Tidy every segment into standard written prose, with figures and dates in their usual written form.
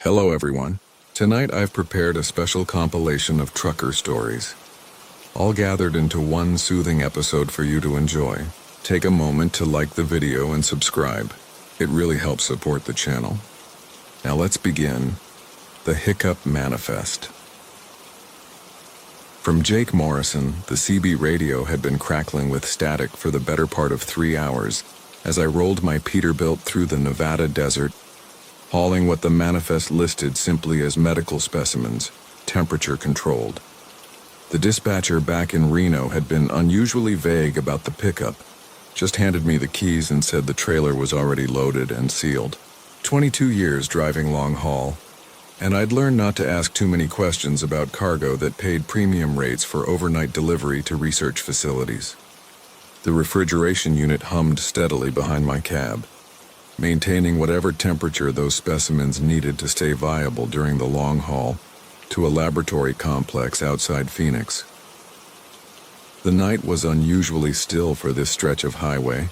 Hello everyone. Tonight I've prepared a special compilation of trucker stories, all gathered into one soothing episode for you to enjoy. Take a moment to like the video and subscribe. It really helps support the channel. Now let's begin. The Hiccup Manifest. From Jake Morrison, the CB radio had been crackling with static for the better part of 3 hours as I rolled my Peterbilt through the Nevada desert, hauling what the manifest listed simply as medical specimens, temperature controlled. The dispatcher back in Reno had been unusually vague about the pickup, just handed me the keys and said the trailer was already loaded and sealed. 22 years driving long haul, and I'd learned not to ask too many questions about cargo that paid premium rates for overnight delivery to research facilities. The refrigeration unit hummed steadily behind my cab, maintaining whatever temperature those specimens needed to stay viable during the long haul to a laboratory complex outside Phoenix. The night was unusually still for this stretch of highway,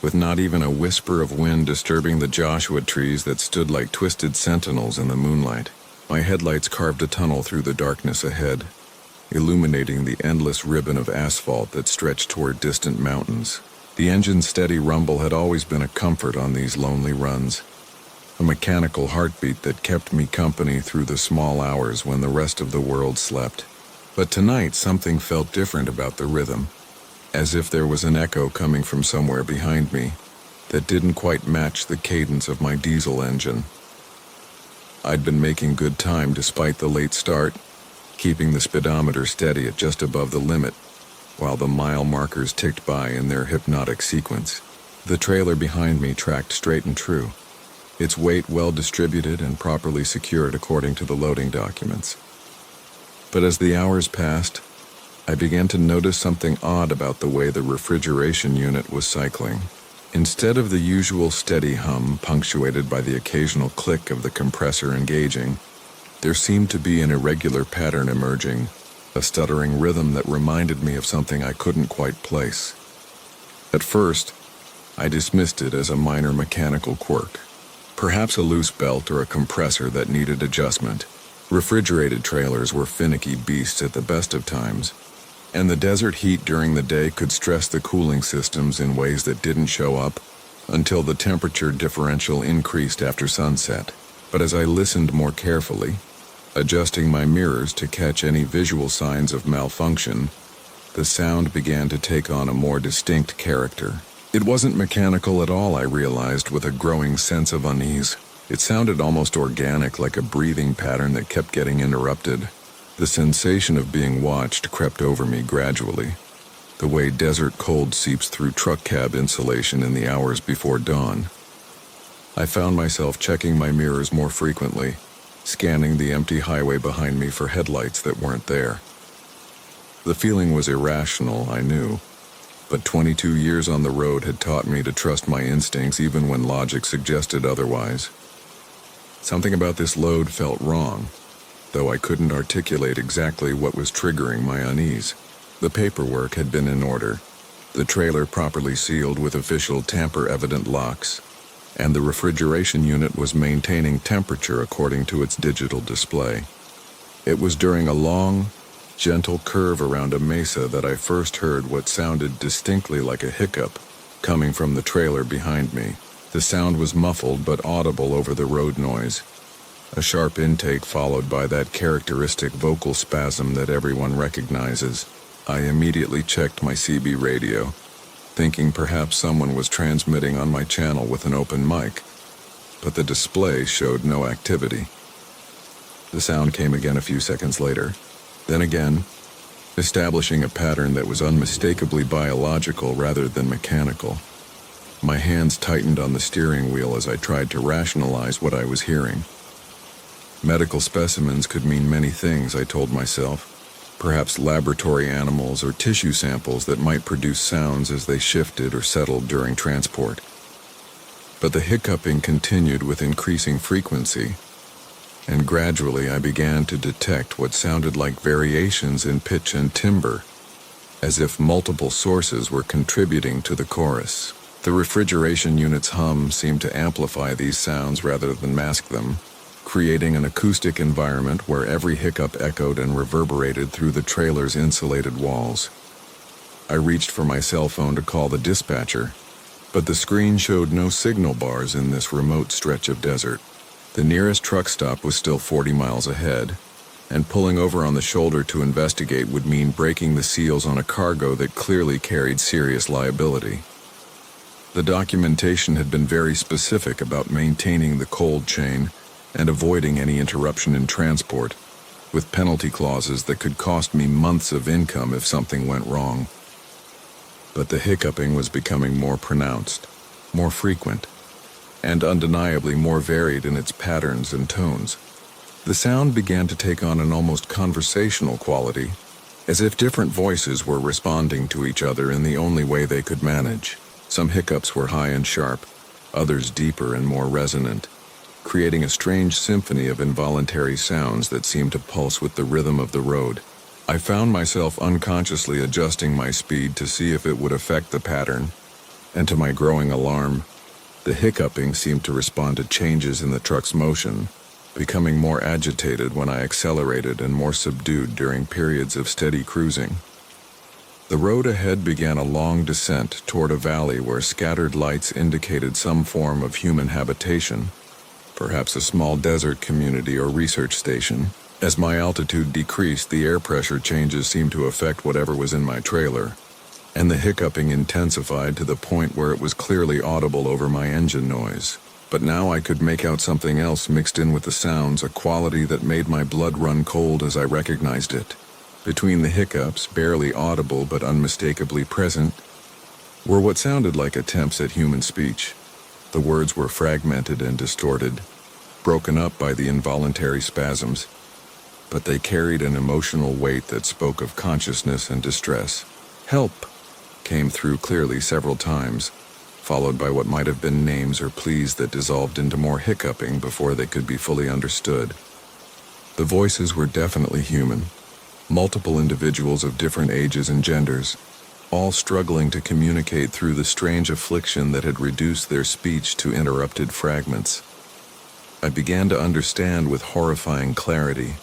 with not even a whisper of wind disturbing the Joshua trees that stood like twisted sentinels in the moonlight. My headlights carved a tunnel through the darkness ahead, illuminating the endless ribbon of asphalt that stretched toward distant mountains. The engine's steady rumble had always been a comfort on these lonely runs, a mechanical heartbeat that kept me company through the small hours when the rest of the world slept. But tonight something felt different about the rhythm, as if there was an echo coming from somewhere behind me that didn't quite match the cadence of my diesel engine. I'd been making good time despite the late start, keeping the speedometer steady at just above the limit, while the mile markers ticked by in their hypnotic sequence. The trailer behind me tracked straight and true, its weight well distributed and properly secured according to the loading documents. But as the hours passed, I began to notice something odd about the way the refrigeration unit was cycling. Instead of the usual steady hum punctuated by the occasional click of the compressor engaging, there seemed to be an irregular pattern emerging, a stuttering rhythm that reminded me of something I couldn't quite place. At first, I dismissed it as a minor mechanical quirk, perhaps a loose belt or a compressor that needed adjustment. Refrigerated trailers were finicky beasts at the best of times, and the desert heat during the day could stress the cooling systems in ways that didn't show up until the temperature differential increased after sunset. But as I listened more carefully, adjusting my mirrors to catch any visual signs of malfunction, the sound began to take on a more distinct character. It wasn't mechanical at all, I realized with a growing sense of unease. It sounded almost organic, like a breathing pattern that kept getting interrupted. The sensation of being watched crept over me gradually, the way desert cold seeps through truck cab insulation in the hours before dawn. I found myself checking my mirrors more frequently, scanning the empty highway behind me for headlights that weren't there. The feeling was irrational, I knew, but 22 years on the road had taught me to trust my instincts even when logic suggested otherwise. Something about this load felt wrong, though I couldn't articulate exactly what was triggering my unease. The paperwork had been in order, the trailer properly sealed with official tamper-evident locks, and the refrigeration unit was maintaining temperature according to its digital display. It was during a long, gentle curve around a mesa that I first heard what sounded distinctly like a hiccup coming from the trailer behind me. The sound was muffled but audible over the road noise, a sharp intake followed by that characteristic vocal spasm that everyone recognizes. I immediately checked my CB radio, thinking perhaps someone was transmitting on my channel with an open mic, but the display showed no activity. The sound came again a few seconds later, then again, establishing a pattern that was unmistakably biological rather than mechanical. My hands tightened on the steering wheel as I tried to rationalize what I was hearing. Medical specimens could mean many things, I told myself. Perhaps laboratory animals or tissue samples that might produce sounds as they shifted or settled during transport. But the hiccuping continued with increasing frequency, and gradually I began to detect what sounded like variations in pitch and timbre, as if multiple sources were contributing to the chorus. The refrigeration unit's hum seemed to amplify these sounds rather than mask them, creating an acoustic environment where every hiccup echoed and reverberated through the trailer's insulated walls. I reached for my cell phone to call the dispatcher, but the screen showed no signal bars in this remote stretch of desert. The nearest truck stop was still 40 miles ahead, and pulling over on the shoulder to investigate would mean breaking the seals on a cargo that clearly carried serious liability. The documentation had been very specific about maintaining the cold chain and avoiding any interruption in transport, with penalty clauses that could cost me months of income if something went wrong. But the hiccuping was becoming more pronounced, more frequent, and undeniably more varied in its patterns and tones. The sound began to take on an almost conversational quality, as if different voices were responding to each other in the only way they could manage. Some hiccups were high and sharp, others deeper and more resonant, creating a strange symphony of involuntary sounds that seemed to pulse with the rhythm of the road. I found myself unconsciously adjusting my speed to see if it would affect the pattern, and to my growing alarm, the hiccuping seemed to respond to changes in the truck's motion, becoming more agitated when I accelerated and more subdued during periods of steady cruising. The road ahead began a long descent toward a valley where scattered lights indicated some form of human habitation, perhaps a small desert community or research station. As my altitude decreased, the air pressure changes seemed to affect whatever was in my trailer, and the hiccuping intensified to the point where it was clearly audible over my engine noise. But now I could make out something else mixed in with the sounds, a quality that made my blood run cold as I recognized it. Between the hiccups, barely audible but unmistakably present, were what sounded like attempts at human speech. The words were fragmented and distorted, broken up by the involuntary spasms, but they carried an emotional weight that spoke of consciousness and distress. "Help!" came through clearly several times, followed by what might have been names or pleas that dissolved into more hiccuping before they could be fully understood. The voices were definitely human, multiple individuals of different ages and genders, all struggling to communicate through the strange affliction that had reduced their speech to interrupted fragments. I began to understand with horrifying clarity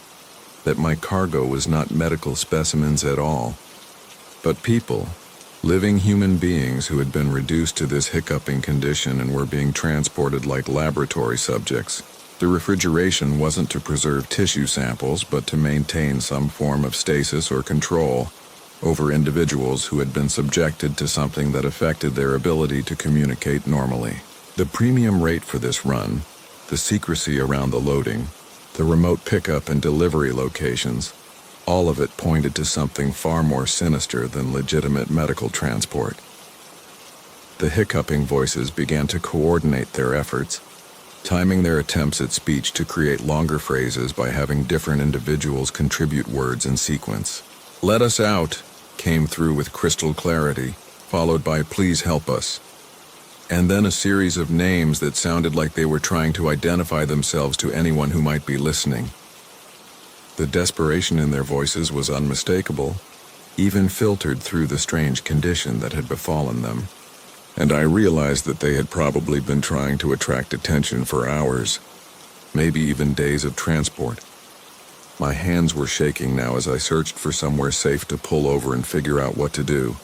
that my cargo was not medical specimens at all, but people, living human beings who had been reduced to this hiccuping condition and were being transported like laboratory subjects. The refrigeration wasn't to preserve tissue samples, but to maintain some form of stasis or control over individuals who had been subjected to something that affected their ability to communicate normally. The premium rate for this run, the secrecy around the loading, the remote pickup and delivery locations, all of it pointed to something far more sinister than legitimate medical transport. The hiccuping voices began to coordinate their efforts, timing their attempts at speech to create longer phrases by having different individuals contribute words in sequence. "Let us out," came through with crystal clarity, followed by "Please help us," and then a series of names that sounded like they were trying to identify themselves to anyone who might be listening. The desperation in their voices was unmistakable, even filtered through the strange condition that had befallen them, and I realized that they had probably been trying to attract attention for hours, maybe even days of transport. My hands were shaking now as I searched for somewhere safe to pull over and figure out what to do.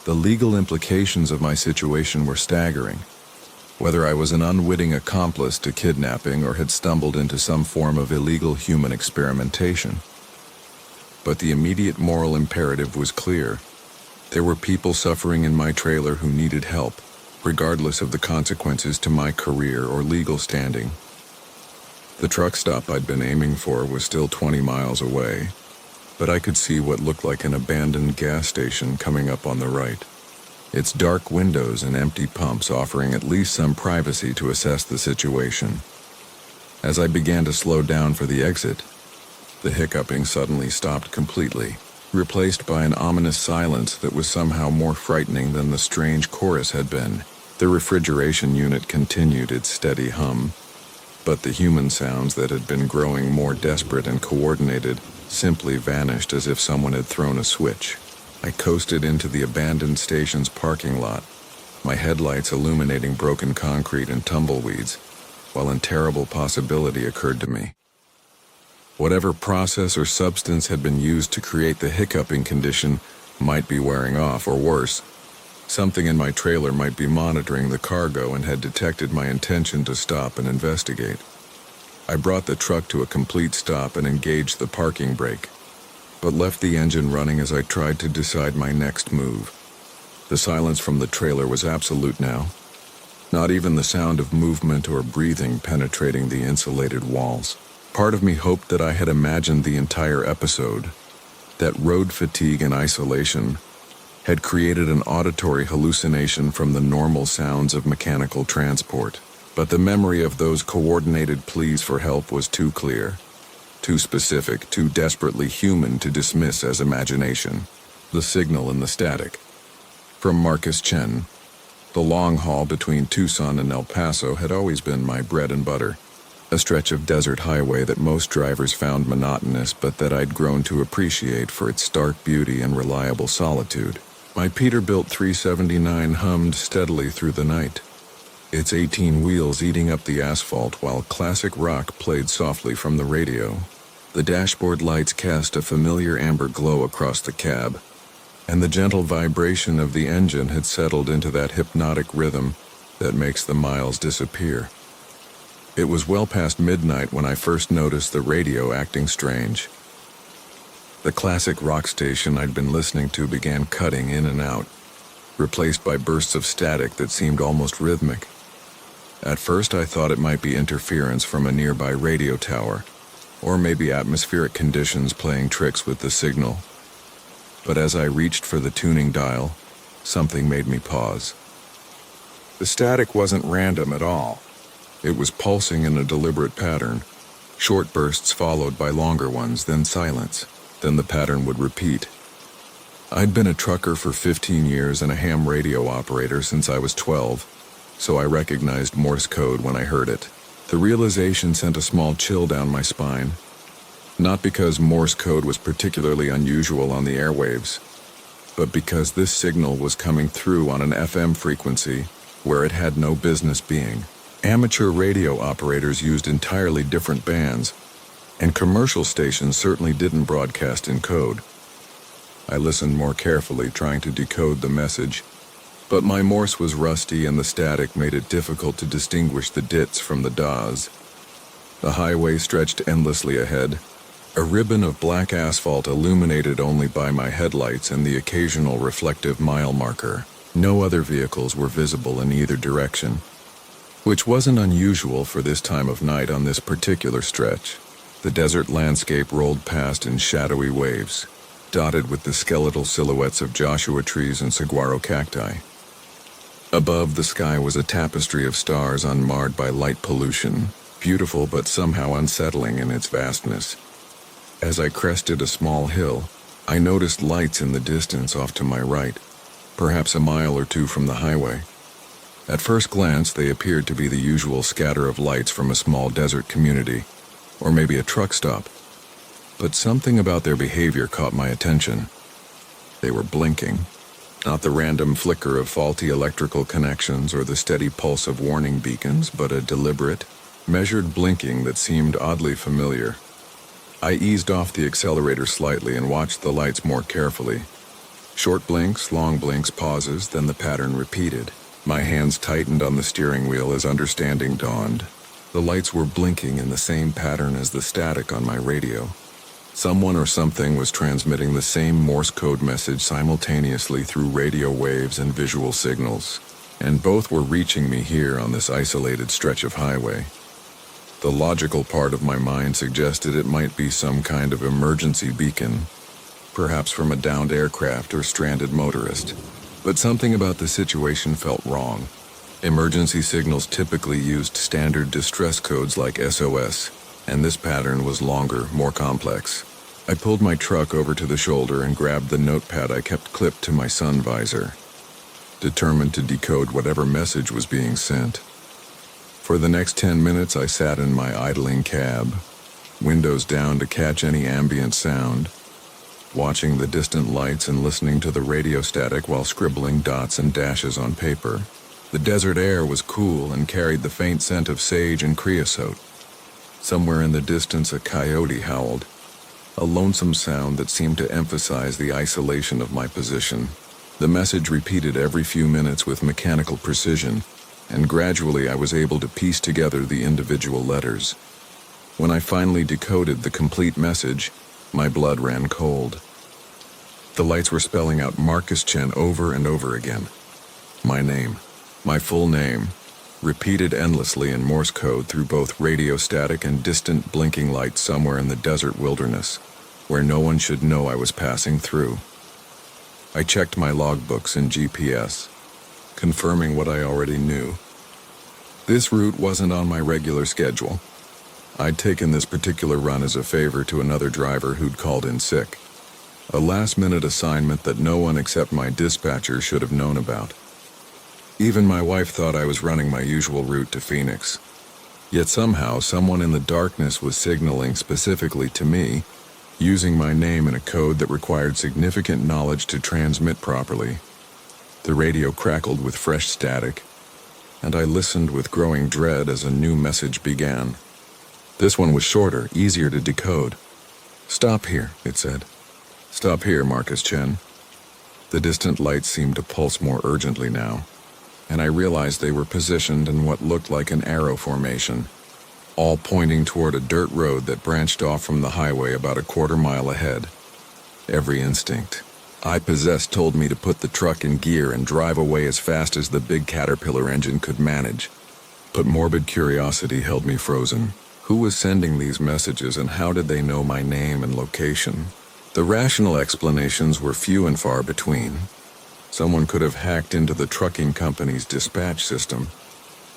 The legal implications of my situation were staggering. Whether I was an unwitting accomplice to kidnapping or had stumbled into some form of illegal human experimentation. But the immediate moral imperative was clear. There were people suffering in my trailer who needed help, regardless of the consequences to my career or legal standing. The truck stop I'd been aiming for was still 20 miles away, but I could see what looked like an abandoned gas station coming up on the right, its dark windows and empty pumps offering at least some privacy to assess the situation. As I began to slow down for the exit, the hiccuping suddenly stopped completely, replaced by an ominous silence that was somehow more frightening than the strange chorus had been. The refrigeration unit continued its steady hum, but the human sounds that had been growing more desperate and coordinated simply vanished as if someone had thrown a switch. I coasted into the abandoned station's parking lot, my headlights illuminating broken concrete and tumbleweeds, while a terrible possibility occurred to me. Whatever process or substance had been used to create the hiccuping condition might be wearing off, or worse, something in my trailer might be monitoring the cargo and had detected my intention to stop and investigate. I brought the truck to a complete stop and engaged the parking brake, but left the engine running as I tried to decide my next move. The silence from the trailer was absolute now, not even the sound of movement or breathing penetrating the insulated walls. Part of me hoped that I had imagined the entire episode, that road fatigue and isolation had created an auditory hallucination from the normal sounds of mechanical transport. But the memory of those coordinated pleas for help was too clear, too specific, too desperately human to dismiss as imagination. The signal and the static. From Marcus Chen, the long haul between Tucson and El Paso had always been my bread and butter. A stretch of desert highway that most drivers found monotonous, but that I'd grown to appreciate for its stark beauty and reliable solitude. My Peterbilt 379 hummed steadily through the night, its 18 wheels eating up the asphalt while classic rock played softly from the radio. The dashboard lights cast a familiar amber glow across the cab, and the gentle vibration of the engine had settled into that hypnotic rhythm that makes the miles disappear. It was well past midnight when I first noticed the radio acting strange. The classic rock station I'd been listening to began cutting in and out, replaced by bursts of static that seemed almost rhythmic. At first I thought it might be interference from a nearby radio tower, or maybe atmospheric conditions playing tricks with the signal. But as I reached for the tuning dial, something made me pause. The static wasn't random at all. It was pulsing in a deliberate pattern, short bursts followed by longer ones, then silence. Then the pattern would repeat. I'd been a trucker for 15 years and a ham radio operator since I was 12, so I recognized Morse code when I heard it. The realization sent a small chill down my spine, not because Morse code was particularly unusual on the airwaves, but because this signal was coming through on an FM frequency where it had no business being. Amateur radio operators used entirely different bands, and commercial stations certainly didn't broadcast in code. I listened more carefully, trying to decode the message, but my Morse was rusty and the static made it difficult to distinguish the dits from the das. The highway stretched endlessly ahead, a ribbon of black asphalt illuminated only by my headlights and the occasional reflective mile marker. No other vehicles were visible in either direction, which wasn't unusual for this time of night on this particular stretch. The desert landscape rolled past in shadowy waves, dotted with the skeletal silhouettes of Joshua trees and saguaro cacti. Above, the sky was a tapestry of stars unmarred by light pollution, beautiful but somehow unsettling in its vastness. As I crested a small hill, I noticed lights in the distance off to my right, perhaps a mile or two from the highway. At first glance, they appeared to be the usual scatter of lights from a small desert community, or maybe a truck stop. But something about their behavior caught my attention. They were blinking, not the random flicker of faulty electrical connections or the steady pulse of warning beacons, but a deliberate, measured blinking that seemed oddly familiar. I eased off the accelerator slightly and watched the lights more carefully. Short blinks, long blinks, pauses, then the pattern repeated. My hands tightened on the steering wheel as understanding dawned. The lights were blinking in the same pattern as the static on my radio. Someone or something was transmitting the same Morse code message simultaneously through radio waves and visual signals, and both were reaching me here on this isolated stretch of highway. The logical part of my mind suggested it might be some kind of emergency beacon, perhaps from a downed aircraft or stranded motorist. But something about the situation felt wrong. Emergency signals typically used standard distress codes like SOS, and this pattern was longer, more complex. I pulled my truck over to the shoulder and grabbed the notepad I kept clipped to my sun visor, determined to decode whatever message was being sent. For the next 10 minutes I sat in my idling cab, windows down to catch any ambient sound, watching the distant lights and listening to the radio static while scribbling dots and dashes on paper. The desert air was cool and carried the faint scent of sage and creosote. Somewhere in the distance, a coyote howled, a lonesome sound that seemed to emphasize the isolation of my position. The message repeated every few minutes with mechanical precision, and gradually I was able to piece together the individual letters. When I finally decoded the complete message, my blood ran cold. The lights were spelling out Marcus Chen over and over again. My name, my full name, repeated endlessly in Morse code through both radio static and distant blinking lights somewhere in the desert wilderness, where no one should know I was passing through. I checked my logbooks and GPS, confirming what I already knew. This route wasn't on my regular schedule. I'd taken this particular run as a favor to another driver who'd called in sick. A last-minute assignment that no one except my dispatcher should have known about. Even my wife thought I was running my usual route to Phoenix. Yet somehow, someone in the darkness was signaling specifically to me, using my name in a code that required significant knowledge to transmit properly. The radio crackled with fresh static, and I listened with growing dread as a new message began. This one was shorter, easier to decode. "Stop here," it said. "Stop here, Marcus Chen." The distant lights seemed to pulse more urgently now, and I realized they were positioned in what looked like an arrow formation, all pointing toward a dirt road that branched off from the highway about a quarter-mile ahead. Every instinct I possessed told me to put the truck in gear and drive away as fast as the big Caterpillar engine could manage. But morbid curiosity held me frozen. Who was sending these messages, and how did they know my name and location? The rational explanations were few and far between. Someone could have hacked into the trucking company's dispatch system,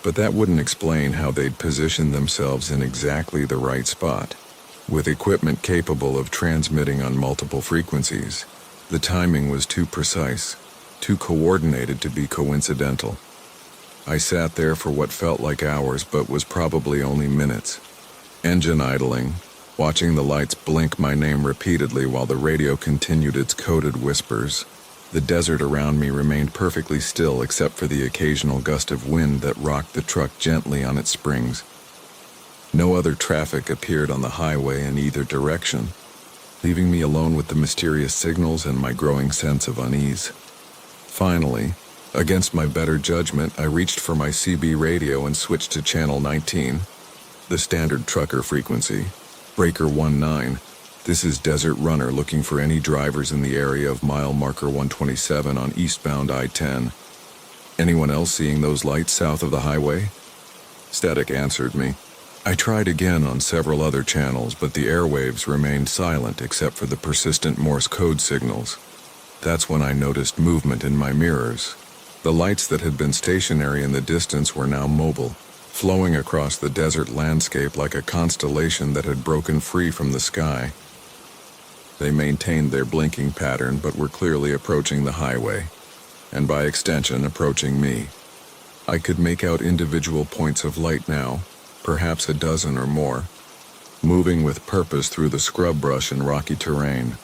but that wouldn't explain how they'd positioned themselves in exactly the right spot, with equipment capable of transmitting on multiple frequencies. The timing was too precise, too coordinated to be coincidental. I sat there for what felt like hours but was probably only minutes, engine idling, watching the lights blink my name repeatedly while the radio continued its coded whispers. The desert around me remained perfectly still except for the occasional gust of wind that rocked the truck gently on its springs. No other traffic appeared on the highway in either direction, leaving me alone with the mysterious signals and my growing sense of unease. Finally, against my better judgment, I reached for my CB radio and switched to channel 19, the standard trucker frequency. Breaker 19, this is Desert Runner looking for any drivers in the area of mile marker 127 on eastbound I-10. Anyone else seeing those lights south of the highway? Static answered me. I tried again on several other channels, but the airwaves remained silent except for the persistent Morse code signals. That's when I noticed movement in my mirrors. The lights that had been stationary in the distance were now mobile, flowing across the desert landscape like a constellation that had broken free from the sky. They maintained their blinking pattern but were clearly approaching the highway, and by extension approaching me. I could make out individual points of light now, perhaps a dozen or more, moving with purpose through the scrub brush and rocky terrain.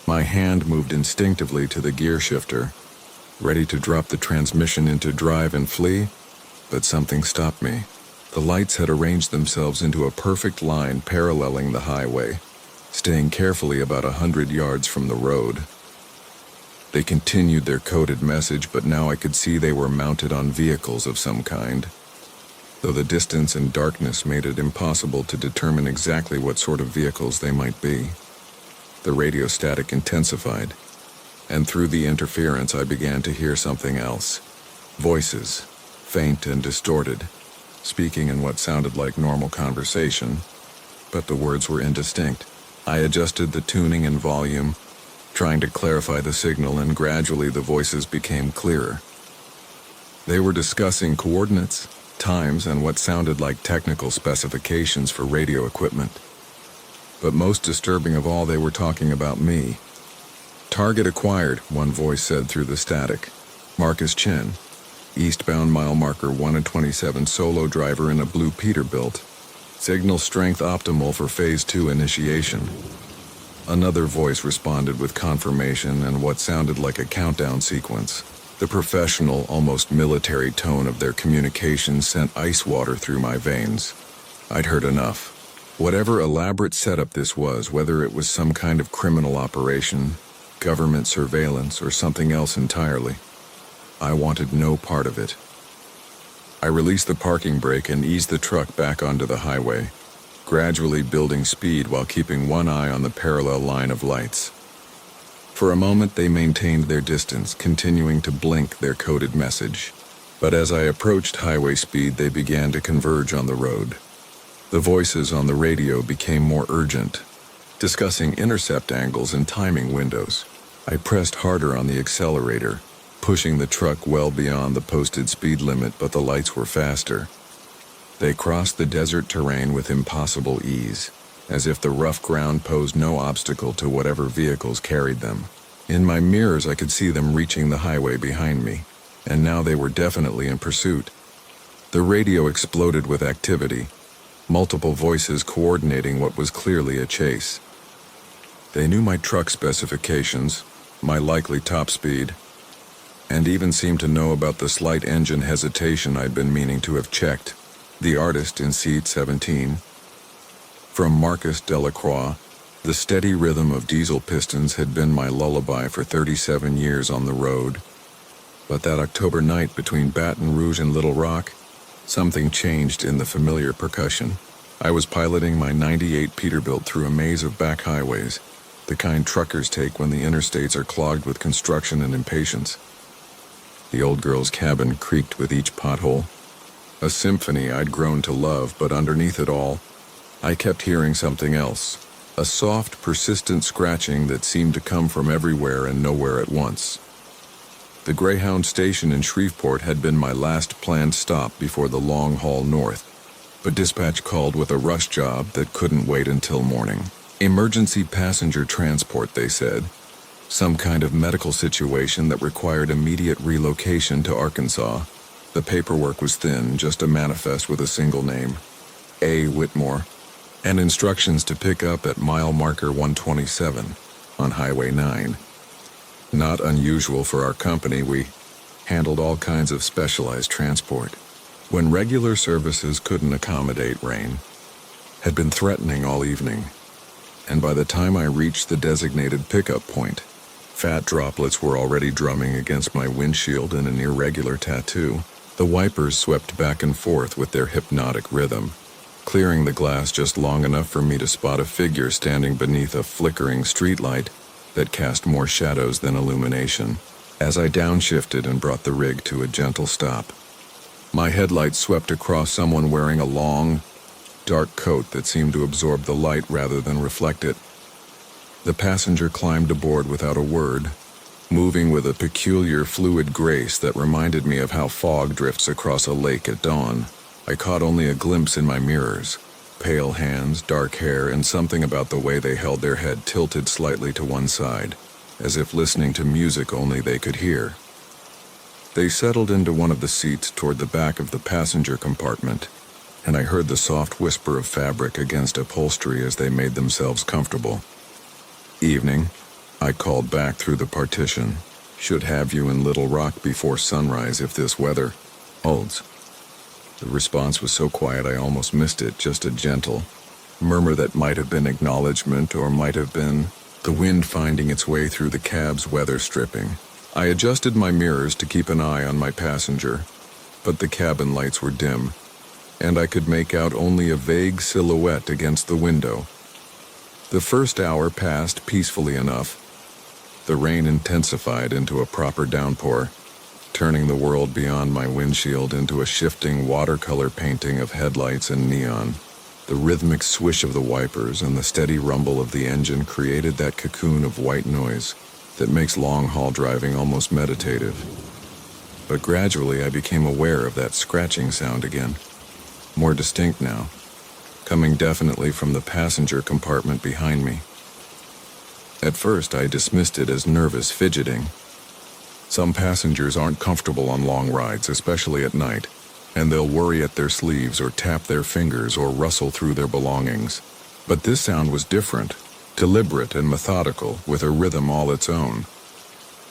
My hand moved instinctively to the gear shifter, ready to drop the transmission into drive and flee, but something stopped me. The lights had arranged themselves into a perfect line paralleling the highway, staying carefully about 100 yards from the road. They continued their coded message, but now I could see they were mounted on vehicles of some kind, though the distance and darkness made it impossible to determine exactly what sort of vehicles they might be. The radio static intensified, and through the interference I began to hear something else. Voices, faint and distorted, speaking in what sounded like normal conversation, but the words were indistinct. I adjusted the tuning and volume, trying to clarify the signal, and gradually the voices became clearer. They were discussing coordinates, times, and what sounded like technical specifications for radio equipment. But most disturbing of all, they were talking about me. "Target acquired," one voice said through the static. "Marcus Chen, eastbound mile marker 127, solo driver in a blue Peterbilt. Signal strength optimal for phase 2 initiation." Another voice responded with confirmation and what sounded like a countdown sequence. The professional, almost military tone of their communication sent ice water through my veins. I'd heard enough. Whatever elaborate setup this was, whether it was some kind of criminal operation, government surveillance, or something else entirely, I wanted no part of it. I released the parking brake and eased the truck back onto the highway, gradually building speed while keeping one eye on the parallel line of lights. For a moment they maintained their distance, continuing to blink their coded message. But as I approached highway speed, they began to converge on the road. The voices on the radio became more urgent, discussing intercept angles and timing windows. I pressed harder on the accelerator, pushing the truck well beyond the posted speed limit, but the lights were faster. They crossed the desert terrain with impossible ease, as if the rough ground posed no obstacle to whatever vehicles carried them. In my mirrors I could see them reaching the highway behind me, and now they were definitely in pursuit. The radio exploded with activity, multiple voices coordinating what was clearly a chase. They knew my truck specifications, my likely top speed, and even seemed to know about the slight engine hesitation I'd been meaning to have checked. The artist in seat 17. From Marcus Delacroix, the steady rhythm of diesel pistons had been my lullaby for 37 years on the road. But that October night between Baton Rouge and Little Rock, something changed in the familiar percussion. I was piloting my '98 Peterbilt through a maze of back highways, the kind truckers take when the interstates are clogged with construction and impatience. The old girl's cabin creaked with each pothole, a symphony I'd grown to love, but underneath it all, I kept hearing something else, a soft, persistent scratching that seemed to come from everywhere and nowhere at once. The Greyhound station in Shreveport had been my last planned stop before the long haul north, but dispatch called with a rush job that couldn't wait until morning. Emergency passenger transport, they said. Some kind of medical situation that required immediate relocation to Arkansas. The paperwork was thin, just a manifest with a single name, A. Whitmore, and instructions to pick up at mile marker 127 on Highway 9. Not unusual for our company, we handled all kinds of specialized transport. When regular services couldn't accommodate, rain had been threatening all evening, and by the time I reached the designated pickup point, fat droplets were already drumming against my windshield in an irregular tattoo. The wipers swept back and forth with their hypnotic rhythm, clearing the glass just long enough for me to spot a figure standing beneath a flickering streetlight that cast more shadows than illumination. As I downshifted and brought the rig to a gentle stop, my headlights swept across someone wearing a long, dark coat that seemed to absorb the light rather than reflect it. The passenger climbed aboard without a word, moving with a peculiar fluid grace that reminded me of how fog drifts across a lake at dawn. I caught only a glimpse in my mirrors, pale hands, dark hair, and something about the way they held their head tilted slightly to one side, as if listening to music only they could hear. They settled into one of the seats toward the back of the passenger compartment, and I heard the soft whisper of fabric against upholstery as they made themselves comfortable. Evening, I called back through the partition. Should have you in Little Rock before sunrise if this weather holds. The response was so quiet I almost missed it, just a gentle murmur that might have been acknowledgement or might have been the wind finding its way through the cab's weather stripping. I adjusted my mirrors to keep an eye on my passenger, but the cabin lights were dim, and I could make out only a vague silhouette against the window. The first hour passed peacefully enough. The rain intensified into a proper downpour, turning the world beyond my windshield into a shifting watercolor painting of headlights and neon. The rhythmic swish of the wipers and the steady rumble of the engine created that cocoon of white noise that makes long-haul driving almost meditative. But gradually I became aware of that scratching sound again, more distinct now, coming definitely from the passenger compartment behind me. At first I dismissed it as nervous fidgeting. Some passengers aren't comfortable on long rides, especially at night, and they'll worry at their sleeves or tap their fingers or rustle through their belongings. But this sound was different, deliberate and methodical, with a rhythm all its own.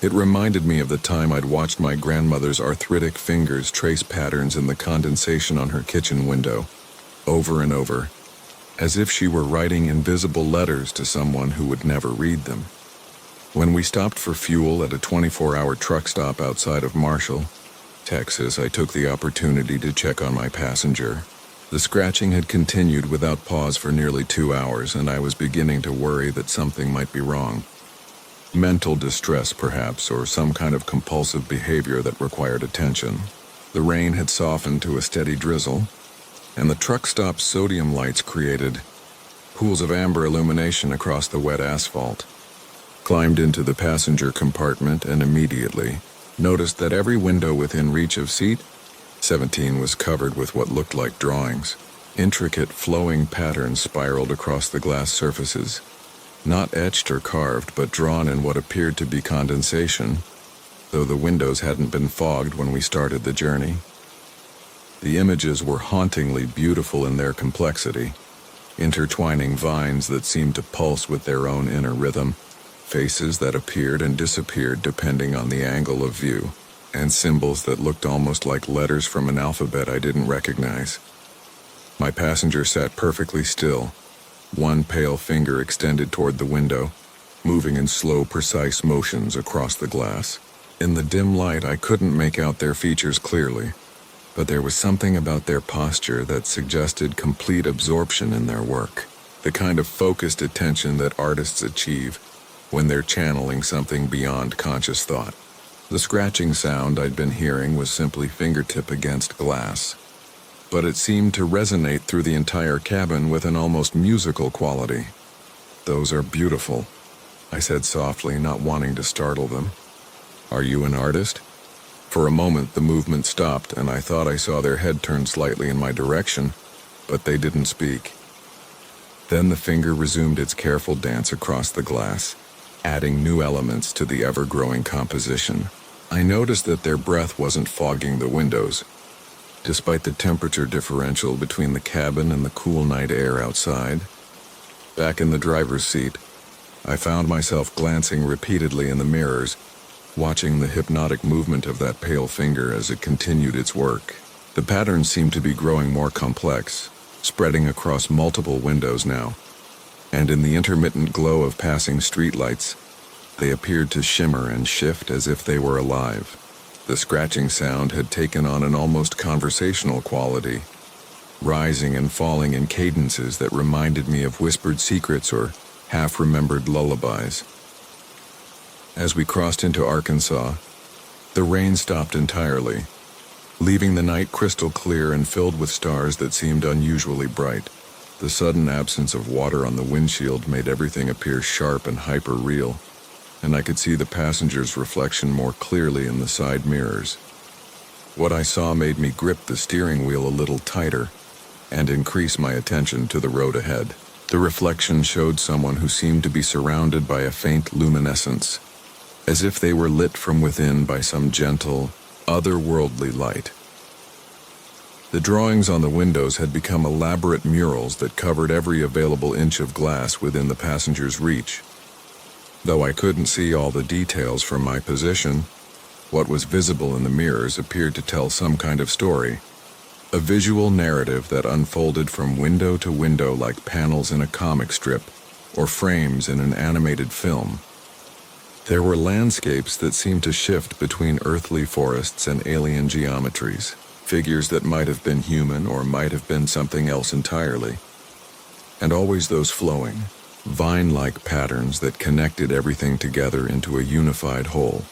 It reminded me of the time I'd watched my grandmother's arthritic fingers trace patterns in the condensation on her kitchen window, over and over, as if she were writing invisible letters to someone who would never read them. When we stopped for fuel at a 24-hour truck stop outside of Marshall, Texas, I took the opportunity to check on my passenger. The scratching had continued without pause for nearly 2 hours, and I was beginning to worry that something might be wrong. Mental distress, perhaps, or some kind of compulsive behavior that required attention. The rain had softened to a steady drizzle, and the truck stop's sodium lights created pools of amber illumination across the wet asphalt. Climbed into the passenger compartment and immediately noticed that every window within reach of seat 17 was covered with what looked like drawings. Intricate flowing patterns spiraled across the glass surfaces, not etched or carved, but drawn in what appeared to be condensation, though the windows hadn't been fogged when we started the journey. The images were hauntingly beautiful in their complexity, intertwining vines that seemed to pulse with their own inner rhythm, faces that appeared and disappeared depending on the angle of view, and symbols that looked almost like letters from an alphabet I didn't recognize. My passenger sat perfectly still, one pale finger extended toward the window, moving in slow, precise motions across the glass. In the dim light, I couldn't make out their features clearly, but there was something about their posture that suggested complete absorption in their work, the kind of focused attention that artists achieve when they're channeling something beyond conscious thought. The scratching sound I'd been hearing was simply fingertip against glass, but it seemed to resonate through the entire cabin with an almost musical quality. "Those are beautiful," I said softly, not wanting to startle them. "Are you an artist?" For a moment the movement stopped, and I thought I saw their head turn slightly in my direction, but they didn't speak. Then the finger resumed its careful dance across the glass, adding new elements to the ever-growing composition. I noticed that their breath wasn't fogging the windows, despite the temperature differential between the cabin and the cool night air outside. Back in the driver's seat, I found myself glancing repeatedly in the mirrors, watching the hypnotic movement of that pale finger as it continued its work. The patterns seemed to be growing more complex, spreading across multiple windows now, and in the intermittent glow of passing streetlights, they appeared to shimmer and shift as if they were alive. The scratching sound had taken on an almost conversational quality, rising and falling in cadences that reminded me of whispered secrets or half-remembered lullabies. As we crossed into Arkansas, the rain stopped entirely, leaving the night crystal clear and filled with stars that seemed unusually bright. The sudden absence of water on the windshield made everything appear sharp and hyper-real, and I could see the passenger's reflection more clearly in the side mirrors. What I saw made me grip the steering wheel a little tighter and increase my attention to the road ahead. The reflection showed someone who seemed to be surrounded by a faint luminescence, as if they were lit from within by some gentle, otherworldly light. The drawings on the windows had become elaborate murals that covered every available inch of glass within the passenger's reach. Though I couldn't see all the details from my position, what was visible in the mirrors appeared to tell some kind of story, a visual narrative that unfolded from window to window like panels in a comic strip or frames in an animated film. There were landscapes that seemed to shift between earthly forests and alien geometries, figures that might have been human or might have been something else entirely, and always those flowing, vine-like patterns that connected everything together into a unified whole.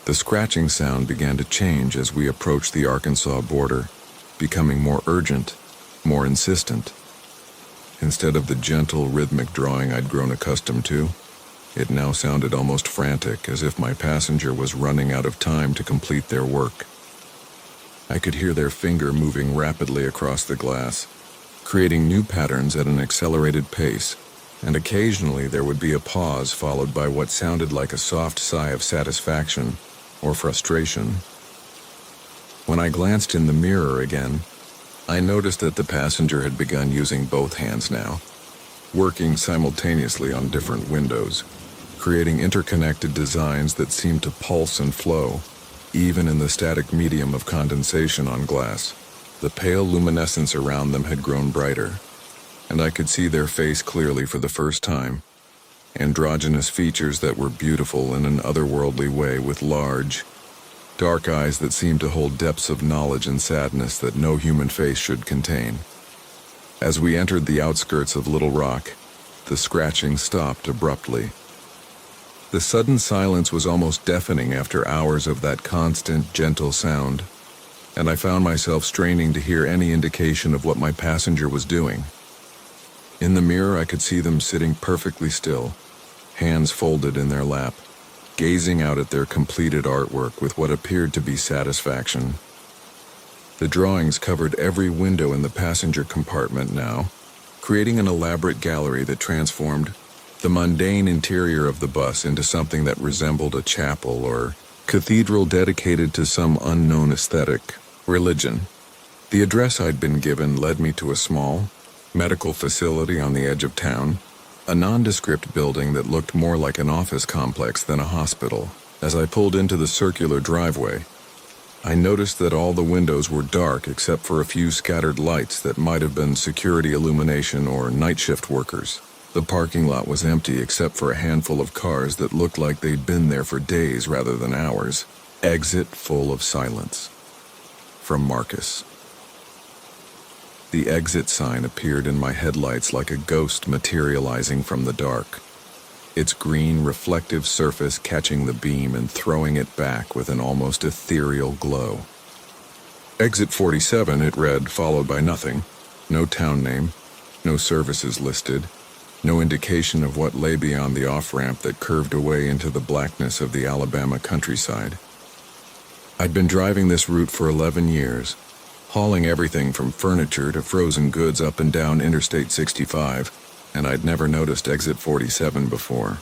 The scratching sound began to change as we approached the Arkansas border, becoming more urgent, more insistent. Instead of the gentle, rhythmic drawing I'd grown accustomed to, it now sounded almost frantic, as if my passenger was running out of time to complete their work. I could hear their finger moving rapidly across the glass, creating new patterns at an accelerated pace, and occasionally there would be a pause followed by what sounded like a soft sigh of satisfaction or frustration. When I glanced in the mirror again, I noticed that the passenger had begun using both hands now, working simultaneously on different windows, creating interconnected designs that seemed to pulse and flow, even in the static medium of condensation on glass. The pale luminescence around them had grown brighter, and I could see their face clearly for the first time. Androgynous features that were beautiful in an otherworldly way, with large, dark eyes that seemed to hold depths of knowledge and sadness that no human face should contain. As we entered the outskirts of Little Rock, the scratching stopped abruptly. The sudden silence was almost deafening after hours of that constant, gentle sound, and I found myself straining to hear any indication of what my passenger was doing. In the mirror, I could see them sitting perfectly still, hands folded in their lap, gazing out at their completed artwork with what appeared to be satisfaction. The drawings covered every window in the passenger compartment now, creating an elaborate gallery that transformed the mundane interior of the bus into something that resembled a chapel or cathedral dedicated to some unknown aesthetic, religion. The address I'd been given led me to a small medical facility on the edge of town, a nondescript building that looked more like an office complex than a hospital. As I pulled into the circular driveway, I noticed that all the windows were dark except for a few scattered lights that might have been security illumination or night shift workers. The parking lot was empty except for a handful of cars that looked like they'd been there for days rather than hours. Exit full of silence. From Marcus. The exit sign appeared in my headlights like a ghost materializing from the dark, its green reflective surface catching the beam and throwing it back with an almost ethereal glow. Exit 47, it read, followed by nothing. No town name, no services listed, no indication of what lay beyond the off-ramp that curved away into the blackness of the Alabama countryside. I'd been driving this route for 11 years, hauling everything from furniture to frozen goods up and down Interstate 65, and I'd never noticed exit 47 before.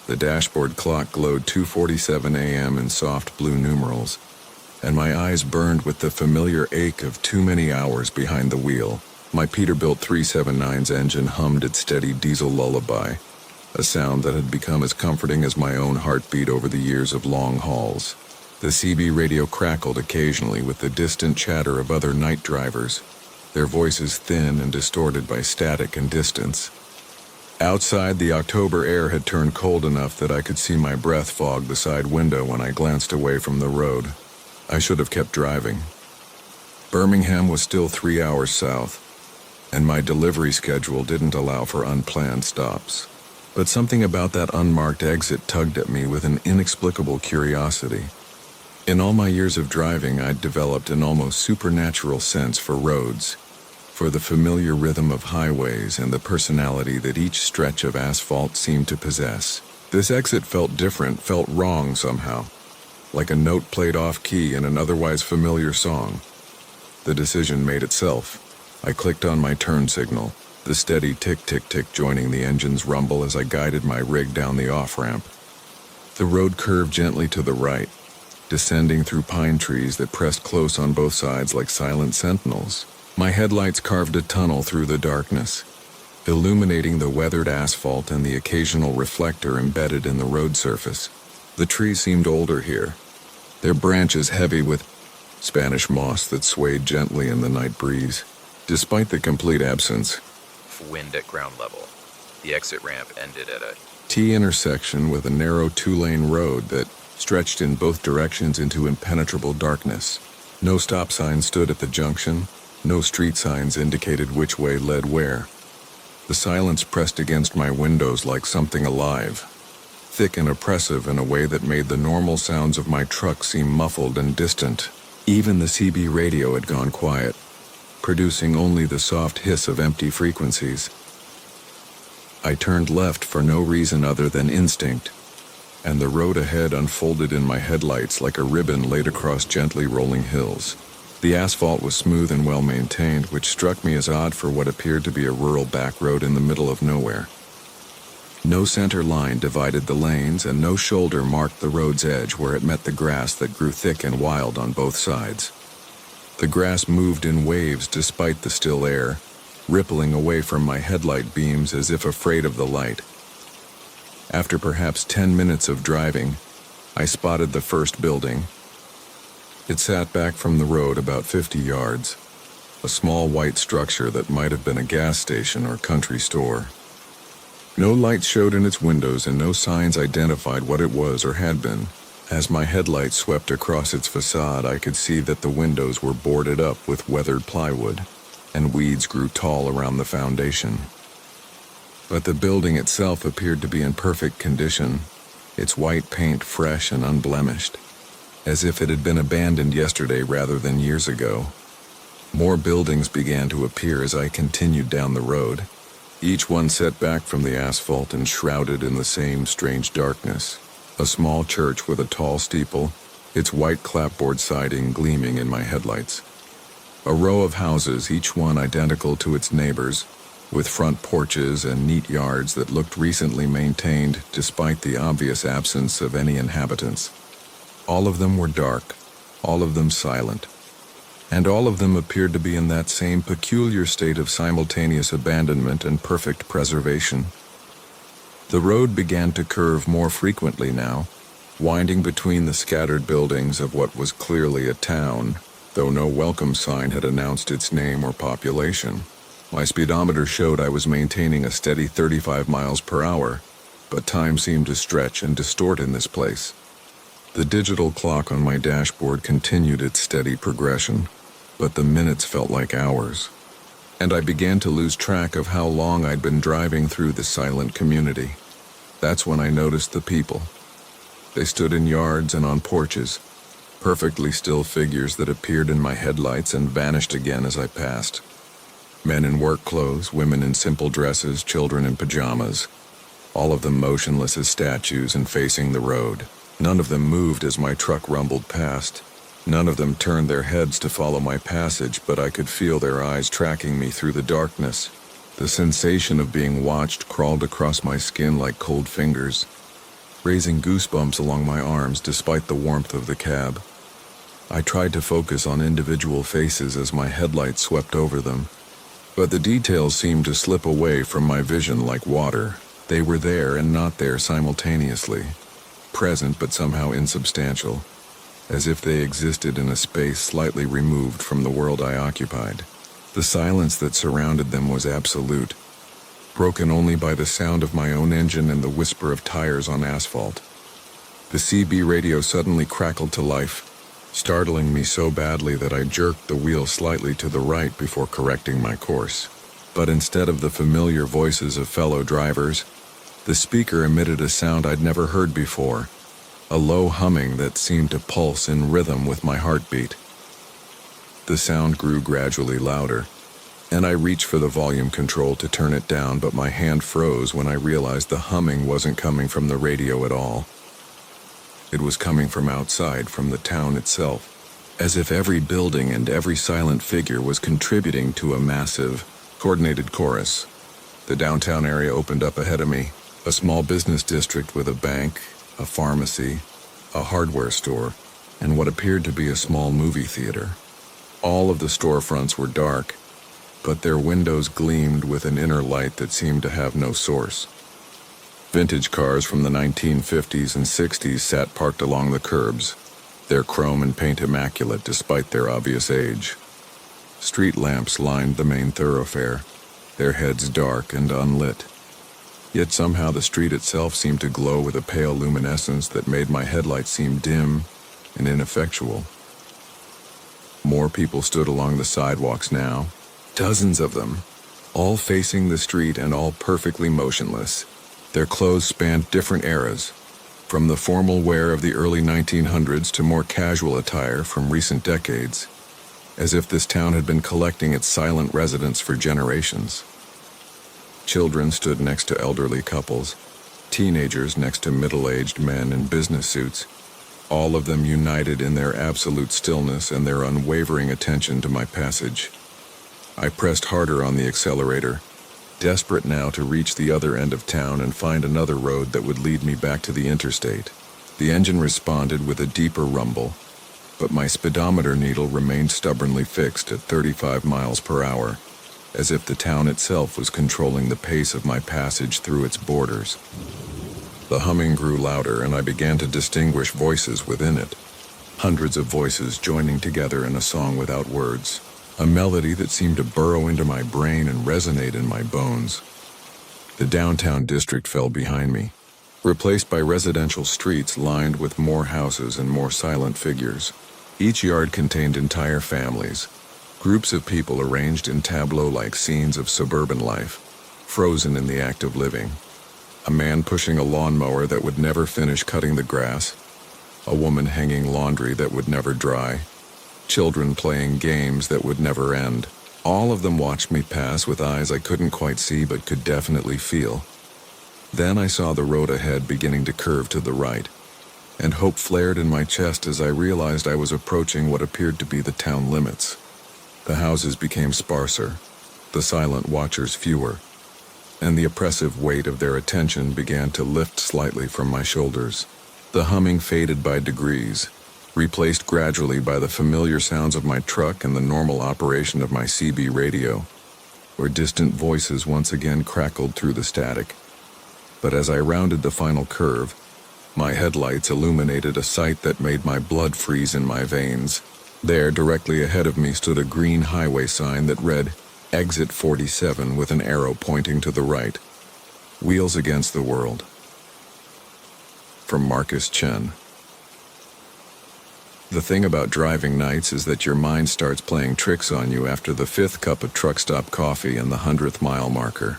The dashboard clock glowed 2:47 a.m. in soft blue numerals, and my eyes burned with the familiar ache of too many hours behind the wheel. My Peterbilt 379's engine hummed its steady diesel lullaby, a sound that had become as comforting as my own heartbeat over the years of long hauls. The CB radio crackled occasionally with the distant chatter of other night drivers, their voices thin and distorted by static and distance. Outside, the October air had turned cold enough that I could see my breath fog the side window when I glanced away from the road. I should have kept driving. Birmingham was still 3 hours south, and my delivery schedule didn't allow for unplanned stops. But something about that unmarked exit tugged at me with an inexplicable curiosity. In all my years of driving, I'd developed an almost supernatural sense for roads, for the familiar rhythm of highways and the personality that each stretch of asphalt seemed to possess. This exit felt different, felt wrong somehow, like a note played off-key in an otherwise familiar song. The decision made itself. I clicked on my turn signal, the steady tick-tick-tick joining the engine's rumble as I guided my rig down the off-ramp. The road curved gently to the right, descending through pine trees that pressed close on both sides like silent sentinels. My headlights carved a tunnel through the darkness, illuminating the weathered asphalt and the occasional reflector embedded in the road surface. The trees seemed older here, their branches heavy with Spanish moss that swayed gently in the night breeze. Despite the complete absence of wind at ground level, the exit ramp ended at a T-intersection with a narrow two-lane road that stretched in both directions into impenetrable darkness. No stop sign stood at the junction, no street signs indicated which way led where. The silence pressed against my windows like something alive, thick and oppressive in a way that made the normal sounds of my truck seem muffled and distant. Even the CB radio had gone quiet, producing only the soft hiss of empty frequencies. I turned left for no reason other than instinct, and the road ahead unfolded in my headlights like a ribbon laid across gently rolling hills. The asphalt was smooth and well-maintained, which struck me as odd for what appeared to be a rural back road in the middle of nowhere. No center line divided the lanes, and no shoulder marked the road's edge where it met the grass that grew thick and wild on both sides. The grass moved in waves despite the still air, rippling away from my headlight beams as if afraid of the light. After perhaps 10 minutes of driving, I spotted the first building. It sat back from the road about 50 yards, a small white structure that might have been a gas station or country store. No lights showed in its windows and no signs identified what it was or had been. As my headlights swept across its facade, I could see that the windows were boarded up with weathered plywood, and weeds grew tall around the foundation. But the building itself appeared to be in perfect condition, its white paint fresh and unblemished, as if it had been abandoned yesterday rather than years ago. More buildings began to appear as I continued down the road, each one set back from the asphalt and shrouded in the same strange darkness. A small church with a tall steeple, its white clapboard siding gleaming in my headlights. A row of houses, each one identical to its neighbors, with front porches and neat yards that looked recently maintained despite the obvious absence of any inhabitants. All of them were dark, all of them silent, and all of them appeared to be in that same peculiar state of simultaneous abandonment and perfect preservation. The road began to curve more frequently now, winding between the scattered buildings of what was clearly a town, though no welcome sign had announced its name or population. My speedometer showed I was maintaining a steady 35 miles per hour, but time seemed to stretch and distort in this place. The digital clock on my dashboard continued its steady progression, but the minutes felt like hours, and I began to lose track of how long I'd been driving through the silent community. That's when I noticed the people. They stood in yards and on porches, perfectly still figures that appeared in my headlights and vanished again as I passed. Men in work clothes, women in simple dresses, children in pajamas, all of them motionless as statues and facing the road. None of them moved as my truck rumbled past. None of them turned their heads to follow my passage, but I could feel their eyes tracking me through the darkness. The sensation of being watched crawled across my skin like cold fingers, raising goosebumps along my arms despite the warmth of the cab. I tried to focus on individual faces as my headlights swept over them, but the details seemed to slip away from my vision like water. They were there and not there simultaneously, present but somehow insubstantial, as if they existed in a space slightly removed from the world I occupied. The silence that surrounded them was absolute, broken only by the sound of my own engine and the whisper of tires on asphalt. The CB radio suddenly crackled to life, startling me so badly that I jerked the wheel slightly to the right before correcting my course. But instead of the familiar voices of fellow drivers, the speaker emitted a sound I'd never heard before, a low humming that seemed to pulse in rhythm with my heartbeat. The sound grew gradually louder, and I reached for the volume control to turn it down, but my hand froze when I realized the humming wasn't coming from the radio at all. It was coming from outside, from the town itself, as if every building and every silent figure was contributing to a massive, coordinated chorus. The downtown area opened up ahead of me, a small business district with a bank, a pharmacy, a hardware store, and what appeared to be a small movie theater. All of the storefronts were dark, but their windows gleamed with an inner light that seemed to have no source. Vintage cars from the 1950s and 60s sat parked along the curbs, their chrome and paint immaculate despite their obvious age. Street lamps lined the main thoroughfare, their heads dark and unlit. Yet somehow the street itself seemed to glow with a pale luminescence that made my headlights seem dim and ineffectual. More people stood along the sidewalks now, dozens of them, all facing the street and all perfectly motionless. Their clothes spanned different eras, from the formal wear of the early 1900s to more casual attire from recent decades, as if this town had been collecting its silent residents for generations. Children stood next to elderly couples, teenagers next to middle-aged men in business suits, all of them united in their absolute stillness and their unwavering attention to my passage. I pressed harder on the accelerator, desperate now to reach the other end of town and find another road that would lead me back to the interstate. The engine responded with a deeper rumble, but my speedometer needle remained stubbornly fixed at 35 miles per hour, as if the town itself was controlling the pace of my passage through its borders. The humming grew louder, and I began to distinguish voices within it. Hundreds of voices joining together in a song without words. A melody that seemed to burrow into my brain and resonate in my bones. The downtown district fell behind me, replaced by residential streets lined with more houses and more silent figures. Each yard contained entire families, groups of people arranged in tableau-like scenes of suburban life, frozen in the act of living. A man pushing a lawnmower that would never finish cutting the grass, a woman hanging laundry that would never dry, children playing games that would never end. All of them watched me pass with eyes I couldn't quite see but could definitely feel. Then I saw the road ahead beginning to curve to the right, and hope flared in my chest as I realized I was approaching what appeared to be the town limits. The houses became sparser, the silent watchers fewer, and the oppressive weight of their attention began to lift slightly from my shoulders. The humming faded by degrees, replaced gradually by the familiar sounds of my truck and the normal operation of my CB radio, where distant voices once again crackled through the static. But as I rounded the final curve, my headlights illuminated a sight that made my blood freeze in my veins. There, directly ahead of me, stood a green highway sign that read, Exit 47, with an arrow pointing to the right. Wheels Against the World. From Marcus Chen. The thing about driving nights is that your mind starts playing tricks on you after the 5th cup of truck stop coffee and the 100th mile marker.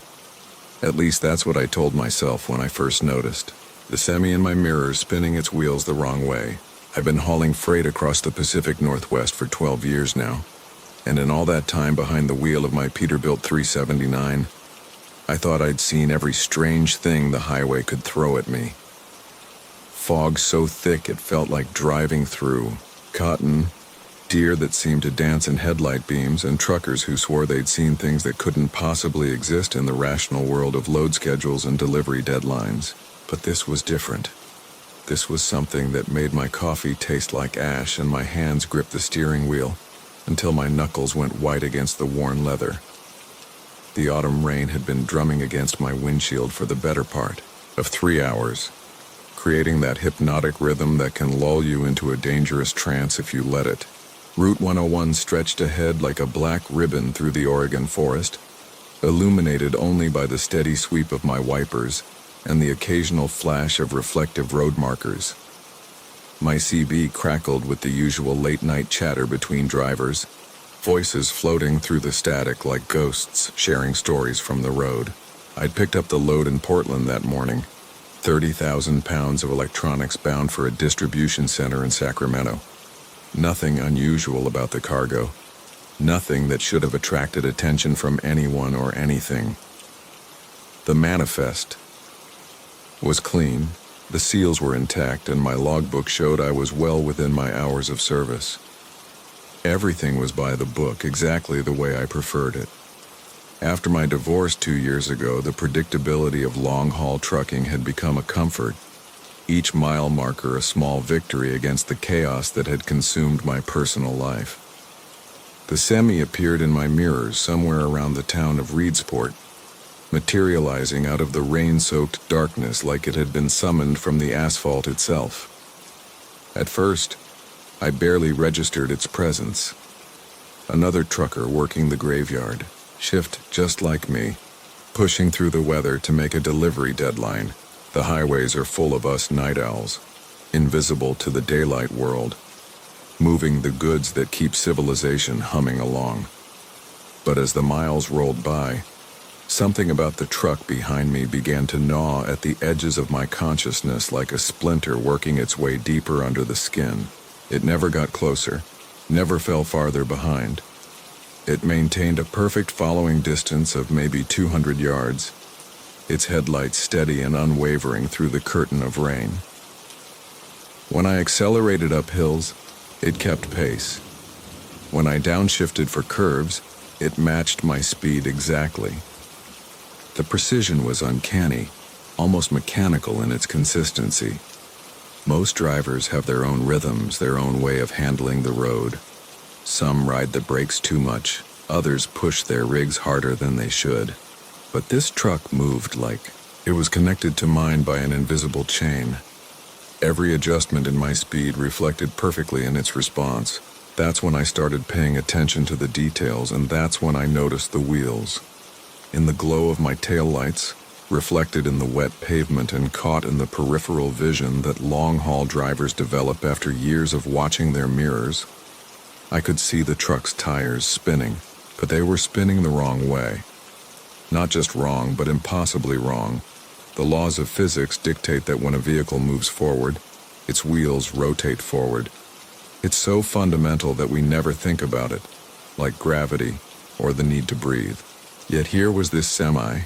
At least that's what I told myself when I first noticed. The semi in my mirror spinning its wheels the wrong way. I've been hauling freight across the Pacific Northwest for 12 years now. And in all that time behind the wheel of my Peterbilt 379, I thought I'd seen every strange thing the highway could throw at me. Fog so thick it felt like driving through, cotton, deer that seemed to dance in headlight beams, and truckers who swore they'd seen things that couldn't possibly exist in the rational world of load schedules and delivery deadlines. But this was different. This was something that made my coffee taste like ash and my hands grip the steering wheel until my knuckles went white against the worn leather. The autumn rain had been drumming against my windshield for the better part of 3 hours, creating that hypnotic rhythm that can lull you into a dangerous trance if you let it. Route 101 stretched ahead like a black ribbon through the Oregon forest, illuminated only by the steady sweep of my wipers and the occasional flash of reflective road markers. My CB crackled with the usual late-night chatter between drivers, voices floating through the static like ghosts sharing stories from the road. I'd picked up the load in Portland that morning, 30,000 pounds of electronics bound for a distribution center in Sacramento. Nothing unusual about the cargo, nothing that should have attracted attention from anyone or anything. The manifest was clean, the seals were intact, and my logbook showed I was well within my hours of service. Everything was by the book, exactly the way I preferred it. After my divorce 2 years ago, the predictability of long-haul trucking had become a comfort, each mile marker a small victory against the chaos that had consumed my personal life. The semi appeared in my mirrors somewhere around the town of Reedsport, materializing out of the rain-soaked darkness like it had been summoned from the asphalt itself. At first, I barely registered its presence. Another trucker working the graveyard, shift just like me, pushing through the weather to make a delivery deadline. The highways are full of us night owls, invisible to the daylight world, moving the goods that keep civilization humming along. But as the miles rolled by, something about the truck behind me began to gnaw at the edges of my consciousness like a splinter working its way deeper under the skin. It never got closer, never fell farther behind. It maintained a perfect following distance of maybe 200 yards, its headlights steady and unwavering through the curtain of rain. When I accelerated up hills, it kept pace. When I downshifted for curves, it matched my speed exactly. The precision was uncanny, almost mechanical in its consistency. Most drivers have their own rhythms, their own way of handling the road. Some ride the brakes too much, others push their rigs harder than they should. But this truck moved like It was connected to mine by an invisible chain. Every adjustment in my speed reflected perfectly in its response. That's when I started paying attention to the details, and that's when I noticed the wheels. In the glow of my taillights, reflected in the wet pavement and caught in the peripheral vision that long-haul drivers develop after years of watching their mirrors, I could see the truck's tires spinning, but they were spinning the wrong way. Not just wrong, but impossibly wrong. The laws of physics dictate that when a vehicle moves forward, its wheels rotate forward. It's so fundamental that we never think about it, like gravity or the need to breathe. Yet here was this semi,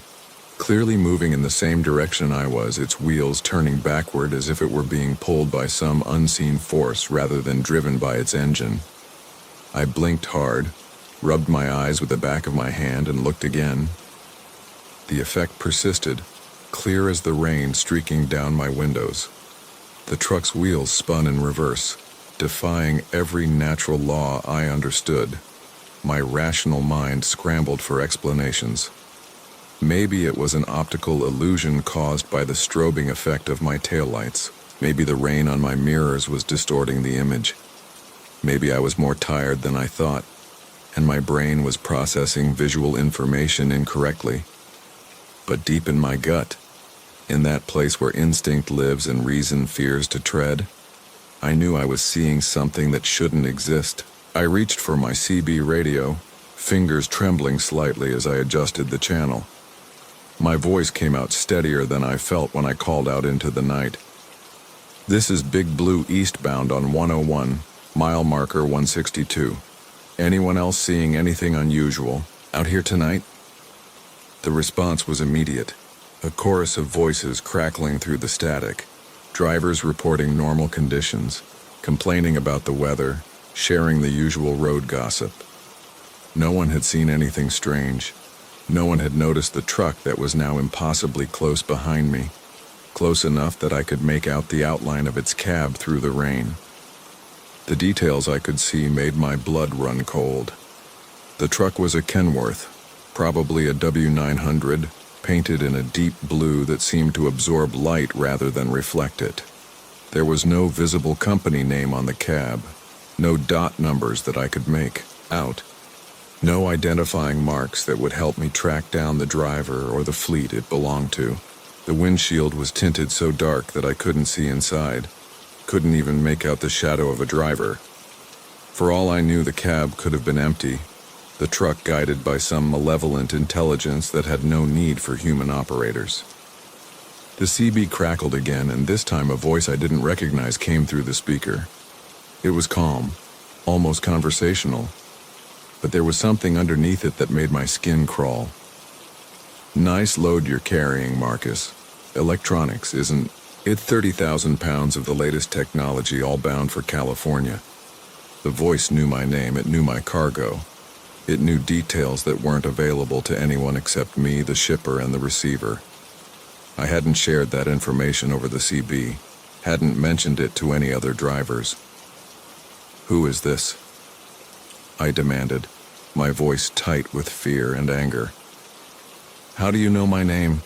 clearly moving in the same direction I was, its wheels turning backward as if it were being pulled by some unseen force rather than driven by its engine. I blinked hard, rubbed my eyes with the back of my hand, and looked again. The effect persisted, clear as the rain streaking down my windows. The truck's wheels spun in reverse, defying every natural law I understood. My rational mind scrambled for explanations. Maybe it was an optical illusion caused by the strobing effect of my taillights. Maybe the rain on my mirrors was distorting the image. Maybe I was more tired than I thought, and my brain was processing visual information incorrectly. But deep in my gut, in that place where instinct lives and reason fears to tread, I knew I was seeing something that shouldn't exist. I reached for my CB radio, fingers trembling slightly as I adjusted the channel. My voice came out steadier than I felt when I called out into the night. "This is Big Blue eastbound on 101, mile marker 162. Anyone else seeing anything unusual out here tonight?" The response was immediate, a chorus of voices crackling through the static, drivers reporting normal conditions, complaining about the weather, sharing the usual road gossip. No one had seen anything strange. No one had noticed the truck that was now impossibly close behind me, close enough that I could make out the outline of its cab through the rain. The details I could see made my blood run cold. The truck was a Kenworth, probably a W900, painted in a deep blue that seemed to absorb light rather than reflect it. There was no visible company name on the cab, no dot numbers that I could make out, no identifying marks that would help me track down the driver or the fleet it belonged to. The windshield was tinted so dark that I couldn't see inside, couldn't even make out the shadow of a driver. For all I knew, the cab could have been empty, the truck guided by some malevolent intelligence that had no need for human operators. The CB crackled again, and this time a voice I didn't recognize came through the speaker. It was calm, almost conversational, but there was something underneath it that made my skin crawl. "Nice load you're carrying, Marcus. Electronics, isn't it? 30,000 pounds of the latest technology, all bound for California." The voice knew my name, it knew my cargo. It knew details that weren't available to anyone except me, the shipper, and the receiver. I hadn't shared that information over the CB, hadn't mentioned it to any other drivers. "Who is this?" I demanded, my voice tight with fear and anger. "How do you know my name?"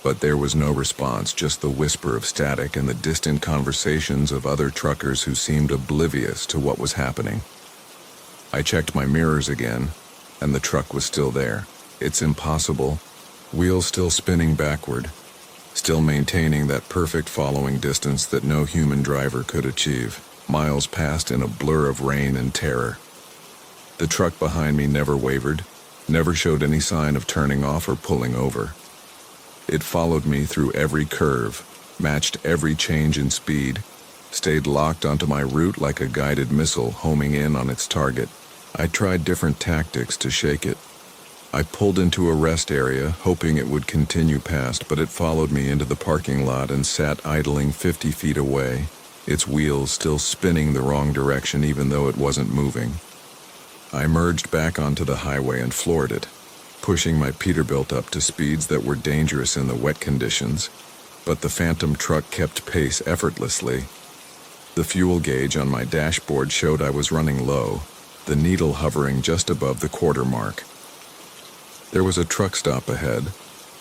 But there was no response, just the whisper of static and the distant conversations of other truckers who seemed oblivious to what was happening. I checked my mirrors again, and the truck was still there. It's impossible. Wheels still spinning backward, still maintaining that perfect following distance that no human driver could achieve. Miles passed in a blur of rain and terror. The truck behind me never wavered, never showed any sign of turning off or pulling over. It followed me through every curve, matched every change in speed, stayed locked onto my route like a guided missile homing in on its target. I tried different tactics to shake it. I pulled into a rest area, hoping it would continue past, but it followed me into the parking lot and sat idling 50 feet away, its wheels still spinning the wrong direction even though it wasn't moving. I merged back onto the highway and floored it, pushing my Peterbilt up to speeds that were dangerous in the wet conditions, but the phantom truck kept pace effortlessly. The fuel gauge on my dashboard showed I was running low, the needle hovering just above the quarter mark. There was a truck stop ahead,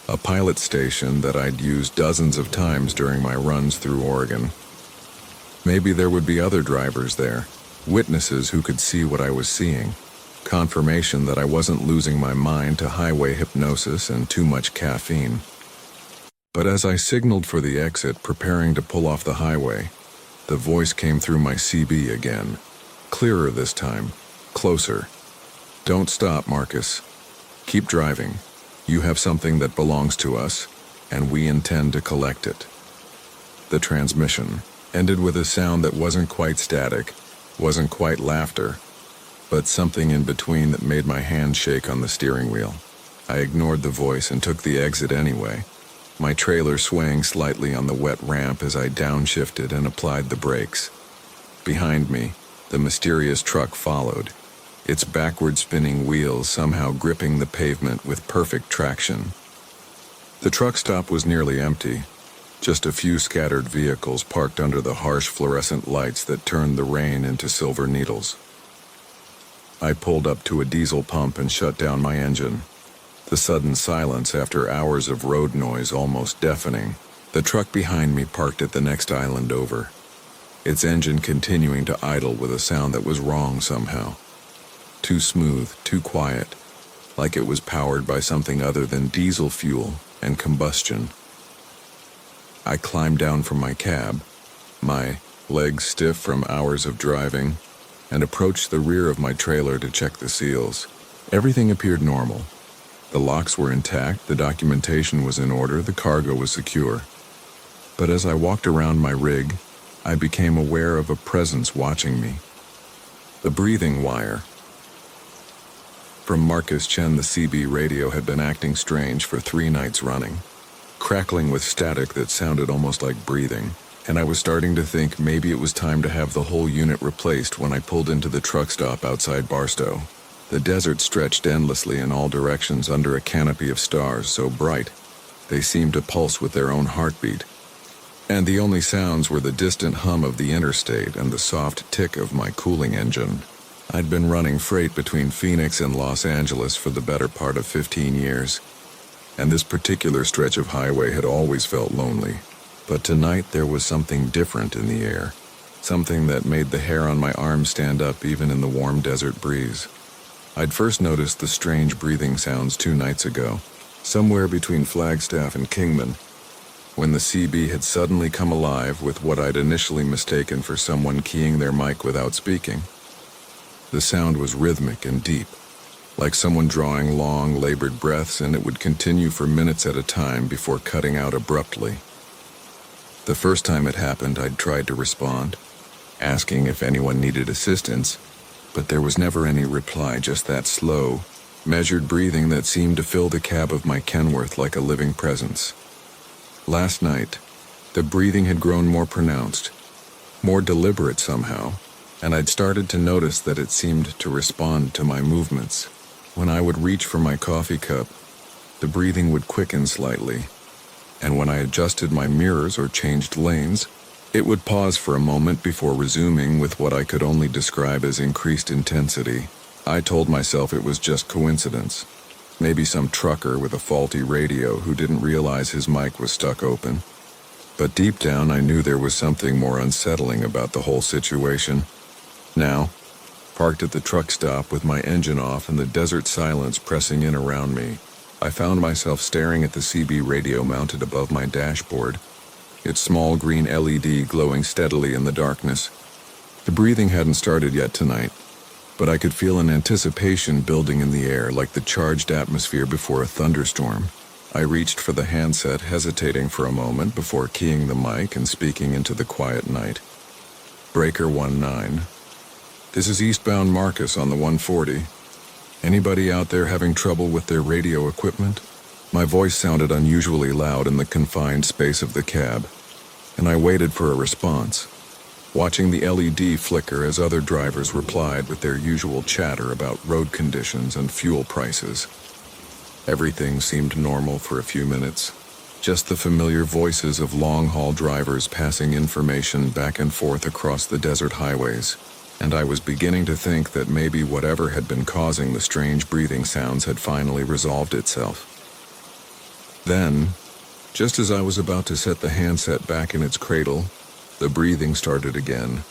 a pilot station that I'd used dozens of times during my runs through Oregon. Maybe there would be other drivers there, witnesses who could see what I was seeing, confirmation that I wasn't losing my mind to highway hypnosis and too much caffeine. But as I signaled for the exit, preparing to pull off the highway, the voice came through my CB again, clearer this time, closer. "Don't stop, Marcus. Keep driving. You have something that belongs to us, and we intend to collect it." The transmission ended with a sound that wasn't quite static, wasn't quite laughter, but something in between that made my hand shake on the steering wheel. I ignored the voice and took the exit anyway, my trailer swaying slightly on the wet ramp as I downshifted and applied the brakes. Behind me, the mysterious truck followed, its backward spinning wheels somehow gripping the pavement with perfect traction. The truck stop was nearly empty, just a few scattered vehicles parked under the harsh fluorescent lights that turned the rain into silver needles. I pulled up to a diesel pump and shut down my engine. The sudden silence after hours of road noise almost deafening. The truck behind me parked at the next island over, its engine continuing to idle with a sound that was wrong somehow. Too smooth, too quiet, like it was powered by something other than diesel fuel and combustion. I climbed down from my cab, my legs stiff from hours of driving, and approached the rear of my trailer to check the seals. Everything appeared normal. The locks were intact, the documentation was in order, the cargo was secure. But as I walked around my rig, I became aware of a presence watching me. The breathing wire. From Marcus Chen, the CB radio had been acting strange for 3 nights running, crackling with static that sounded almost like breathing, and I was starting to think maybe it was time to have the whole unit replaced when I pulled into the truck stop outside Barstow. The desert stretched endlessly in all directions under a canopy of stars so bright they seemed to pulse with their own heartbeat, and the only sounds were the distant hum of the interstate and the soft tick of my cooling engine. I'd been running freight between Phoenix and Los Angeles for the better part of 15 years, and this particular stretch of highway had always felt lonely. But tonight there was something different in the air, something that made the hair on my arm stand up even in the warm desert breeze. I'd first noticed the strange breathing sounds 2 nights ago, somewhere between Flagstaff and Kingman, when the CB had suddenly come alive with what I'd initially mistaken for someone keying their mic without speaking. The sound was rhythmic and deep, like someone drawing long, labored breaths, and it would continue for minutes at a time before cutting out abruptly. The first time it happened, I'd tried to respond, asking if anyone needed assistance, but there was never any reply, just that slow, measured breathing that seemed to fill the cab of my Kenworth like a living presence. Last night, the breathing had grown more pronounced, more deliberate somehow, and I'd started to notice that it seemed to respond to my movements. When I would reach for my coffee cup, the breathing would quicken slightly, and when I adjusted my mirrors or changed lanes, it would pause for a moment before resuming with what I could only describe as increased intensity. I told myself it was just coincidence. Maybe some trucker with a faulty radio who didn't realize his mic was stuck open. But deep down I knew there was something more unsettling about the whole situation. Now, parked at the truck stop with my engine off and the desert silence pressing in around me, I found myself staring at the CB radio mounted above my dashboard, its small green LED glowing steadily in the darkness. The breathing hadn't started yet tonight, but I could feel an anticipation building in the air like the charged atmosphere before a thunderstorm. I reached for the handset, hesitating for a moment before keying the mic and speaking into the quiet night. Breaker 19. This is eastbound Marcus on the 140. Anybody out there having trouble with their radio equipment? My voice sounded unusually loud in the confined space of the cab, and I waited for a response, watching the LED flicker as other drivers replied with their usual chatter about road conditions and fuel prices. Everything seemed normal for a few minutes, just the familiar voices of long-haul drivers passing information back and forth across the desert highways, and I was beginning to think that maybe whatever had been causing the strange breathing sounds had finally resolved itself. Then, just as I was about to set the handset back in its cradle, the breathing started again.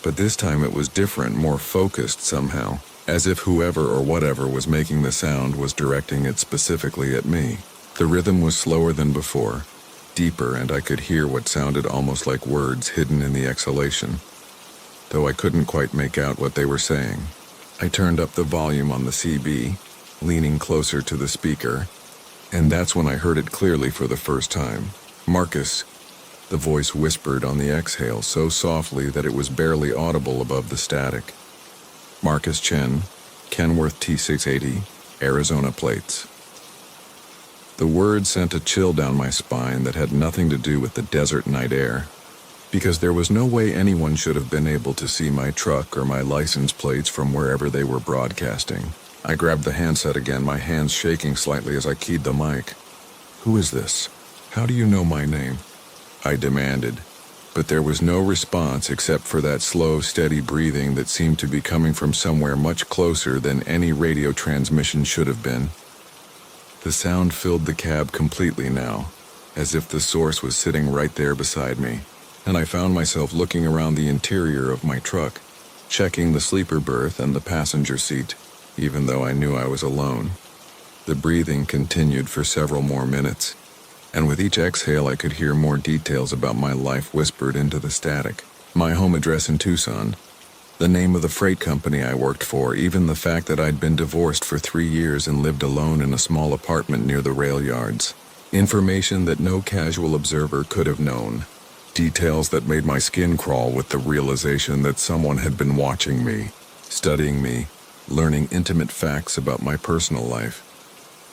But this time it was different, more focused somehow, as if whoever or whatever was making the sound was directing it specifically at me. The rhythm was slower than before, deeper, and I could hear what sounded almost like words hidden in the exhalation, though I couldn't quite make out what they were saying. I turned up the volume on the CB, leaning closer to the speaker, and that's when I heard it clearly for the first time. "Marcus," the voice whispered on the exhale so softly that it was barely audible above the static. "Marcus Chen, Kenworth T680, Arizona plates." The word sent a chill down my spine that had nothing to do with the desert night air, because there was no way anyone should have been able to see my truck or my license plates from wherever they were broadcasting. I grabbed the handset again, my hands shaking slightly as I keyed the mic. "Who is this? How do you know my name?" I demanded, but there was no response except for that slow, steady breathing that seemed to be coming from somewhere much closer than any radio transmission should have been. The sound filled the cab completely now, as if the source was sitting right there beside me, and I found myself looking around the interior of my truck, checking the sleeper berth and the passenger seat, even though I knew I was alone. The breathing continued for several more minutes, and with each exhale I could hear more details about my life whispered into the static. My home address in Tucson, the name of the freight company I worked for, even the fact that I'd been divorced for 3 years and lived alone in a small apartment near the rail yards. Information that no casual observer could have known. Details that made my skin crawl with the realization that someone had been watching me, studying me, learning intimate facts about my personal life.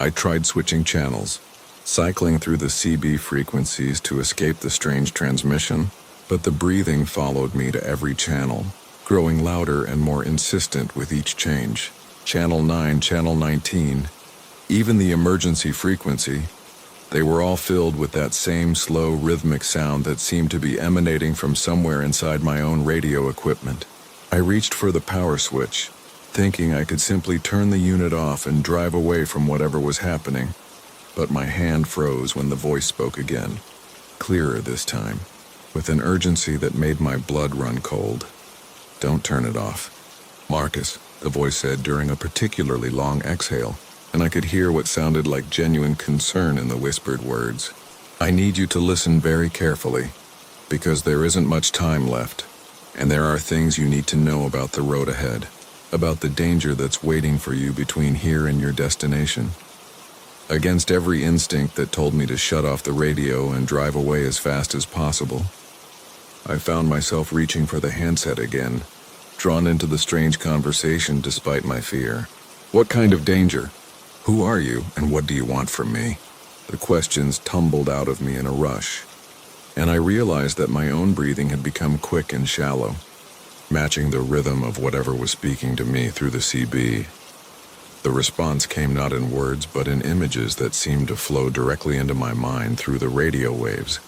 I tried switching channels, cycling through the CB frequencies to escape the strange transmission, but the breathing followed me to every channel, growing louder and more insistent with each change. Channel 9, Channel 19, even the emergency frequency, they were all filled with that same slow, rhythmic sound that seemed to be emanating from somewhere inside my own radio equipment. I reached for the power switch, thinking I could simply turn the unit off and drive away from whatever was happening, but my hand froze when the voice spoke again, clearer this time, with an urgency that made my blood run cold. "Don't turn it off, Marcus," the voice said during a particularly long exhale, and I could hear what sounded like genuine concern in the whispered words. "I need you to listen very carefully, because there isn't much time left, and there are things you need to know about the road ahead, about the danger that's waiting for you between here and your destination." Against every instinct that told me to shut off the radio and drive away as fast as possible, I found myself reaching for the handset again, drawn into the strange conversation despite my fear. "What kind of danger? Who are you, and what do you want from me?" The questions tumbled out of me in a rush, and I realized that my own breathing had become quick and shallow, matching the rhythm of whatever was speaking to me through the CB. The response came not in words but in images that seemed to flow directly into my mind through the radio waves.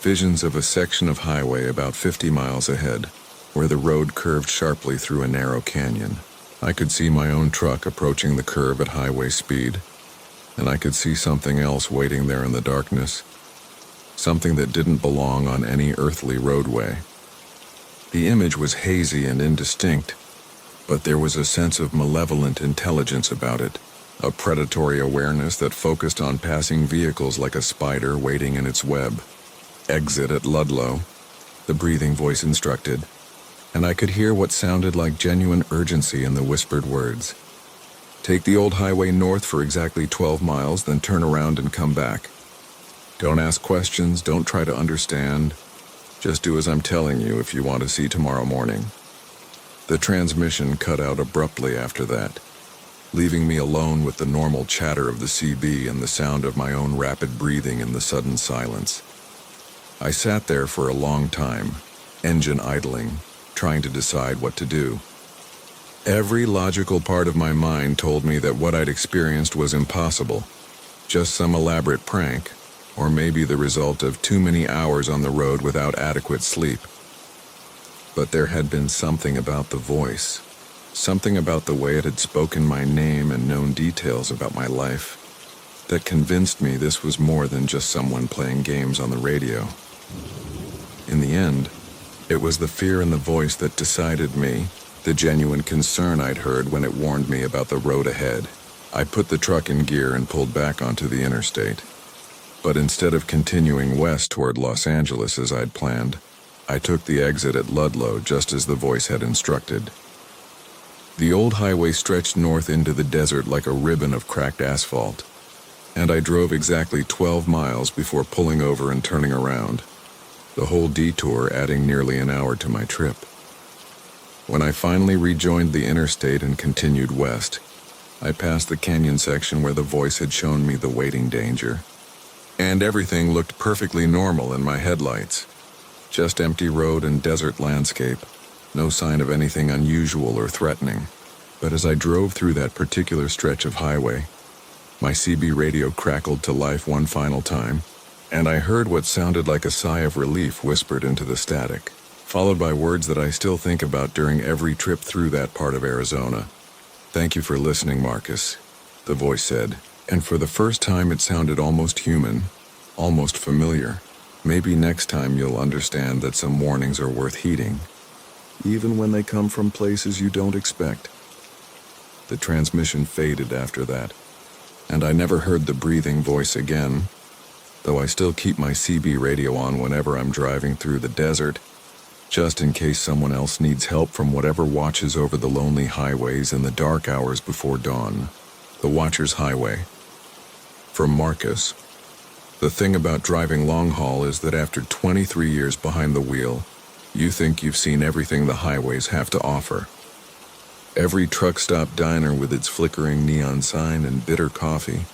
Visions of a section of highway about 50 miles ahead, where the road curved sharply through a narrow canyon. I could see my own truck approaching the curve at highway speed, and I could see something else waiting there in the darkness, something that didn't belong on any earthly roadway. The image was hazy and indistinct, but there was a sense of malevolent intelligence about it, a predatory awareness that focused on passing vehicles like a spider waiting in its web. "Exit at Ludlow," the breathing voice instructed, and I could hear what sounded like genuine urgency in the whispered words. "Take the old highway north for exactly 12 miles, then turn around and come back. Don't ask questions, don't try to understand. Just do as I'm telling you if you want to see tomorrow morning." The transmission cut out abruptly after that, leaving me alone with the normal chatter of the CB and the sound of my own rapid breathing in the sudden silence. I sat there for a long time, engine idling, trying to decide what to do. Every logical part of my mind told me that what I'd experienced was impossible, just some elaborate prank, or maybe the result of too many hours on the road without adequate sleep. But there had been something about the voice, something about the way it had spoken my name and known details about my life, that convinced me this was more than just someone playing games on the radio. In the end, it was the fear in the voice that decided me, the genuine concern I'd heard when it warned me about the road ahead. I put the truck in gear and pulled back onto the interstate. But instead of continuing west toward Los Angeles as I'd planned, I took the exit at Ludlow just as the voice had instructed. The old highway stretched north into the desert like a ribbon of cracked asphalt, and I drove exactly 12 miles before pulling over and turning around, the whole detour adding nearly an hour to my trip. When I finally rejoined the interstate and continued west, I passed the canyon section where the voice had shown me the waiting danger, and everything looked perfectly normal in my headlights. Just empty road and desert landscape, no sign of anything unusual or threatening. But as I drove through that particular stretch of highway, my CB radio crackled to life one final time, and I heard what sounded like a sigh of relief whispered into the static, followed by words that I still think about during every trip through that part of Arizona. "Thank you for listening, Marcus," the voice said, and for the first time it sounded almost human, almost familiar. "Maybe next time you'll understand that some warnings are worth heeding, even when they come from places you don't expect." The transmission faded after that, and I never heard the breathing voice again, though I still keep my CB radio on whenever I'm driving through the desert, just in case someone else needs help from whatever watches over the lonely highways in the dark hours before dawn. The Watcher's Highway. From Marcus. The thing about driving long haul is that after 23 years behind the wheel, you think you've seen everything the highways have to offer. Every truck stop diner with its flickering neon sign and bitter coffee.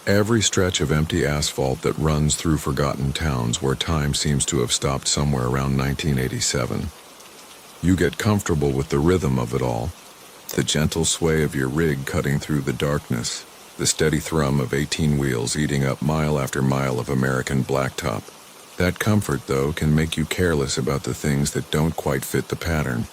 Every stretch of empty asphalt that runs through forgotten towns where time seems to have stopped somewhere around 1987. You get comfortable with the rhythm of it all, the gentle sway of your rig cutting through the darkness, the steady thrum of 18 wheels eating up mile after mile of American blacktop. That comfort, though, can make you careless about the things that don't quite fit the pattern.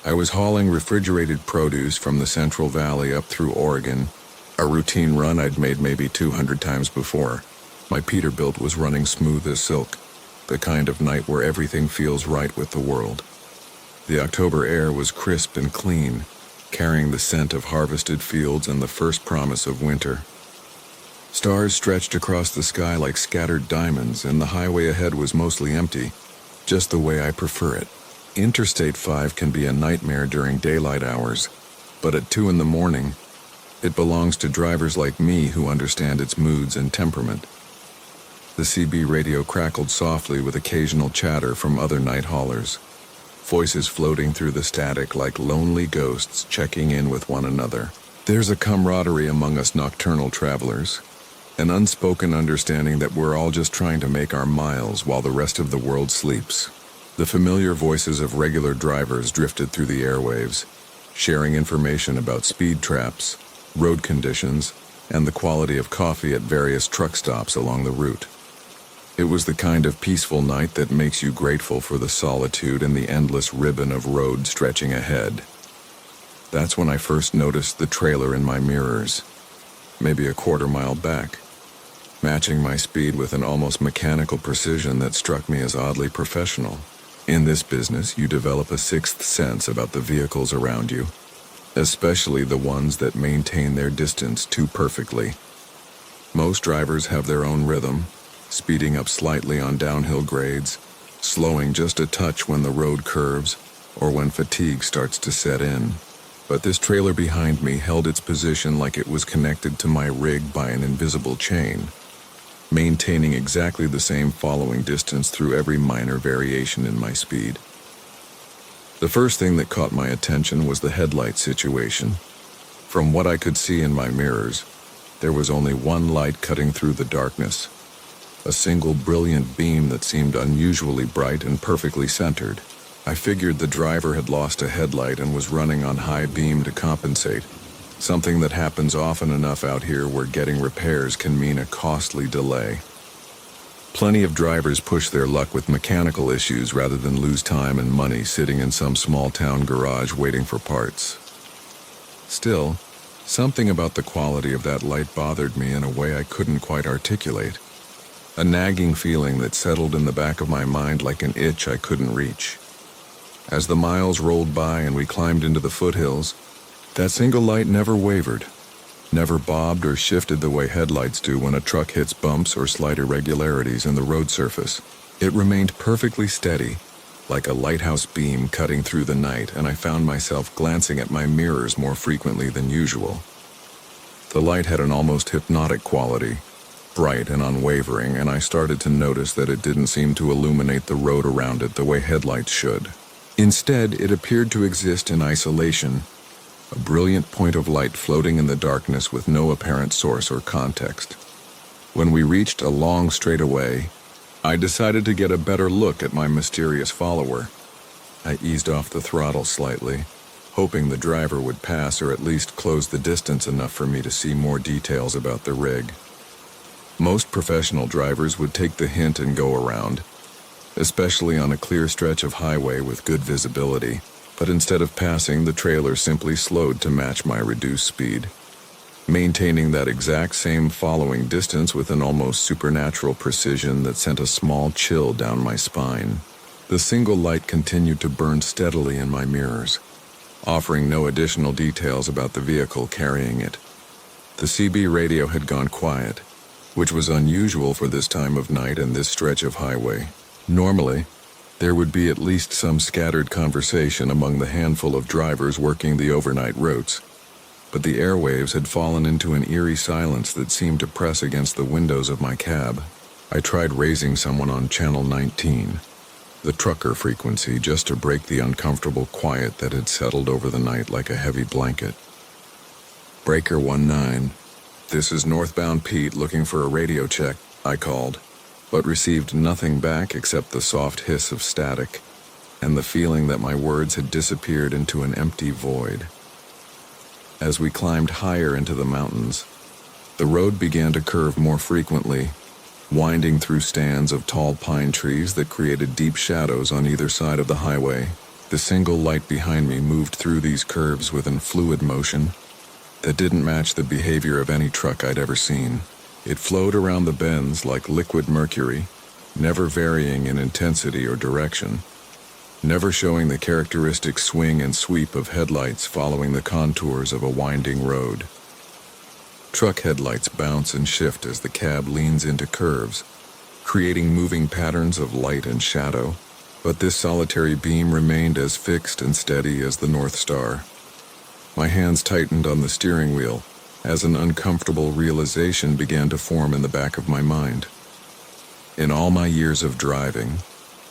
I was hauling refrigerated produce from the Central Valley up through Oregon, a routine run I'd made maybe 200 times before. My Peterbilt was running smooth as silk, the kind of night where everything feels right with the world. The October air was crisp and clean, carrying the scent of harvested fields and the first promise of winter. Stars stretched across the sky like scattered diamonds, and the highway ahead was mostly empty, just the way I prefer it. Interstate 5 can be a nightmare during daylight hours, but at 2 in the morning, it belongs to drivers like me who understand its moods and temperament. The CB radio crackled softly with occasional chatter from other night haulers, voices floating through the static like lonely ghosts checking in with one another. There's a camaraderie among us nocturnal travelers, an unspoken understanding that we're all just trying to make our miles while the rest of the world sleeps. The familiar voices of regular drivers drifted through the airwaves, sharing information about speed traps, road conditions, and the quality of coffee at various truck stops along the route. It was the kind of peaceful night that makes you grateful for the solitude and the endless ribbon of road stretching ahead. That's when I first noticed the trailer in my mirrors, maybe a quarter-mile back, matching my speed with an almost mechanical precision that struck me as oddly professional. In this business, you develop a sixth sense about the vehicles around you, especially the ones that maintain their distance too perfectly. Most drivers have their own rhythm, speeding up slightly on downhill grades, slowing just a touch when the road curves or when fatigue starts to set in. But this trailer behind me held its position like it was connected to my rig by an invisible chain, maintaining exactly the same following distance through every minor variation in my speed. The first thing that caught my attention was the headlight situation. From what I could see in my mirrors, there was only one light cutting through the darkness, a single brilliant beam that seemed unusually bright and perfectly centered. I figured the driver had lost a headlight and was running on high beam to compensate, something that happens often enough out here where getting repairs can mean a costly delay. Plenty of drivers push their luck with mechanical issues rather than lose time and money sitting in some small town garage waiting for parts. Still, Something about the quality of that light bothered me in a way I couldn't quite articulate. A nagging feeling that settled in the back of my mind like an itch I couldn't reach. As the miles rolled by and we climbed into the foothills, that single light never wavered, never bobbed or shifted the way headlights do when a truck hits bumps or slight irregularities in the road surface. It remained perfectly steady, like a lighthouse beam cutting through the night, and I found myself glancing at my mirrors more frequently than usual. The light had an almost hypnotic quality, bright and unwavering, and I started to notice that it didn't seem to illuminate the road around it the way headlights should. Instead, it appeared to exist in isolation, a brilliant point of light floating in the darkness with no apparent source or context. When we reached a long straightaway, I decided to get a better look at my mysterious follower. I eased off the throttle slightly, hoping the driver would pass or at least close the distance enough for me to see more details about the rig. Most professional drivers would take the hint and go around, especially on a clear stretch of highway with good visibility, but instead of passing, the trailer simply slowed to match my reduced speed, maintaining that exact same following distance with an almost supernatural precision that sent a small chill down my spine. The single light continued to burn steadily in my mirrors, offering no additional details about the vehicle carrying it. The CB radio had gone quiet, which was unusual for this time of night and this stretch of highway. Normally, there would be at least some scattered conversation among the handful of drivers working the overnight routes, but the airwaves had fallen into an eerie silence that seemed to press against the windows of my cab. I tried raising someone on Channel 19, the trucker frequency, just to break the uncomfortable quiet that had settled over the night like a heavy blanket. Breaker 19, this is Northbound Pete looking for a radio check, I called, but received nothing back except the soft hiss of static and the feeling that my words had disappeared into an empty void. As we climbed higher into the mountains, the road began to curve more frequently, winding through stands of tall pine trees that created deep shadows on either side of the highway. The single light behind me moved through these curves with a fluid motion that didn't match the behavior of any truck I'd ever seen. It flowed around the bends like liquid mercury, never varying in intensity or direction, never showing the characteristic swing and sweep of headlights following the contours of a winding road. Truck headlights bounce and shift as the cab leans into curves, creating moving patterns of light and shadow, but this solitary beam remained as fixed and steady as the North Star. My hands tightened on the steering wheel as an uncomfortable realization began to form in the back of my mind. In all my years of driving,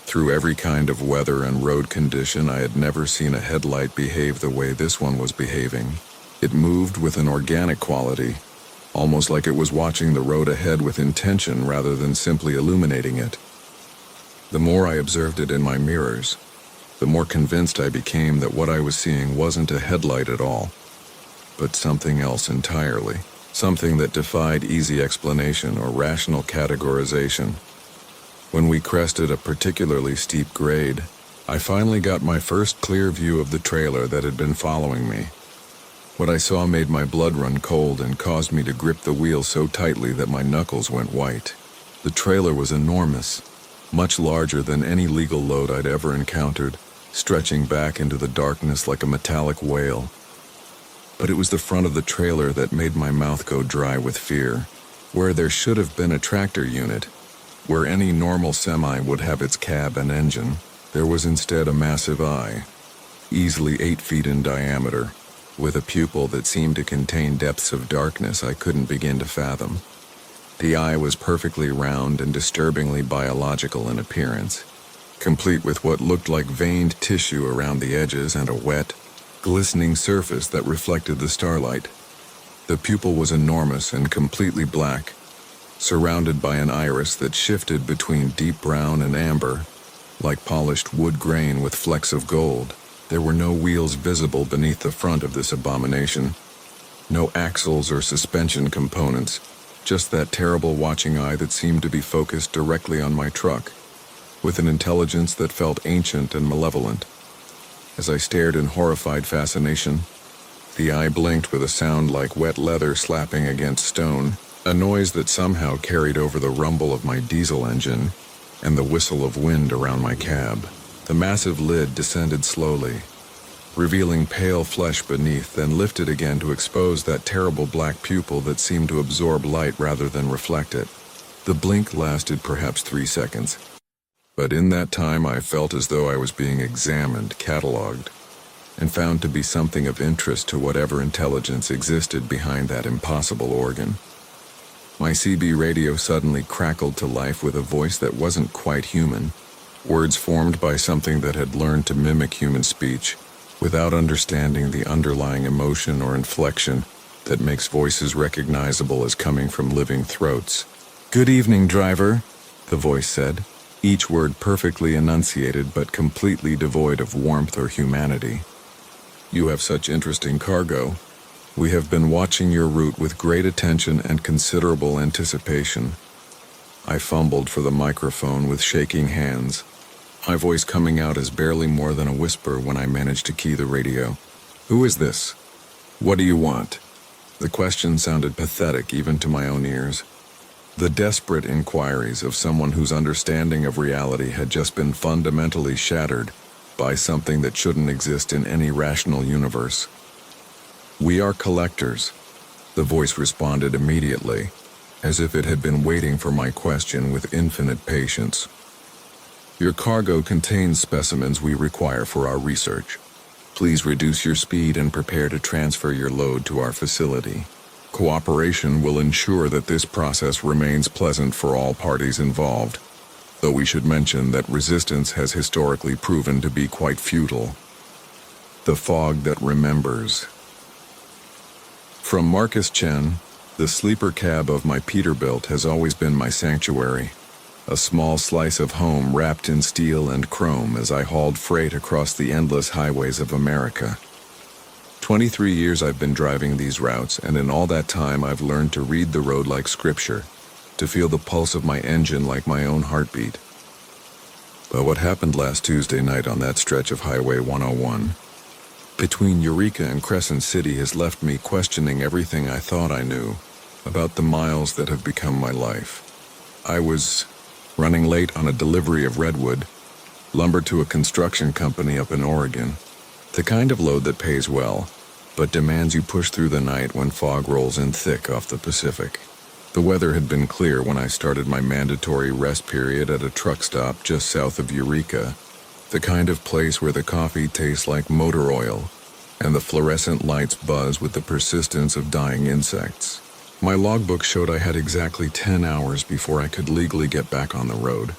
through every kind of weather and road condition, I had never seen a headlight behave the way this one was behaving. It moved with an organic quality, almost like it was watching the road ahead with intention rather than simply illuminating it. The more I observed it in my mirrors, the more convinced I became that what I was seeing wasn't a headlight at all, but something else entirely, something that defied easy explanation or rational categorization. When we crested a particularly steep grade, I finally got my first clear view of the trailer that had been following me. What I saw made my blood run cold and caused me to grip the wheel so tightly that my knuckles went white. The trailer was enormous, much larger than any legal load I'd ever encountered, stretching back into the darkness like a metallic whale. But it was the front of the trailer that made my mouth go dry with fear. Where there should have been a tractor unit, where any normal semi would have its cab and engine, there was instead a massive eye, easily 8 feet in diameter, with a pupil that seemed to contain depths of darkness I couldn't begin to fathom. The eye was perfectly round and disturbingly biological in appearance, complete with what looked like veined tissue around the edges and a wet, glistening surface that reflected the starlight. The pupil was enormous and completely black, surrounded by an iris that shifted between deep brown and amber, like polished wood grain with flecks of gold. There were no wheels visible beneath the front of this abomination, no axles or suspension components, just that terrible watching eye that seemed to be focused directly on my truck, with an intelligence that felt ancient and malevolent. As I stared in horrified fascination, The eye blinked with a sound like wet leather slapping against stone, a noise that somehow carried over the rumble of my diesel engine and the whistle of wind around my cab. The massive lid descended slowly, revealing pale flesh beneath, then lifted again to expose that terrible black pupil that seemed to absorb light rather than reflect it. The blink lasted perhaps 3 seconds, but in that time I felt as though I was being examined, catalogued, and found to be something of interest to whatever intelligence existed behind that impossible organ. My CB radio suddenly crackled to life with a voice that wasn't quite human, words formed by something that had learned to mimic human speech without understanding the underlying emotion or inflection that makes voices recognizable as coming from living throats. "Good evening, driver," the voice said, each word perfectly enunciated but completely devoid of warmth or humanity. "You have such interesting cargo. We have been watching your route with great attention and considerable anticipation." I fumbled for the microphone with shaking hands, my voice coming out as barely more than a whisper when I managed to key the radio. "Who is this? What do you want?" The question sounded pathetic even to my own ears. The desperate inquiries of someone whose understanding of reality had just been fundamentally shattered by something that shouldn't exist in any rational universe. "We are collectors," the voice responded immediately, as if it had been waiting for my question with infinite patience. "Your cargo contains specimens we require for our research. Please reduce your speed and prepare to transfer your load to our facility. Cooperation will ensure that this process remains pleasant for all parties involved, though we should mention that resistance has historically proven to be quite futile." The fog that remembers. From Marcus Chen, the sleeper cab of my Peterbilt has always been my sanctuary, a small slice of home wrapped in steel and chrome as I hauled freight across the endless highways of America. 23 years I've been driving these routes, and in all that time I've learned to read the road like scripture, to feel the pulse of my engine like my own heartbeat. But what happened last Tuesday night on that stretch of Highway 101, between Eureka and Crescent City, has left me questioning everything I thought I knew about the miles that have become my life. I was running late on a delivery of redwood, lumber to a construction company up in Oregon, the kind of load that pays well, but demands you push through the night when fog rolls in thick off the Pacific. The weather had been clear when I started my mandatory rest period at a truck stop just south of Eureka, the kind of place where the coffee tastes like motor oil and the fluorescent lights buzz with the persistence of dying insects. My logbook showed I had exactly 10 hours before I could legally get back on the road,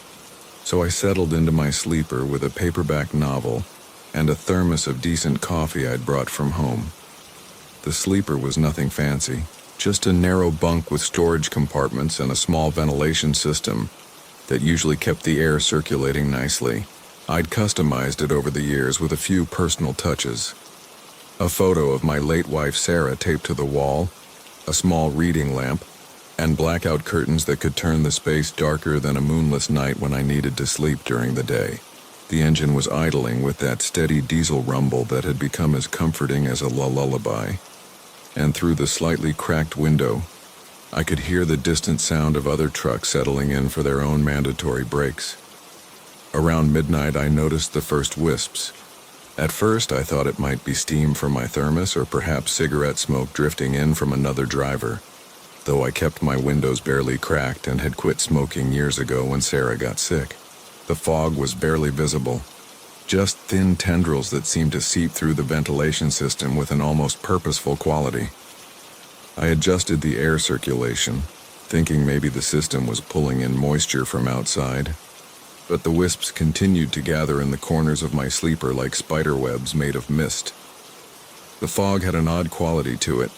so I settled into my sleeper with a paperback novel and a thermos of decent coffee I'd brought from home. The sleeper was nothing fancy, just a narrow bunk with storage compartments and a small ventilation system that usually kept the air circulating nicely. I'd customized it over the years with a few personal touches. A photo of my late wife Sarah taped to the wall, a small reading lamp, and blackout curtains that could turn the space darker than a moonless night when I needed to sleep during the day. The engine was idling with that steady diesel rumble that had become as comforting as a lullaby, and through the slightly cracked window, I could hear the distant sound of other trucks settling in for their own mandatory breaks. Around midnight, I noticed the first wisps. At first, I thought it might be steam from my thermos or perhaps cigarette smoke drifting in from another driver, though I kept my windows barely cracked and had quit smoking years ago when Sarah got sick. The fog was barely visible, just thin tendrils that seemed to seep through the ventilation system with an almost purposeful quality. I adjusted the air circulation, thinking maybe the system was pulling in moisture from outside, but the wisps continued to gather in the corners of my sleeper like spider webs made of mist. The fog had an odd quality to it,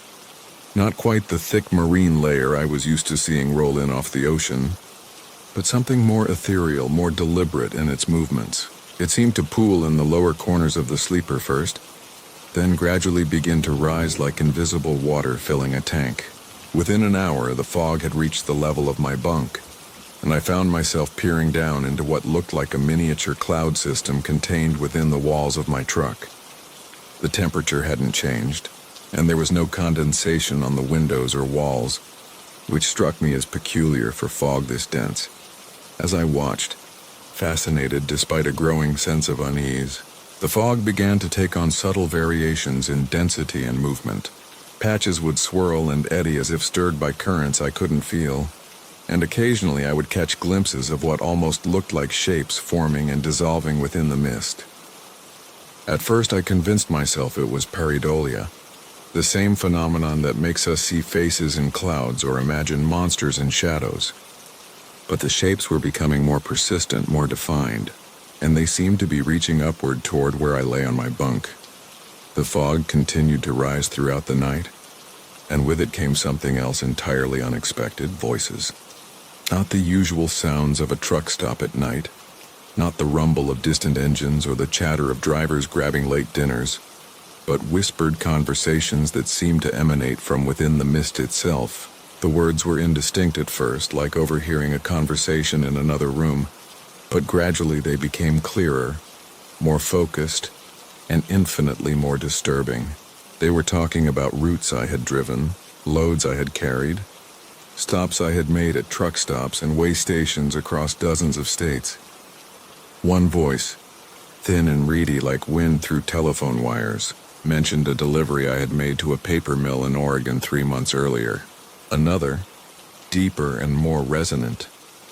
not quite the thick marine layer I was used to seeing roll in off the ocean, but something more ethereal, more deliberate in its movements. It seemed to pool in the lower corners of the sleeper first, then gradually begin to rise like invisible water filling a tank. Within an hour, the fog had reached the level of my bunk, and I found myself peering down into what looked like a miniature cloud system contained within the walls of my truck. The temperature hadn't changed, and there was no condensation on the windows or walls, which struck me as peculiar for fog this dense. As I watched, fascinated despite a growing sense of unease, the fog began to take on subtle variations in density and movement. Patches would swirl and eddy as if stirred by currents I couldn't feel, and occasionally I would catch glimpses of what almost looked like shapes forming and dissolving within the mist. At first I convinced myself it was pareidolia, the same phenomenon that makes us see faces in clouds or imagine monsters in shadows. But the shapes were becoming more persistent, more defined, and they seemed to be reaching upward toward where I lay on my bunk. The fog continued to rise throughout the night, and with it came something else entirely unexpected: voices. Not the usual sounds of a truck stop at night, not the rumble of distant engines or the chatter of drivers grabbing late dinners, but whispered conversations that seemed to emanate from within the mist itself. The words were indistinct at first, like overhearing a conversation in another room, but gradually they became clearer, more focused, and infinitely more disturbing. They were talking about routes I had driven, loads I had carried, stops I had made at truck stops and way stations across dozens of states. One voice, thin and reedy like wind through telephone wires, mentioned a delivery I had made to a paper mill in Oregon 3 months earlier. Another, deeper and more resonant,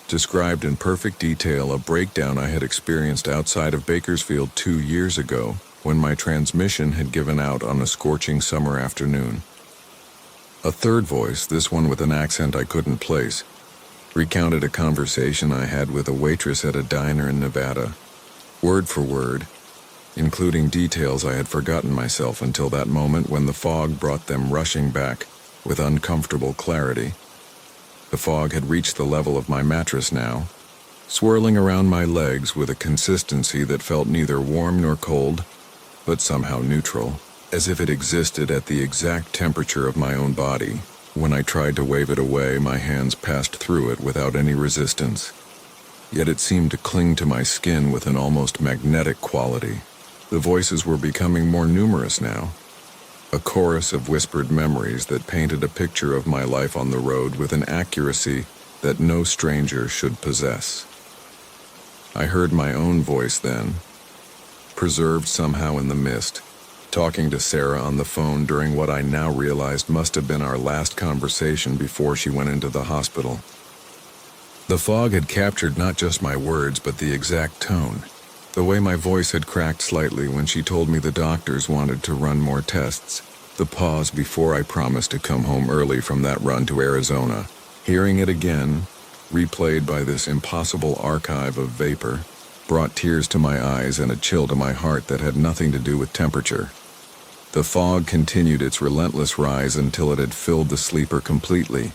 described in perfect detail a breakdown I had experienced outside of Bakersfield 2 years ago when my transmission had given out on a scorching summer afternoon. A third voice, this one with an accent I couldn't place, recounted a conversation I had with a waitress at a diner in Nevada, word for word, including details I had forgotten myself until that moment when the fog brought them rushing back with uncomfortable clarity. The fog had reached the level of my mattress now, swirling around my legs with a consistency that felt neither warm nor cold, but somehow neutral, as if it existed at the exact temperature of my own body. When I tried to wave it away, my hands passed through it without any resistance. Yet it seemed to cling to my skin with an almost magnetic quality. The voices were becoming more numerous now, a chorus of whispered memories that painted a picture of my life on the road with an accuracy that no stranger should possess. I heard my own voice then, preserved somehow in the mist, talking to Sarah on the phone during what I now realized must have been our last conversation before she went into the hospital. The fog had captured not just my words, but the exact tone. The way my voice had cracked slightly when she told me the doctors wanted to run more tests. The pause before I promised to come home early from that run to Arizona. Hearing it again, replayed by this impossible archive of vapor, brought tears to my eyes and a chill to my heart that had nothing to do with temperature. The fog continued its relentless rise until it had filled the sleeper completely,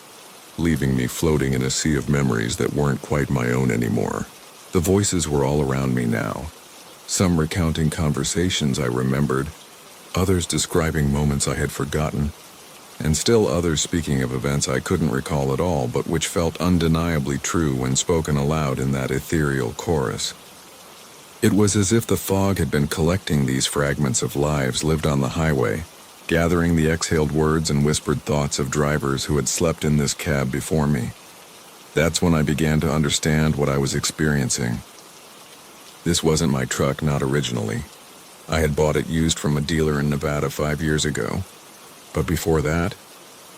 leaving me floating in a sea of memories that weren't quite my own anymore. The voices were all around me now, some recounting conversations I remembered, others describing moments I had forgotten, and still others speaking of events I couldn't recall at all, but which felt undeniably true when spoken aloud in that ethereal chorus. It was as if the fog had been collecting these fragments of lives lived on the highway, gathering the exhaled words and whispered thoughts of drivers who had slept in this cab before me. That's when I began to understand what I was experiencing. This wasn't my truck, not originally. I had bought it used from a dealer in Nevada 5 years ago. But before that,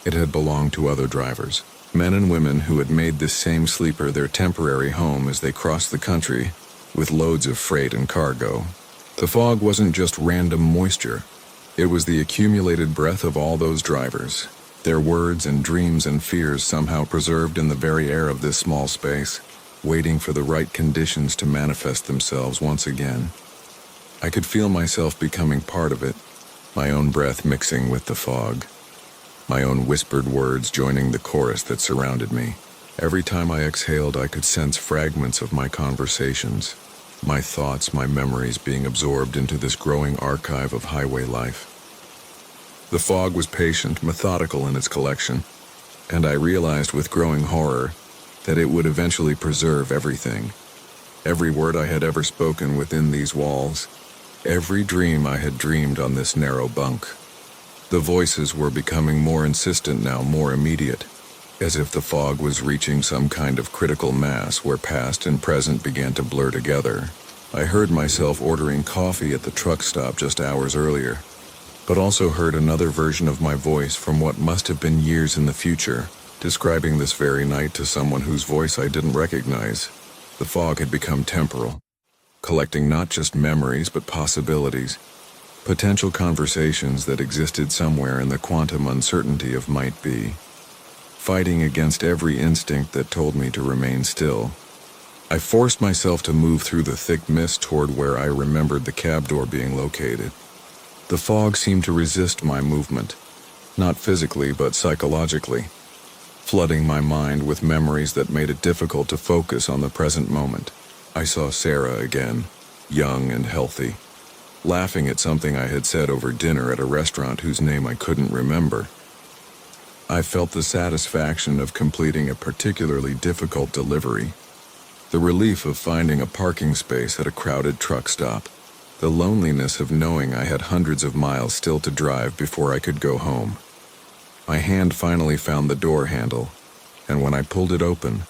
it had belonged to other drivers, men and women who had made this same sleeper their temporary home as they crossed the country with loads of freight and cargo. The fog wasn't just random moisture. It was the accumulated breath of all those drivers, their words and dreams and fears somehow preserved in the very air of this small space, waiting for the right conditions to manifest themselves once again. I could feel myself becoming part of it, my own breath mixing with the fog, my own whispered words joining the chorus that surrounded me. Every time I exhaled, I could sense fragments of my conversations, my thoughts, my memories being absorbed into this growing archive of highway life. The fog was patient, methodical in its collection, and I realized with growing horror that it would eventually preserve everything. Every word I had ever spoken within these walls, every dream I had dreamed on this narrow bunk. The voices were becoming more insistent now, more immediate, as if the fog was reaching some kind of critical mass where past and present began to blur together. I heard myself ordering coffee at the truck stop just hours earlier, but also heard another version of my voice from what must have been years in the future, describing this very night to someone whose voice I didn't recognize. The fog had become temporal, collecting not just memories but possibilities, potential conversations that existed somewhere in the quantum uncertainty of might be, fighting against every instinct that told me to remain still. I forced myself to move through the thick mist toward where I remembered the cab door being located. The fog seemed to resist my movement, not physically but psychologically, flooding my mind with memories that made it difficult to focus on the present moment. I saw Sarah again, young and healthy, laughing at something I had said over dinner at a restaurant whose name I couldn't remember. I felt the satisfaction of completing a particularly difficult delivery, the relief of finding a parking space at a crowded truck stop, the loneliness of knowing I had hundreds of miles still to drive before I could go home. My hand finally found the door handle, and when I pulled it open,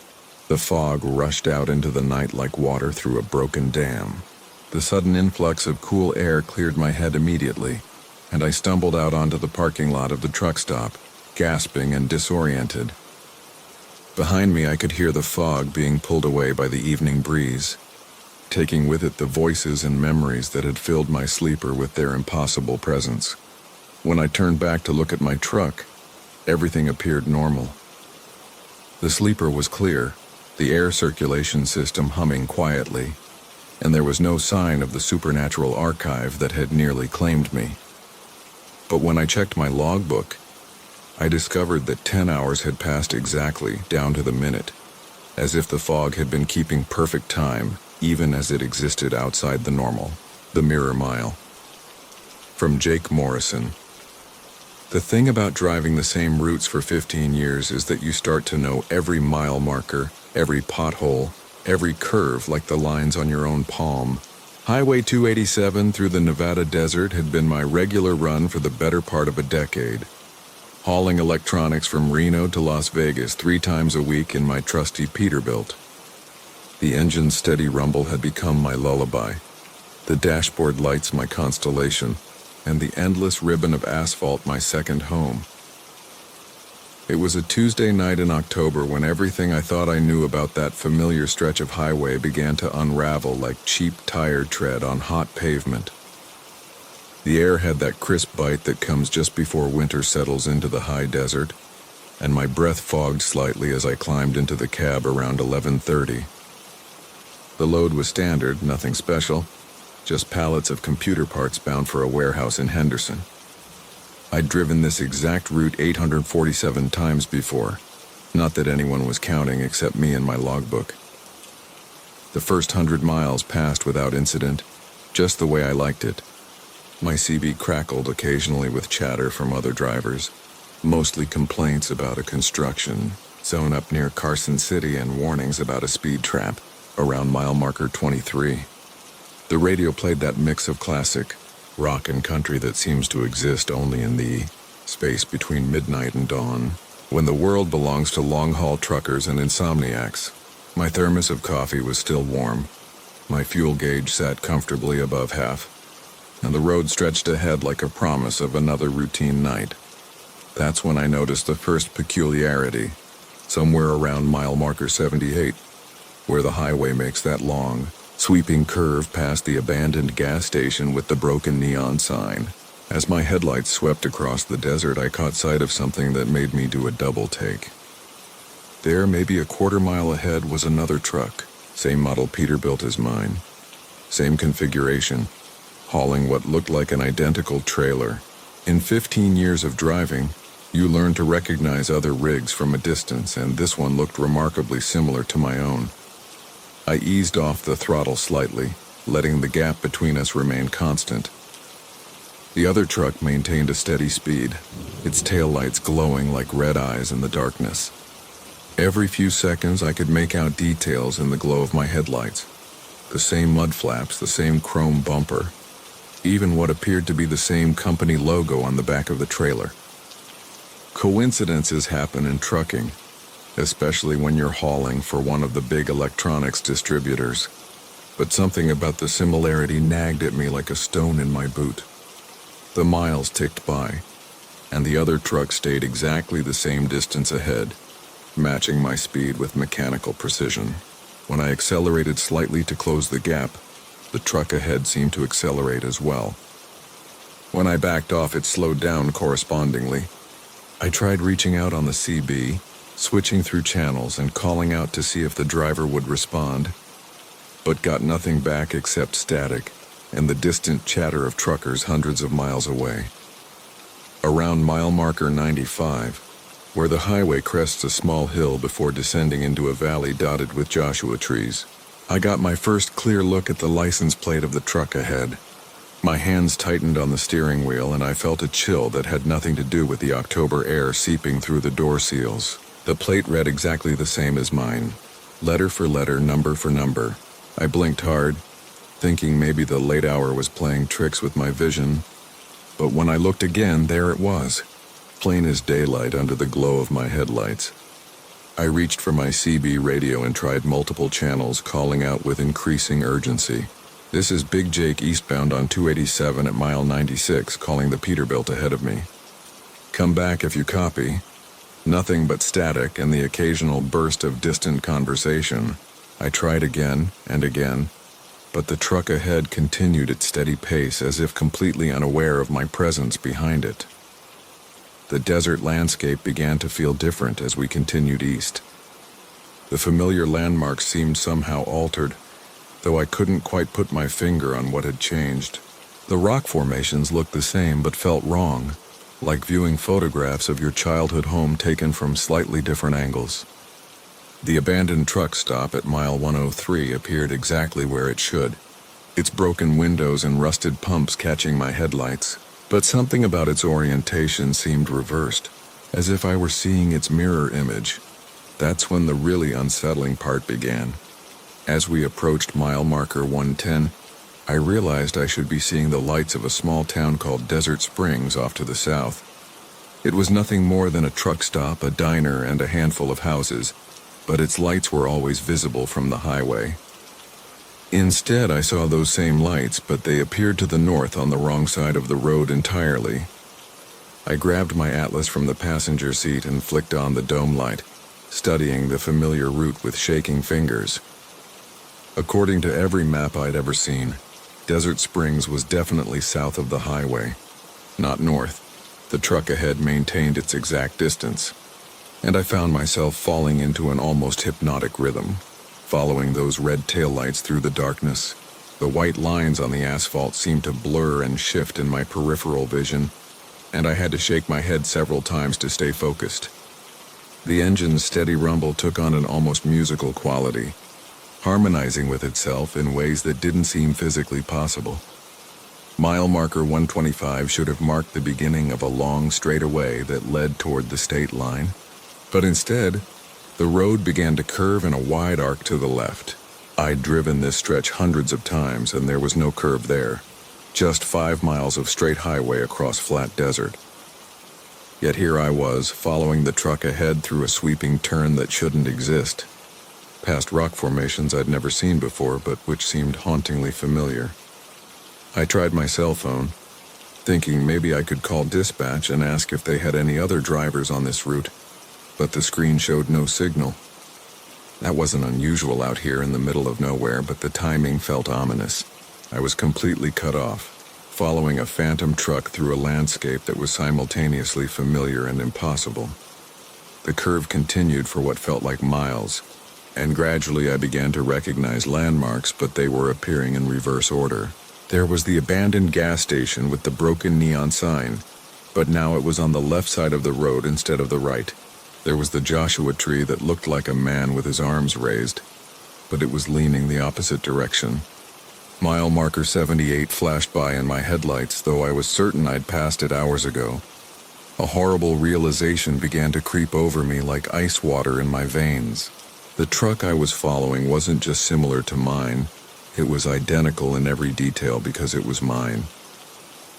the fog rushed out into the night like water through a broken dam. The sudden influx of cool air cleared my head immediately, and I stumbled out onto the parking lot of the truck stop, gasping and disoriented. Behind me I could hear the fog being pulled away by the evening breeze, taking with it the voices and memories that had filled my sleeper with their impossible presence. When I turned back to look at my truck, everything appeared normal. The sleeper was clear, the air circulation system humming quietly, and there was no sign of the supernatural archive that had nearly claimed me. But when I checked my logbook, I discovered that 10 hours had passed exactly, down to the minute, as if the fog had been keeping perfect time, even as it existed outside the normal, the mirror mile. From Jake Morrison. The thing about driving the same routes for 15 years is that you start to know every mile marker, every pothole, every curve like the lines on your own palm. Highway 287 through the Nevada desert had been my regular run for the better part of a decade, hauling electronics from Reno to Las Vegas 3 times a week in my trusty Peterbilt. The engine's steady rumble had become my lullaby, the dashboard lights my constellation, and the endless ribbon of asphalt my second home. It was a Tuesday night in October when everything I thought I knew about that familiar stretch of highway began to unravel like cheap tire tread on hot pavement. The air had that crisp bite that comes just before winter settles into the high desert, and my breath fogged slightly as I climbed into the cab around 11:30. The load was standard, nothing special, just pallets of computer parts bound for a warehouse in Henderson. I'd driven this exact route 847 times before, not that anyone was counting except me and my logbook. The first 100 miles passed without incident, just the way I liked it. My CB crackled occasionally with chatter from other drivers, mostly complaints about a construction zone up near Carson City and warnings about a speed trap around mile marker 23. The radio played that mix of classic rock and country that seems to exist only in the space between midnight and dawn, when the world belongs to long-haul truckers and insomniacs. My thermos of coffee was still warm. My fuel gauge sat comfortably above half, and the road stretched ahead like a promise of another routine night. That's when I noticed the first peculiarity, somewhere around mile marker 78, where the highway makes that long, sweeping curve past the abandoned gas station with the broken neon sign. As my headlights swept across the desert, I caught sight of something that made me do a double take. There, maybe a quarter mile ahead, was another truck, same model Peterbilt as mine, same configuration, hauling what looked like an identical trailer. In 15 years of driving, you learn to recognize other rigs from a distance, and this one looked remarkably similar to my own. I eased off the throttle slightly, letting the gap between us remain constant. The other truck maintained a steady speed, its taillights glowing like red eyes in the darkness. Every few seconds I could make out details in the glow of my headlights. The same mud flaps, the same chrome bumper, even what appeared to be the same company logo on the back of the trailer. Coincidences happen in trucking, especially when you're hauling for one of the big electronics distributors. But something about the similarity nagged at me like a stone in my boot. The miles ticked by, and the other truck stayed exactly the same distance ahead, matching my speed with mechanical precision. When I accelerated slightly to close the gap, the truck ahead seemed to accelerate as well. When I backed off, it slowed down correspondingly. I tried reaching out on the CB, switching through channels and calling out to see if the driver would respond, but got nothing back except static and the distant chatter of truckers hundreds of miles away. Around mile marker 95, where the highway crests a small hill before descending into a valley dotted with Joshua trees, I got my first clear look at the license plate of the truck ahead. My hands tightened on the steering wheel and I felt a chill that had nothing to do with the October air seeping through the door seals. The plate read exactly the same as mine, letter for letter, number for number. I blinked hard, thinking maybe the late hour was playing tricks with my vision, but when I looked again, there it was, plain as daylight under the glow of my headlights. I reached for my CB radio and tried multiple channels, calling out with increasing urgency. "This is Big Jake eastbound on 287 at mile 96, calling the Peterbilt ahead of me. Come back if you copy." Nothing but static and the occasional burst of distant conversation. I tried again and again, but the truck ahead continued its steady pace as if completely unaware of my presence behind it. The desert landscape began to feel different as we continued east. The familiar landmarks seemed somehow altered, though I couldn't quite put my finger on what had changed. The rock formations looked the same but felt wrong, like viewing photographs of your childhood home taken from slightly different angles. The abandoned truck stop at mile 103 appeared exactly where it should, its broken windows and rusted pumps catching my headlights, but something about its orientation seemed reversed, as if I were seeing its mirror image. That's when the really unsettling part began. As we approached mile marker 110, I realized I should be seeing the lights of a small town called Desert Springs off to the south. It was nothing more than a truck stop, a diner, and a handful of houses, but its lights were always visible from the highway. Instead, I saw those same lights, but they appeared to the north on the wrong side of the road entirely. I grabbed my atlas from the passenger seat and flicked on the dome light, studying the familiar route with shaking fingers. According to every map I'd ever seen, Desert Springs was definitely south of the highway, not north. The truck ahead maintained its exact distance, and I found myself falling into an almost hypnotic rhythm, following those red taillights through the darkness. The white lines on the asphalt seemed to blur and shift in my peripheral vision, and I had to shake my head several times to stay focused. The engine's steady rumble took on an almost musical quality, harmonizing with itself in ways that didn't seem physically possible. Mile marker 125 should have marked the beginning of a long straightaway that led toward the state line, but instead, the road began to curve in a wide arc to the left. I'd driven this stretch hundreds of times and there was no curve there, just 5 miles of straight highway across flat desert. Yet here I was, following the truck ahead through a sweeping turn that shouldn't exist, past rock formations I'd never seen before but which seemed hauntingly familiar. I tried my cell phone, thinking maybe I could call dispatch and ask if they had any other drivers on this route, but the screen showed no signal. That wasn't unusual out here in the middle of nowhere, but the timing felt ominous. I was completely cut off, following a phantom truck through a landscape that was simultaneously familiar and impossible. The curve continued for what felt like miles, and gradually I began to recognize landmarks, but they were appearing in reverse order. There was the abandoned gas station with the broken neon sign, but now it was on the left side of the road instead of the right. There was the Joshua tree that looked like a man with his arms raised, but it was leaning the opposite direction. Mile marker 78 flashed by in my headlights, though I was certain I'd passed it hours ago. A horrible realization began to creep over me like ice water in my veins. The truck I was following wasn't just similar to mine, it was identical in every detail because it was mine.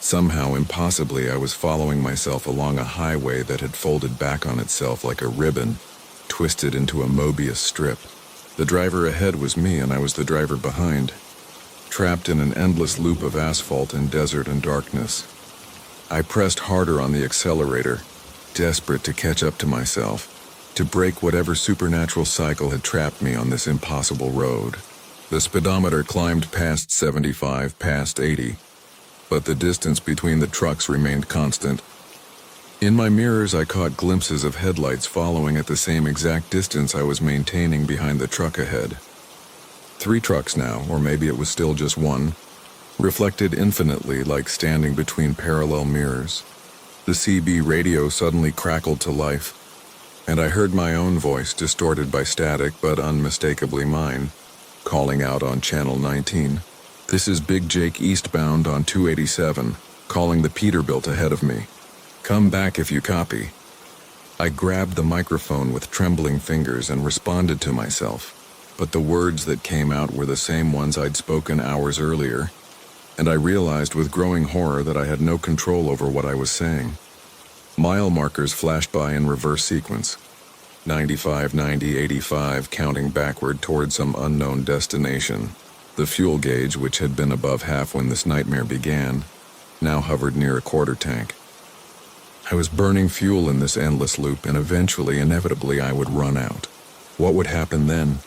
Somehow, impossibly, I was following myself along a highway that had folded back on itself like a ribbon, twisted into a Mobius strip. The driver ahead was me, and I was the driver behind, trapped in an endless loop of asphalt and desert and darkness. I pressed harder on the accelerator, desperate to catch up to myself, to break whatever supernatural cycle had trapped me on this impossible road. The speedometer climbed past 75, past 80, but the distance between the trucks remained constant. In my mirrors, I caught glimpses of headlights following at the same exact distance I was maintaining behind the truck ahead. 3 trucks now, or maybe it was still just one, reflected infinitely like standing between parallel mirrors. The CB radio suddenly crackled to life, and I heard my own voice, distorted by static but unmistakably mine, calling out on Channel 19. "This is Big Jake eastbound on 287, calling the Peterbilt ahead of me. Come back if you copy." I grabbed the microphone with trembling fingers and responded to myself, but the words that came out were the same ones I'd spoken hours earlier, and I realized with growing horror that I had no control over what I was saying. Mile markers flashed by in reverse sequence. 95, 90, 85, counting backward toward some unknown destination. The fuel gauge, which had been above half when this nightmare began, now hovered near a quarter tank. I was burning fuel in this endless loop, and eventually, inevitably, I would run out. What would happen then?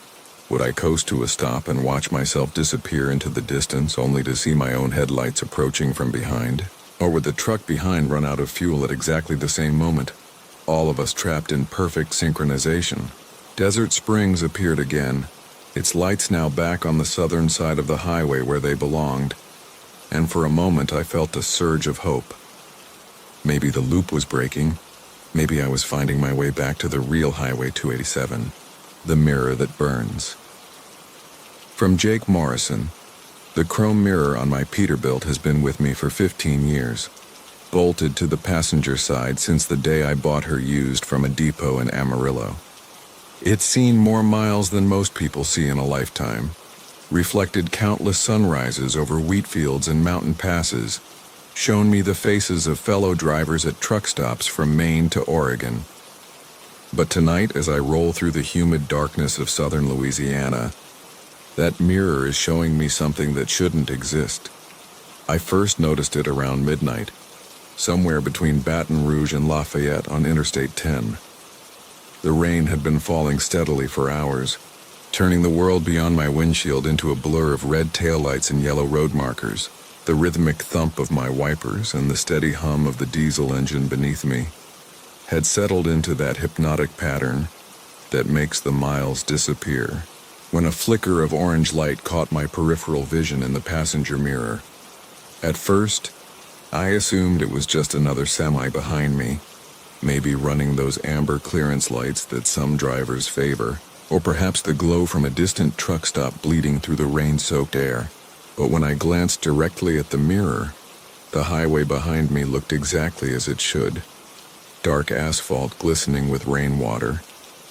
Would I coast to a stop and watch myself disappear into the distance, only to see my own headlights approaching from behind? Or would the truck behind run out of fuel at exactly the same moment? All of us trapped in perfect synchronization. Desert Springs appeared again, its lights now back on the southern side of the highway where they belonged, and for a moment I felt a surge of hope. Maybe the loop was breaking. Maybe I was finding my way back to the real Highway 287, the mirror that burns. From Jake Morrison. The chrome mirror on my Peterbilt has been with me for 15 years, bolted to the passenger side since the day I bought her used from a depot in Amarillo. It's seen more miles than most people see in a lifetime, reflected countless sunrises over wheat fields and mountain passes, shown me the faces of fellow drivers at truck stops from Maine to Oregon. But tonight, as I roll through the humid darkness of southern Louisiana, that mirror is showing me something that shouldn't exist. I first noticed it around midnight, somewhere between Baton Rouge and Lafayette on Interstate 10. The rain had been falling steadily for hours, turning the world beyond my windshield into a blur of red taillights and yellow road markers. The rhythmic thump of my wipers and the steady hum of the diesel engine beneath me had settled into that hypnotic pattern that makes the miles disappear, when a flicker of orange light caught my peripheral vision in the passenger mirror. At first, I assumed it was just another semi behind me, maybe running those amber clearance lights that some drivers favor, or perhaps the glow from a distant truck stop bleeding through the rain-soaked air. But when I glanced directly at the mirror, the highway behind me looked exactly as it should. Dark asphalt glistening with rainwater,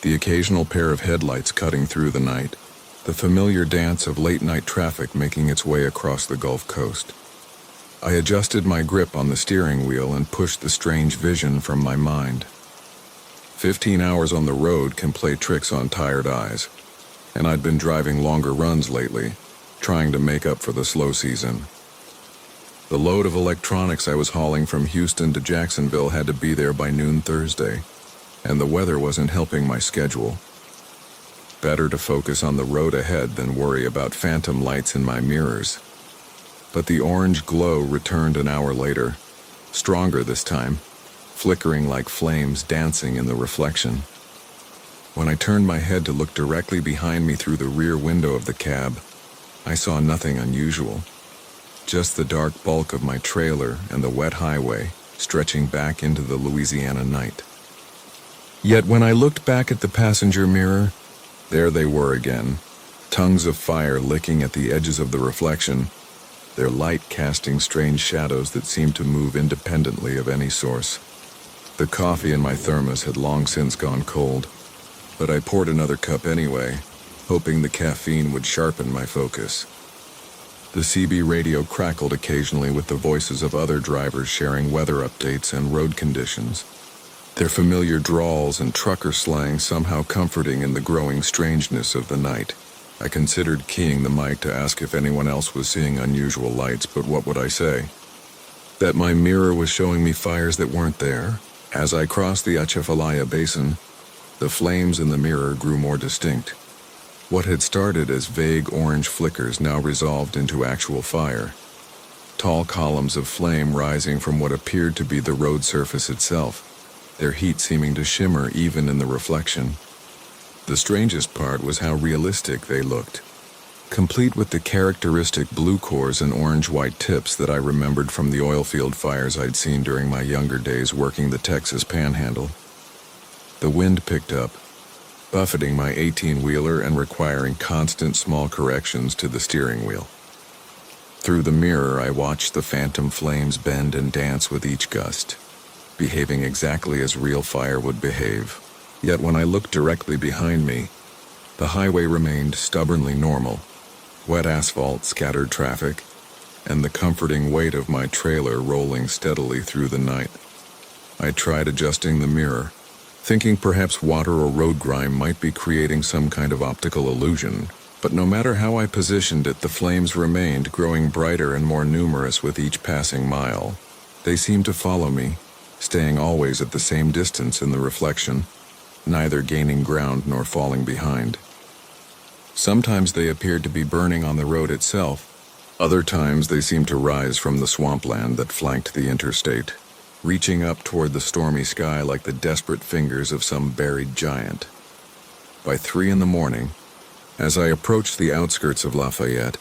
the occasional pair of headlights cutting through the night, the familiar dance of late-night traffic making its way across the Gulf Coast. I adjusted my grip on the steering wheel and pushed the strange vision from my mind. 15 hours on the road can play tricks on tired eyes, and I'd been driving longer runs lately, trying to make up for the slow season. The load of electronics I was hauling from Houston to Jacksonville had to be there by noon Thursday, and the weather wasn't helping my schedule. Better to focus on the road ahead than worry about phantom lights in my mirrors. But the orange glow returned an hour later, stronger this time, flickering like flames dancing in the reflection. When I turned my head to look directly behind me through the rear window of the cab, I saw nothing unusual, just the dark bulk of my trailer and the wet highway stretching back into the Louisiana night. Yet when I looked back at the passenger mirror, there they were again, tongues of fire licking at the edges of the reflection, their light casting strange shadows that seemed to move independently of any source. The coffee in my thermos had long since gone cold, but I poured another cup anyway, hoping the caffeine would sharpen my focus. The CB radio crackled occasionally with the voices of other drivers sharing weather updates and road conditions, their familiar drawls and trucker slang somehow comforting in the growing strangeness of the night. I considered keying the mic to ask if anyone else was seeing unusual lights, but what would I say? That my mirror was showing me fires that weren't there? As I crossed the Atchafalaya Basin, the flames in the mirror grew more distinct. What had started as vague orange flickers now resolved into actual fire. Tall columns of flame rising from what appeared to be the road surface itself, their heat seeming to shimmer even in the reflection. The strangest part was how realistic they looked, complete with the characteristic blue cores and orange-white tips that I remembered from the oil field fires I'd seen during my younger days working the Texas Panhandle. The wind picked up, buffeting my 18-wheeler and requiring constant small corrections to the steering wheel. Through the mirror, I watched the phantom flames bend and dance with each gust, behaving exactly as real fire would behave. Yet when I looked directly behind me, the highway remained stubbornly normal. Wet asphalt, scattered traffic, and the comforting weight of my trailer rolling steadily through the night. I tried adjusting the mirror, thinking perhaps water or road grime might be creating some kind of optical illusion, but no matter how I positioned it, the flames remained, growing brighter and more numerous with each passing mile. They seemed to follow me, staying always at the same distance in the reflection, neither gaining ground nor falling behind. Sometimes they appeared to be burning on the road itself. Other times they seemed to rise from the swampland that flanked the interstate, reaching up toward the stormy sky like the desperate fingers of some buried giant. By 3 a.m, as I approached the outskirts of Lafayette,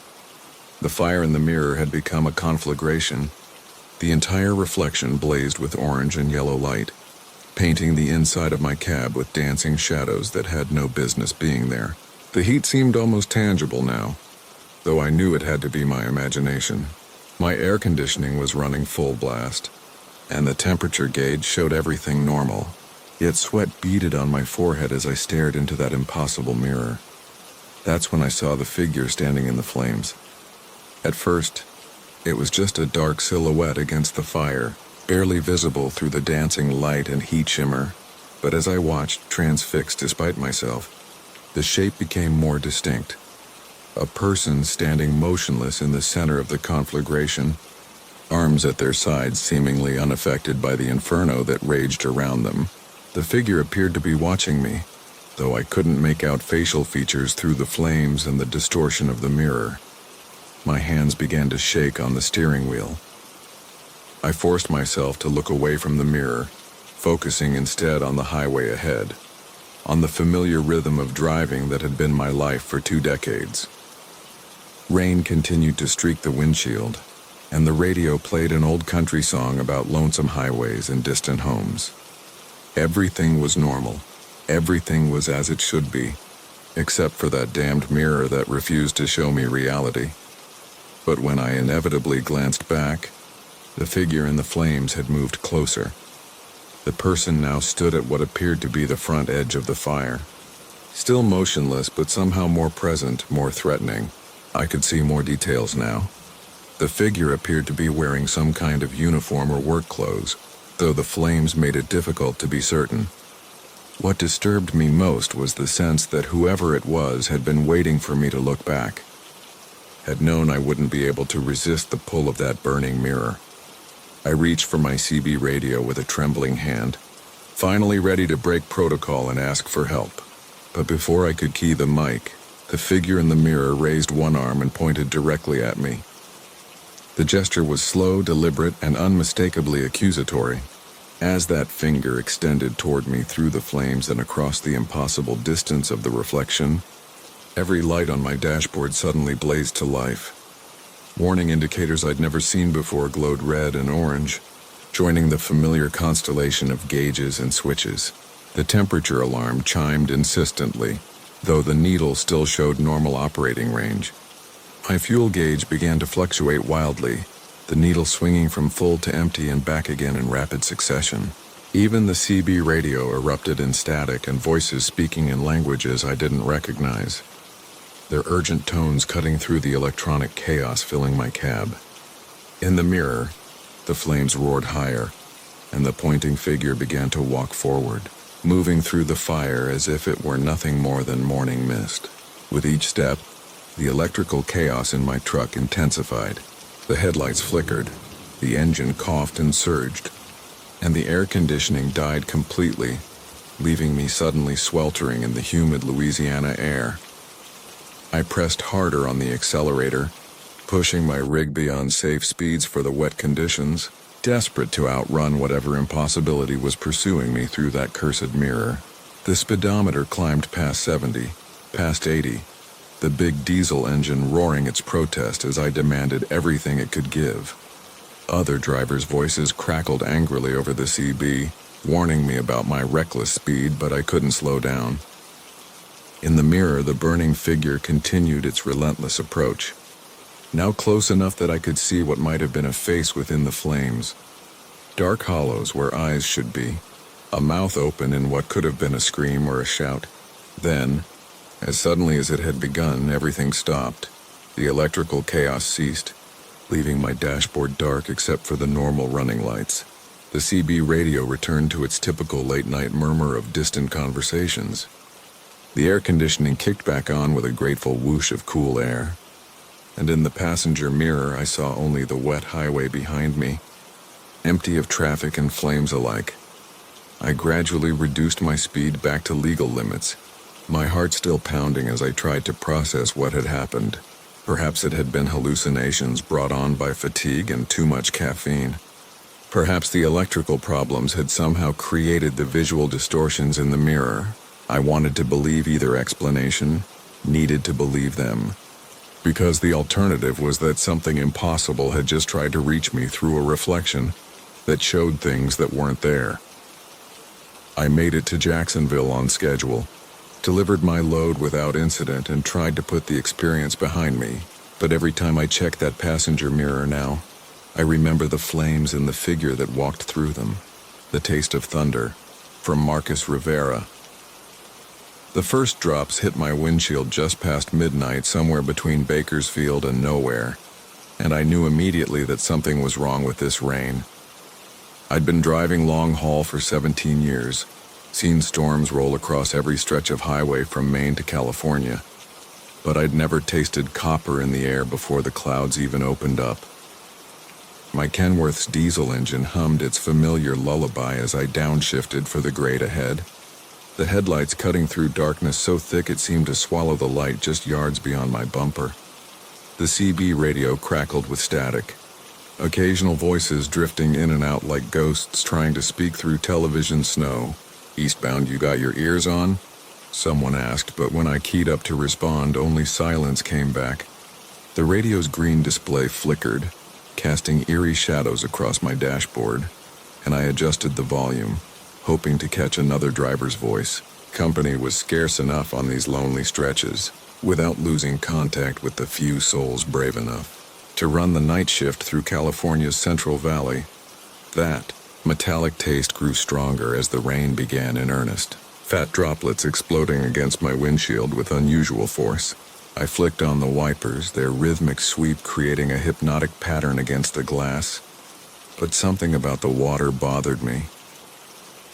the fire in the mirror had become a conflagration. The entire reflection blazed with orange and yellow light, painting the inside of my cab with dancing shadows that had no business being there. The heat seemed almost tangible now, though I knew it had to be my imagination. My air conditioning was running full blast, and the temperature gauge showed everything normal, yet sweat beaded on my forehead as I stared into that impossible mirror. That's when I saw the figure standing in the flames. At first, it was just a dark silhouette against the fire, barely visible through the dancing light and heat shimmer, but as I watched, transfixed despite myself, the shape became more distinct. A person standing motionless in the center of the conflagration, arms at their sides seemingly unaffected by the inferno that raged around them. The figure appeared to be watching me, though I couldn't make out facial features through the flames and the distortion of the mirror. My hands began to shake on the steering wheel. I forced myself to look away from the mirror, focusing instead on the highway ahead, on the familiar rhythm of driving that had been my life for 2 decades. Rain continued to streak the windshield, and the radio played an old country song about lonesome highways and distant homes. Everything was normal. Everything was as it should be, except for that damned mirror that refused to show me reality. But when I inevitably glanced back, the figure in the flames had moved closer. The person now stood at what appeared to be the front edge of the fire. Still motionless, but somehow more present, more threatening. I could see more details now. The figure appeared to be wearing some kind of uniform or work clothes, though the flames made it difficult to be certain. What disturbed me most was the sense that whoever it was had been waiting for me to look back, had known I wouldn't be able to resist the pull of that burning mirror. I reached for my CB radio with a trembling hand, finally ready to break protocol and ask for help. But before I could key the mic, the figure in the mirror raised one arm and pointed directly at me. The gesture was slow, deliberate, and unmistakably accusatory. As that finger extended toward me through the flames and across the impossible distance of the reflection, every light on my dashboard suddenly blazed to life. Warning indicators I'd never seen before glowed red and orange, joining the familiar constellation of gauges and switches. The temperature alarm chimed insistently, though the needle still showed normal operating range. My fuel gauge began to fluctuate wildly, the needle swinging from full to empty and back again in rapid succession. Even the CB radio erupted in static and voices speaking in languages I didn't recognize. their urgent tones cutting through the electronic chaos filling my cab. In the mirror, the flames roared higher, and the pointing figure began to walk forward, moving through the fire as if it were nothing more than morning mist. With each step, the electrical chaos in my truck intensified. The headlights flickered, the engine coughed and surged, and the air conditioning died completely, leaving me suddenly sweltering in the humid Louisiana air. I pressed harder on the accelerator, pushing my rig beyond safe speeds for the wet conditions, desperate to outrun whatever impossibility was pursuing me through that cursed mirror. The speedometer climbed past 70, past 80, the big diesel engine roaring its protest as I demanded everything it could give. Other drivers' voices crackled angrily over the CB, warning me about my reckless speed, but I couldn't slow down. In the mirror, the burning figure continued its relentless approach, now close enough that I could see what might have been a face within the flames. Dark hollows where eyes should be, a mouth open in what could have been a scream or a shout. Then, as suddenly as it had begun, everything stopped. The electrical chaos ceased, leaving my dashboard dark except for the normal running lights. The CB radio returned to its typical late-night murmur of distant conversations. The air conditioning kicked back on with a grateful whoosh of cool air, and in the passenger mirror I saw only the wet highway behind me, empty of traffic and flames alike. I gradually reduced my speed back to legal limits, my heart still pounding as I tried to process what had happened. Perhaps it had been hallucinations brought on by fatigue and too much caffeine. Perhaps the electrical problems had somehow created the visual distortions in the mirror. I wanted to believe either explanation, needed to believe them, because the alternative was that something impossible had just tried to reach me through a reflection that showed things that weren't there. I made it to Jacksonville on schedule, delivered my load without incident, and tried to put the experience behind me. But every time I check that passenger mirror now, I remember the flames and the figure that walked through them. The Taste of Thunder, from Marcus Rivera. The first drops hit my windshield just past midnight, somewhere between Bakersfield and nowhere, and I knew immediately that something was wrong with this rain. I'd been driving long haul for 17 years, seen storms roll across every stretch of highway from Maine to California, but I'd never tasted copper in the air before the clouds even opened up. My Kenworth's diesel engine hummed its familiar lullaby as I downshifted for the grade ahead, the headlights cutting through darkness so thick it seemed to swallow the light just yards beyond my bumper. The CB radio crackled with static, occasional voices drifting in and out like ghosts trying to speak through television snow. "Eastbound, you got your ears on?" someone asked, but when I keyed up to respond, only silence came back. The radio's green display flickered, casting eerie shadows across my dashboard, and I adjusted the volume, hoping to catch another driver's voice. Company was scarce enough on these lonely stretches, without losing contact with the few souls brave enough to run the night shift through California's Central Valley. That metallic taste grew stronger as the rain began in earnest, fat droplets exploding against my windshield with unusual force. I flicked on the wipers, their rhythmic sweep creating a hypnotic pattern against the glass, but something about the water bothered me.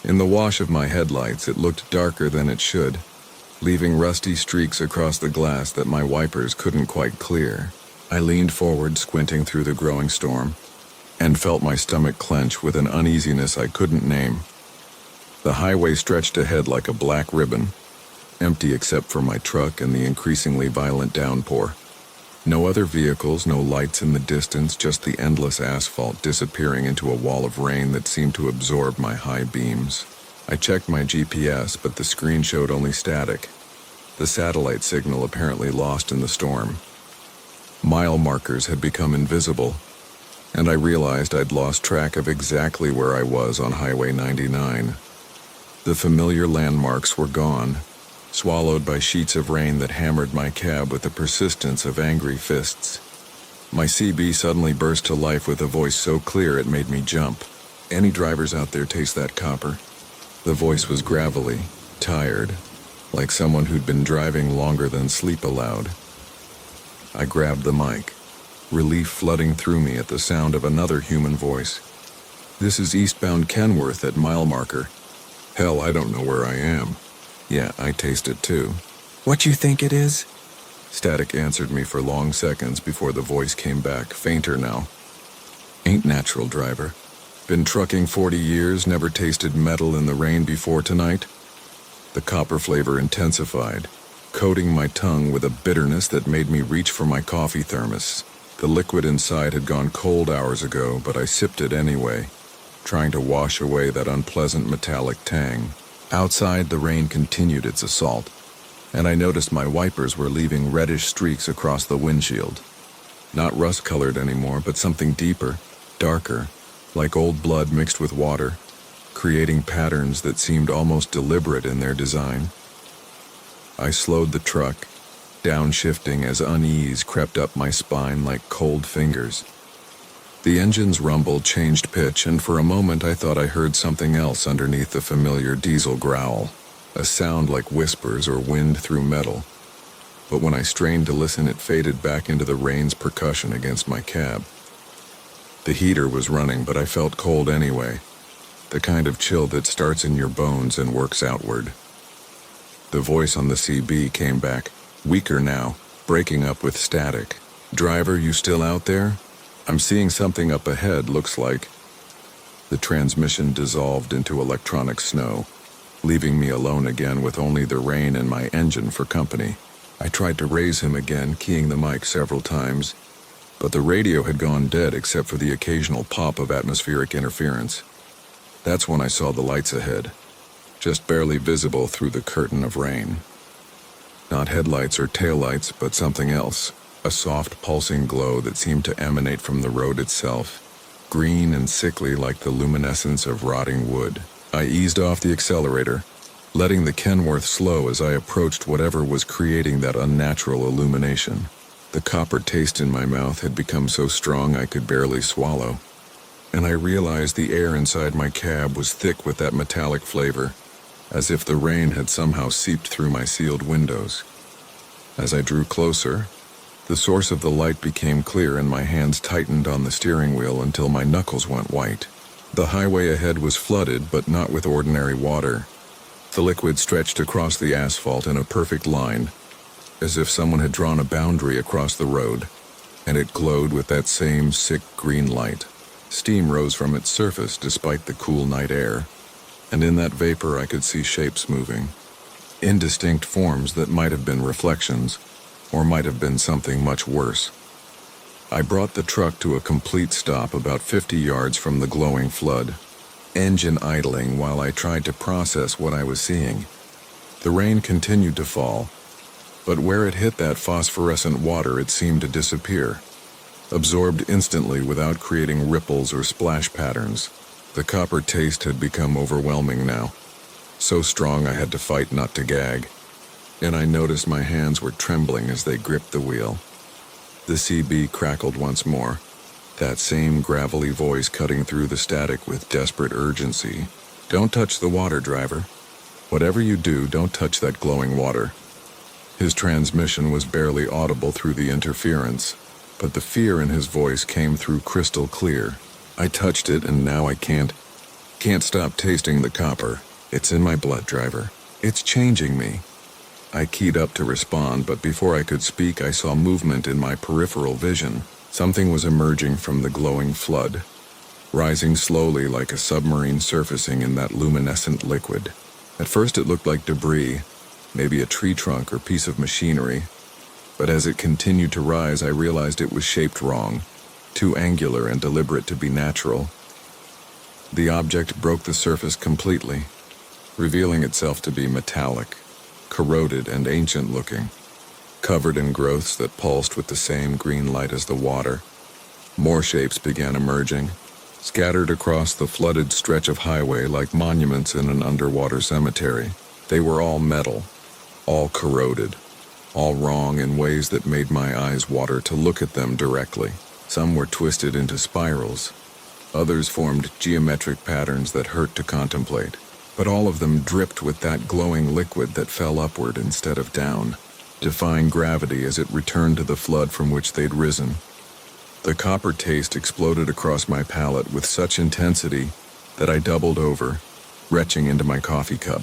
In the wash of my headlights, it looked darker than it should, leaving rusty streaks across the glass that my wipers couldn't quite clear. I leaned forward, squinting through the growing storm, and felt my stomach clench with an uneasiness I couldn't name. The highway stretched ahead like a black ribbon, empty except for my truck and the increasingly violent downpour. No other vehicles, no lights in the distance, just the endless asphalt disappearing into a wall of rain that seemed to absorb my high beams. I checked my GPS, but the screen showed only static, the satellite signal apparently lost in the storm. Mile markers had become invisible, and I realized I'd lost track of exactly where I was on Highway 99. The familiar landmarks were gone, swallowed by sheets of rain that hammered my cab with the persistence of angry fists. My CB suddenly burst to life with a voice so clear it made me jump. "Any drivers out there taste that copper?" The voice was gravelly, tired, like someone who'd been driving longer than sleep allowed. I grabbed the mic, relief flooding through me at the sound of another human voice. "This is eastbound Kenworth at mile marker." "Hell, I don't know where I am." "Yeah, I taste it too." "What you think it is?" Static answered me for long seconds before the voice came back, fainter now. "Ain't natural, driver. Been trucking 40 years, never tasted metal in the rain before tonight?" The copper flavor intensified, coating my tongue with a bitterness that made me reach for my coffee thermos. The liquid inside had gone cold hours ago, but I sipped it anyway, trying to wash away that unpleasant metallic tang. Outside, the rain continued its assault, and I noticed my wipers were leaving reddish streaks across the windshield. Not rust-colored anymore, but something deeper, darker, like old blood mixed with water, creating patterns that seemed almost deliberate in their design. I slowed the truck, downshifting as unease crept up my spine like cold fingers. The engine's rumble changed pitch, and for a moment I thought I heard something else underneath the familiar diesel growl, a sound like whispers or wind through metal. But when I strained to listen, it faded back into the rain's percussion against my cab. The heater was running, but I felt cold anyway, the kind of chill that starts in your bones and works outward. The voice on the CB came back, weaker now, breaking up with static. "Driver, you still out there? I'm seeing something up ahead, looks like." The transmission dissolved into electronic snow, leaving me alone again with only the rain and my engine for company. I tried to raise him again, keying the mic several times, but the radio had gone dead except for the occasional pop of atmospheric interference. That's when I saw the lights ahead, just barely visible through the curtain of rain. Not headlights or taillights, but something else, a soft pulsing glow that seemed to emanate from the road itself, green and sickly like the luminescence of rotting wood. I eased off the accelerator, letting the Kenworth slow as I approached whatever was creating that unnatural illumination. The copper taste in my mouth had become so strong I could barely swallow, and I realized the air inside my cab was thick with that metallic flavor, as if the rain had somehow seeped through my sealed windows. As I drew closer, the source of the light became clear and my hands tightened on the steering wheel until my knuckles went white. The highway ahead was flooded, but not with ordinary water. The liquid stretched across the asphalt in a perfect line, as if someone had drawn a boundary across the road, and it glowed with that same sick green light. Steam rose from its surface despite the cool night air, and in that vapor I could see shapes moving, indistinct forms that might have been reflections, or might have been something much worse. I brought the truck to a complete stop about 50 yards from the glowing flood, engine idling while I tried to process what I was seeing. The rain continued to fall, but where it hit that phosphorescent water it seemed to disappear, absorbed instantly without creating ripples or splash patterns. The copper taste had become overwhelming now, so strong I had to fight not to gag, and I noticed my hands were trembling as they gripped the wheel. The CB crackled once more, that same gravelly voice cutting through the static with desperate urgency. "Don't touch the water, driver. Whatever you do, don't touch that glowing water." His transmission was barely audible through the interference, but the fear in his voice came through crystal clear. I touched it, and now I can't stop tasting the copper. It's in my blood, driver. It's changing me. I keyed up to respond, but before I could speak, I saw movement in my peripheral vision. Something was emerging from the glowing flood, rising slowly like a submarine surfacing in that luminescent liquid. At first it looked like debris, maybe a tree trunk or piece of machinery, but as it continued to rise, I realized it was shaped wrong, too angular and deliberate to be natural. The object broke the surface completely, revealing itself to be metallic, corroded and ancient-looking, covered in growths that pulsed with the same green light as the water. More shapes began emerging, scattered across the flooded stretch of highway like monuments in an underwater cemetery. They were all metal, all corroded, all wrong in ways that made my eyes water to look at them directly. Some were twisted into spirals, others formed geometric patterns that hurt to contemplate, but all of them dripped with that glowing liquid that fell upward instead of down. defying gravity as it returned to the flood from which they'd risen. The copper taste exploded across my palate with such intensity that I doubled over, retching into my coffee cup.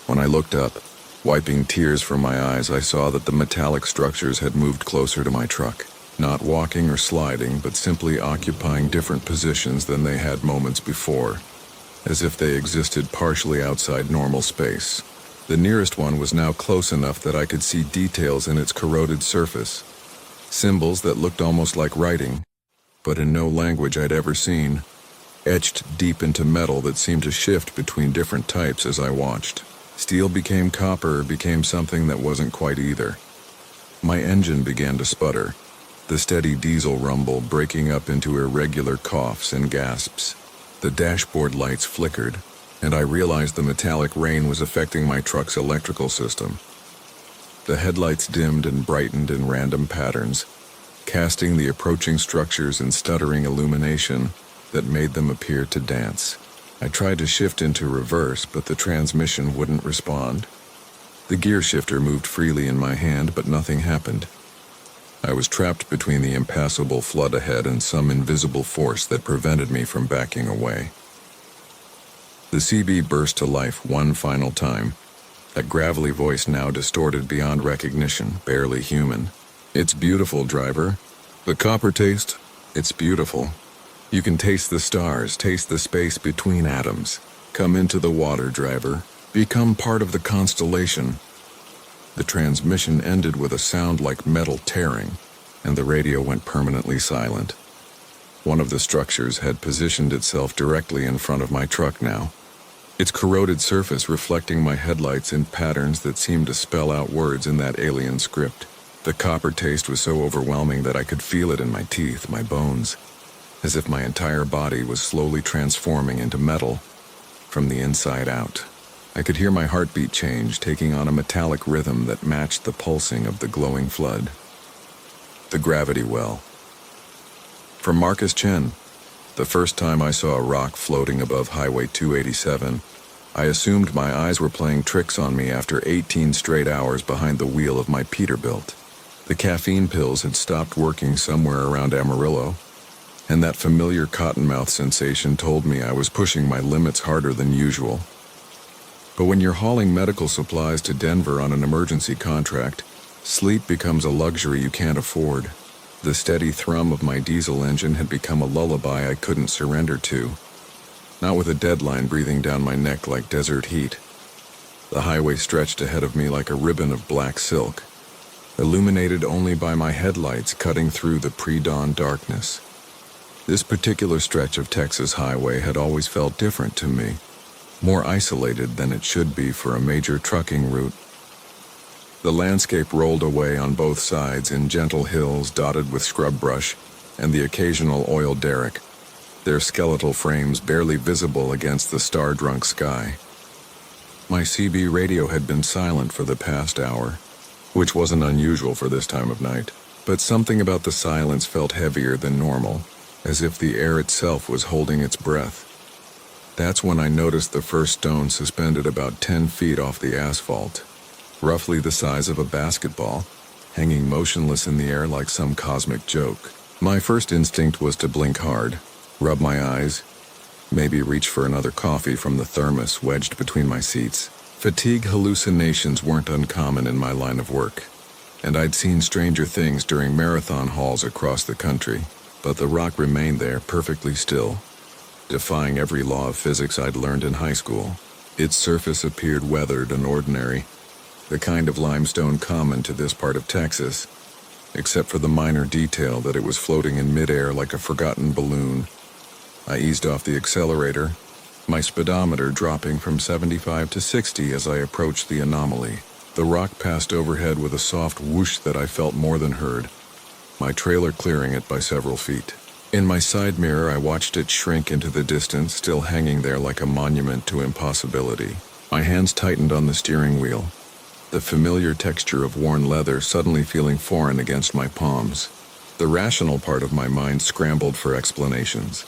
When I looked up, wiping tears from my eyes, I saw that the metallic structures had moved closer to my truck, not walking or sliding, but simply occupying different positions than they had moments before, as if they existed partially outside normal space. The nearest one was now close enough that I could see details in its corroded surface, symbols that looked almost like writing, but in no language I'd ever seen, etched deep into metal that seemed to shift between different types as I watched. Steel became copper, became something that wasn't quite either. My engine began to sputter, the steady diesel rumble breaking up into irregular coughs and gasps. The dashboard lights flickered, and I realized the metallic rain was affecting my truck's electrical system. The headlights dimmed and brightened in random patterns, casting the approaching structures in stuttering illumination that made them appear to dance. I tried to shift into reverse, but the transmission wouldn't respond. The gear shifter moved freely in my hand, but nothing happened. I was trapped between the impassable flood ahead and some invisible force that prevented me from backing away. The CB burst to life one final time, that gravelly voice now distorted beyond recognition, barely human. "It's beautiful, driver. The copper taste, it's beautiful. You can taste the stars, taste the space between atoms. Come into the water, driver. Become part of the constellation." The transmission ended with a sound like metal tearing, and the radio went permanently silent. One of the structures had positioned itself directly in front of my truck now, its corroded surface reflecting my headlights in patterns that seemed to spell out words in that alien script. The copper taste was so overwhelming that I could feel it in my teeth, my bones, as if my entire body was slowly transforming into metal from the inside out. I could hear my heartbeat change, taking on a metallic rhythm that matched the pulsing of the glowing flood. The gravity well. From Marcus Chen, the first time I saw a rock floating above Highway 287, I assumed my eyes were playing tricks on me after 18 straight hours behind the wheel of my Peterbilt. The caffeine pills had stopped working somewhere around Amarillo, and that familiar cottonmouth sensation told me I was pushing my limits harder than usual. But when you're hauling medical supplies to Denver on an emergency contract, sleep becomes a luxury you can't afford. The steady thrum of my diesel engine had become a lullaby I couldn't surrender to, not with a deadline breathing down my neck like desert heat. The highway stretched ahead of me like a ribbon of black silk, illuminated only by my headlights cutting through the pre-dawn darkness. This particular stretch of Texas highway had always felt different to me, more isolated than it should be for a major trucking route. The landscape rolled away on both sides in gentle hills dotted with scrub brush and the occasional oil derrick, their skeletal frames barely visible against the star-drunk sky. My CB radio had been silent for the past hour, which wasn't unusual for this time of night, but something about the silence felt heavier than normal, as if the air itself was holding its breath. That's when I noticed the first stone suspended about 10 feet off the asphalt, roughly the size of a basketball, hanging motionless in the air like some cosmic joke. My first instinct was to blink hard, rub my eyes, maybe reach for another coffee from the thermos wedged between my seats. Fatigue hallucinations weren't uncommon in my line of work, and I'd seen stranger things during marathon hauls across the country, but the rock remained there perfectly still, defying every law of physics I'd learned in high school. Its surface appeared weathered and ordinary, the kind of limestone common to this part of Texas, except for the minor detail that it was floating in midair like a forgotten balloon. I eased off the accelerator, my speedometer dropping from 75 to 60 as I approached the anomaly. The rock passed overhead with a soft whoosh that I felt more than heard, my trailer clearing it by several feet. In my side mirror, I watched it shrink into the distance, still hanging there like a monument to impossibility. My hands tightened on the steering wheel, the familiar texture of worn leather suddenly feeling foreign against my palms. The rational part of my mind scrambled for explanations.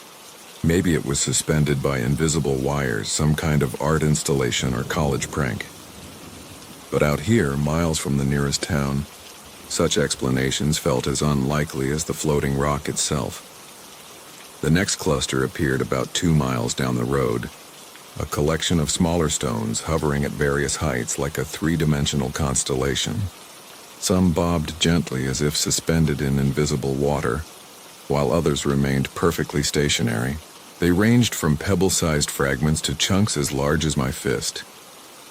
Maybe it was suspended by invisible wires, some kind of art installation or college prank. But out here, miles from the nearest town, such explanations felt as unlikely as the floating rock itself. The next cluster appeared about 2 miles down the road, a collection of smaller stones hovering at various heights like a three-dimensional constellation. Some bobbed gently as if suspended in invisible water, while others remained perfectly stationary. They ranged from pebble-sized fragments to chunks as large as my fist,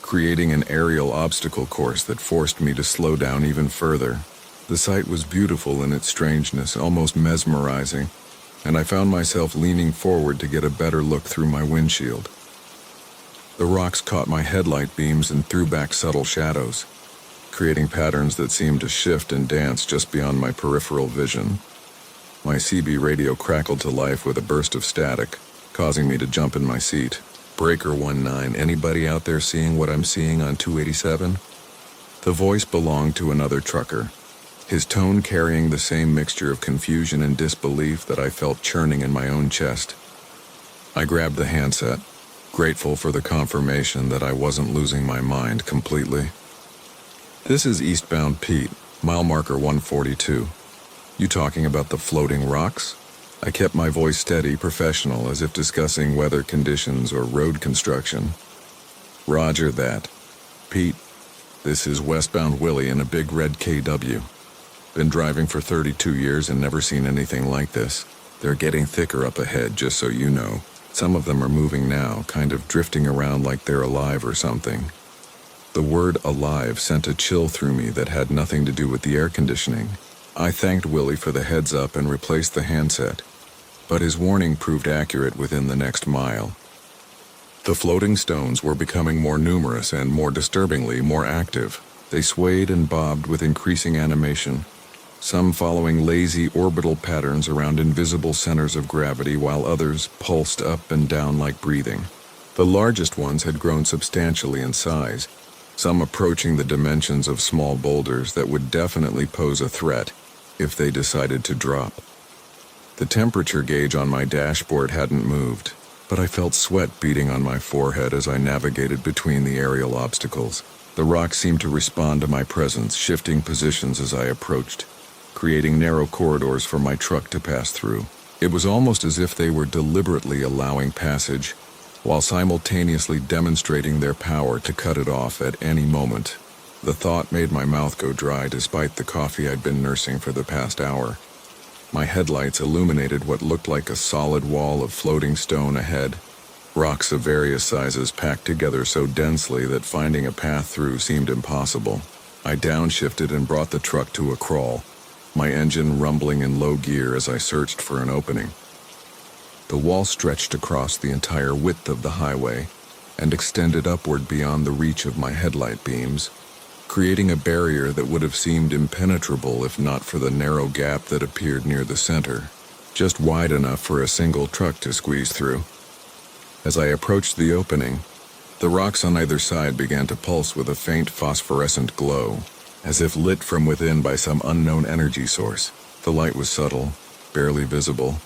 creating an aerial obstacle course that forced me to slow down even further. The sight was beautiful in its strangeness, almost mesmerizing, and I found myself leaning forward to get a better look through my windshield. The rocks caught my headlight beams and threw back subtle shadows, creating patterns that seemed to shift and dance just beyond my peripheral vision. My CB radio crackled to life with a burst of static, causing me to jump in my seat. Breaker 19, anybody out there seeing what I'm seeing on 287? The voice belonged to another trucker, his tone carrying the same mixture of confusion and disbelief that I felt churning in my own chest. I grabbed the handset, grateful for the confirmation that I wasn't losing my mind completely. This is eastbound Pete, mile marker 142. You talking about the floating rocks? I kept my voice steady, professional, as if discussing weather conditions or road construction. Roger that. Pete, this is westbound Willie in a big red KW. Been driving for 32 years and never seen anything like this. They're getting thicker up ahead, just so you know. Some of them are moving now, kind of drifting around like they're alive or something. The word alive sent a chill through me that had nothing to do with the air conditioning. I thanked Willie for the heads up and replaced the handset, but his warning proved accurate within the next mile. The floating stones were becoming more numerous and, more disturbingly, more active. They swayed and bobbed with increasing animation, some following lazy orbital patterns around invisible centers of gravity, while others pulsed up and down like breathing. The largest ones had grown substantially in size, some approaching the dimensions of small boulders that would definitely pose a threat if they decided to drop. The temperature gauge on my dashboard hadn't moved, but I felt sweat beating on my forehead as I navigated between the aerial obstacles. The rocks seemed to respond to my presence, shifting positions as I approached, creating narrow corridors for my truck to pass through. It was almost as if they were deliberately allowing passage, while simultaneously demonstrating their power to cut it off at any moment. The thought made my mouth go dry despite the coffee I'd been nursing for the past hour. My headlights illuminated what looked like a solid wall of floating stone ahead, rocks of various sizes packed together so densely that finding a path through seemed impossible. I downshifted and brought the truck to a crawl, my engine rumbling in low gear as I searched for an opening. The wall stretched across the entire width of the highway and extended upward beyond the reach of my headlight beams, creating a barrier that would have seemed impenetrable if not for the narrow gap that appeared near the center, just wide enough for a single truck to squeeze through. As I approached the opening, the rocks on either side began to pulse with a faint phosphorescent glow, as if lit from within by some unknown energy source. The light was subtle, barely visible,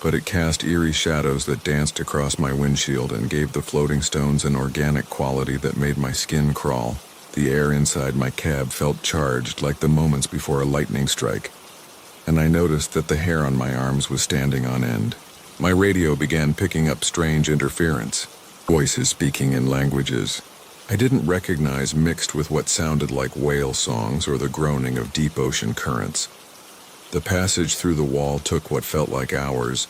but it cast eerie shadows that danced across my windshield and gave the floating stones an organic quality that made my skin crawl. The air inside my cab felt charged like the moments before a lightning strike, and I noticed that the hair on my arms was standing on end. My radio began picking up strange interference, voices speaking in languages I didn't recognize mixed with what sounded like whale songs or the groaning of deep ocean currents. The passage through the wall took what felt like hours,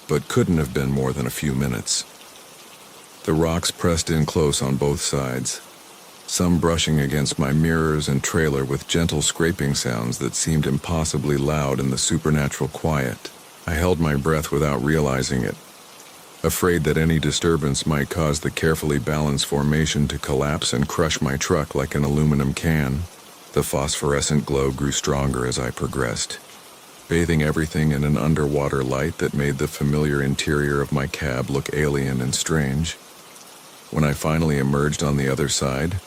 but couldn't have been more than a few minutes. The rocks pressed in close on both sides, some brushing against my mirrors and trailer with gentle scraping sounds that seemed impossibly loud in the supernatural quiet. I held my breath without realizing it, afraid that any disturbance might cause the carefully balanced formation to collapse and crush my truck like an aluminum can. The phosphorescent glow grew stronger as I progressed, bathing everything in an underwater light that made the familiar interior of my cab look alien and strange. When I finally emerged on the other side,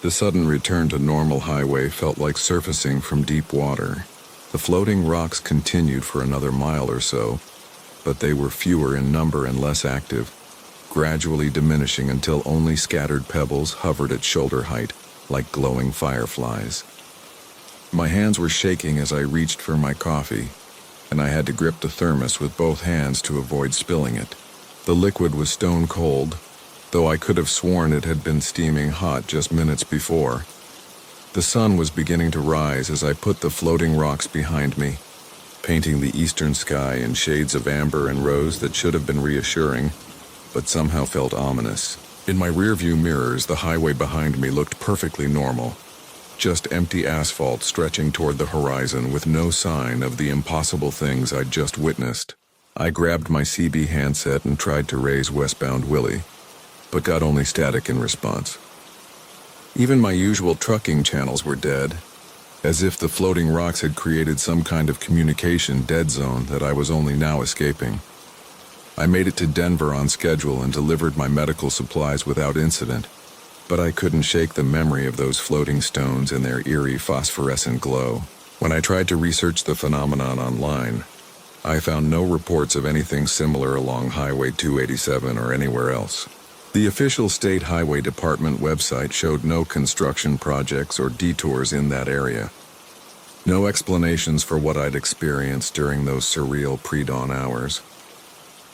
the sudden return to normal highway felt like surfacing from deep water. The floating rocks continued for another mile or so, but they were fewer in number and less active, gradually diminishing until only scattered pebbles hovered at shoulder height. like glowing fireflies. My hands were shaking as I reached for my coffee, and I had to grip the thermos with both hands to avoid spilling it. The liquid was stone cold, though I could have sworn it had been steaming hot just minutes before. The sun was beginning to rise as I put the floating rocks behind me, painting the eastern sky in shades of amber and rose that should have been reassuring, but somehow felt ominous. In my rearview mirrors, the highway behind me looked perfectly normal. Just empty asphalt stretching toward the horizon with no sign of the impossible things I'd just witnessed. I grabbed my CB handset and tried to raise Westbound Willie, but got only static in response. Even my usual trucking channels were dead, as if the floating rocks had created some kind of communication dead zone that I was only now escaping. I made it to Denver on schedule and delivered my medical supplies without incident, but I couldn't shake the memory of those floating stones and their eerie phosphorescent glow. When I tried to research the phenomenon online, I found no reports of anything similar along Highway 287 or anywhere else. The official State Highway Department website showed no construction projects or detours in that area. No explanations for what I'd experienced during those surreal pre-dawn hours.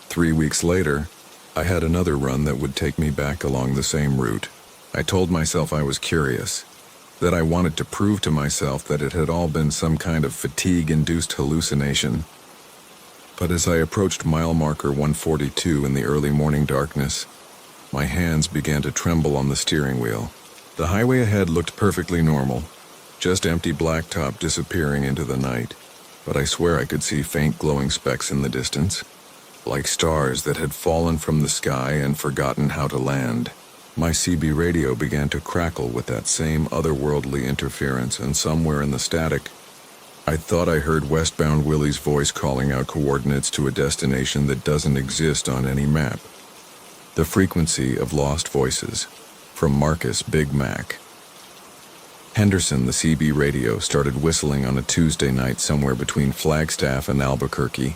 3 weeks later, I had another run that would take me back along the same route. I told myself I was curious, that I wanted to prove to myself that it had all been some kind of fatigue-induced hallucination. But as I approached mile marker 142 in the early morning darkness, my hands began to tremble on the steering wheel. The highway ahead looked perfectly normal, just empty blacktop disappearing into the night, but I swear I could see faint glowing specks in the distance, like stars that had fallen from the sky and forgotten how to land. My CB radio began to crackle with that same otherworldly interference, and somewhere in the static, I thought I heard Westbound Willie's voice calling out coordinates to a destination that doesn't exist on any map. The frequency of lost voices, from Marcus Big Mac. Henderson, the CB radio, started whistling on a Tuesday night somewhere between Flagstaff and Albuquerque,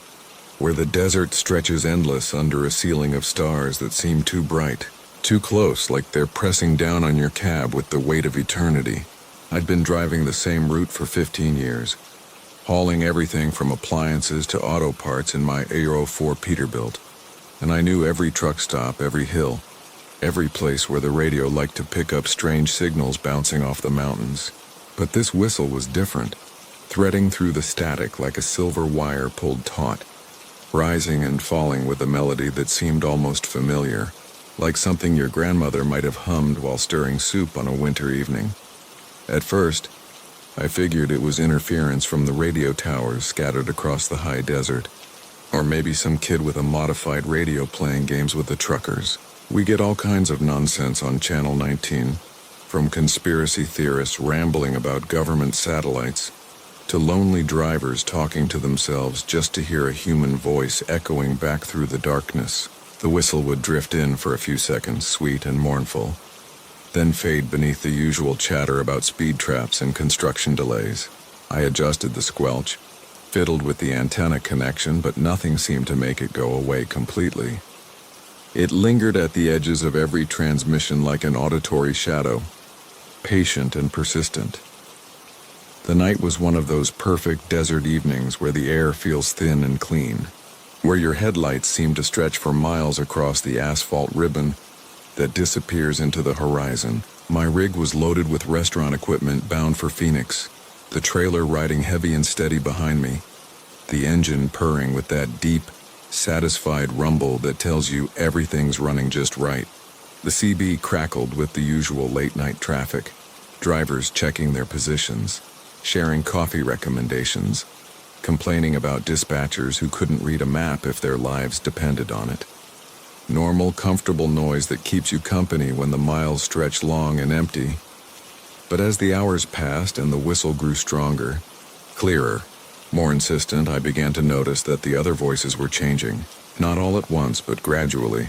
where the desert stretches endless under a ceiling of stars that seem too bright, too close, like they're pressing down on your cab with the weight of eternity. I'd been driving the same route for 15 years, hauling everything from appliances to auto parts in my Aero 4 Peterbilt, and I knew every truck stop, every hill, every place where the radio liked to pick up strange signals bouncing off the mountains. But this whistle was different, threading through the static like a silver wire pulled taut, rising and falling with a melody that seemed almost familiar, like something your grandmother might have hummed while stirring soup on a winter evening. At first, I figured it was interference from the radio towers scattered across the high desert, or maybe some kid with a modified radio playing games with the truckers. We get all kinds of nonsense on Channel 19, from conspiracy theorists rambling about government satellites, to lonely drivers talking to themselves just to hear a human voice echoing back through the darkness. The whistle would drift in for a few seconds, sweet and mournful, then fade beneath the usual chatter about speed traps and construction delays. I adjusted the squelch, fiddled with the antenna connection, but nothing seemed to make it go away completely. It lingered at the edges of every transmission like an auditory shadow, patient and persistent. The night was one of those perfect desert evenings where the air feels thin and clean, where your headlights seem to stretch for miles across the asphalt ribbon that disappears into the horizon. My rig was loaded with restaurant equipment bound for Phoenix, the trailer riding heavy and steady behind me, the engine purring with that deep, satisfied rumble that tells you everything's running just right. The CB crackled with the usual late-night traffic, drivers checking their positions, sharing coffee recommendations, complaining about dispatchers who couldn't read a map if their lives depended on it. Normal, comfortable noise that keeps you company when the miles stretch long and empty. But as the hours passed and the whistle grew stronger, clearer, more insistent, I began to notice that the other voices were changing, not all at once, but gradually.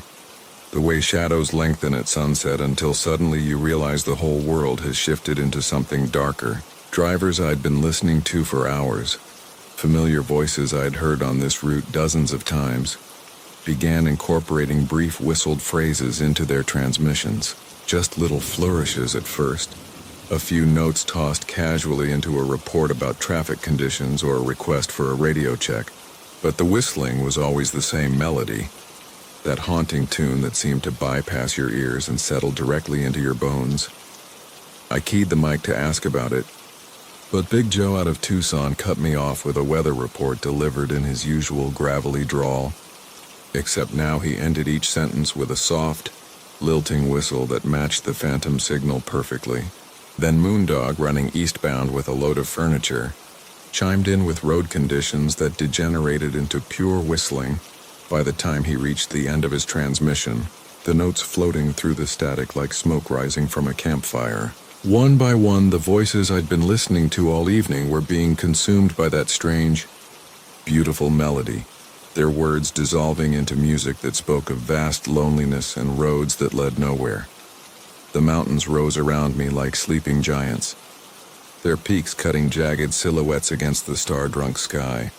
The way shadows lengthen at sunset until suddenly you realize the whole world has shifted into something darker. Drivers I'd been listening to for hours, familiar voices I'd heard on this route dozens of times, began incorporating brief whistled phrases into their transmissions. Just little flourishes at first, A few notes tossed casually into a report about traffic conditions or a request for a radio check, but the whistling was always the same melody, that haunting tune that seemed to bypass your ears and settle directly into your bones. I keyed the mic to ask about it, but Big Joe out of Tucson cut me off with a weather report delivered in his usual gravelly drawl, except now he ended each sentence with a soft, lilting whistle that matched the phantom signal perfectly. Then Moondog, running eastbound with a load of furniture, chimed in with road conditions that degenerated into pure whistling by the time he reached the end of his transmission, the notes floating through the static like smoke rising from a campfire. One by one, the voices I'd been listening to all evening were being consumed by that strange, beautiful melody, their words dissolving into music that spoke of vast loneliness and roads that led nowhere. The mountains rose around me like sleeping giants, their peaks cutting jagged silhouettes against the star-drunk sky,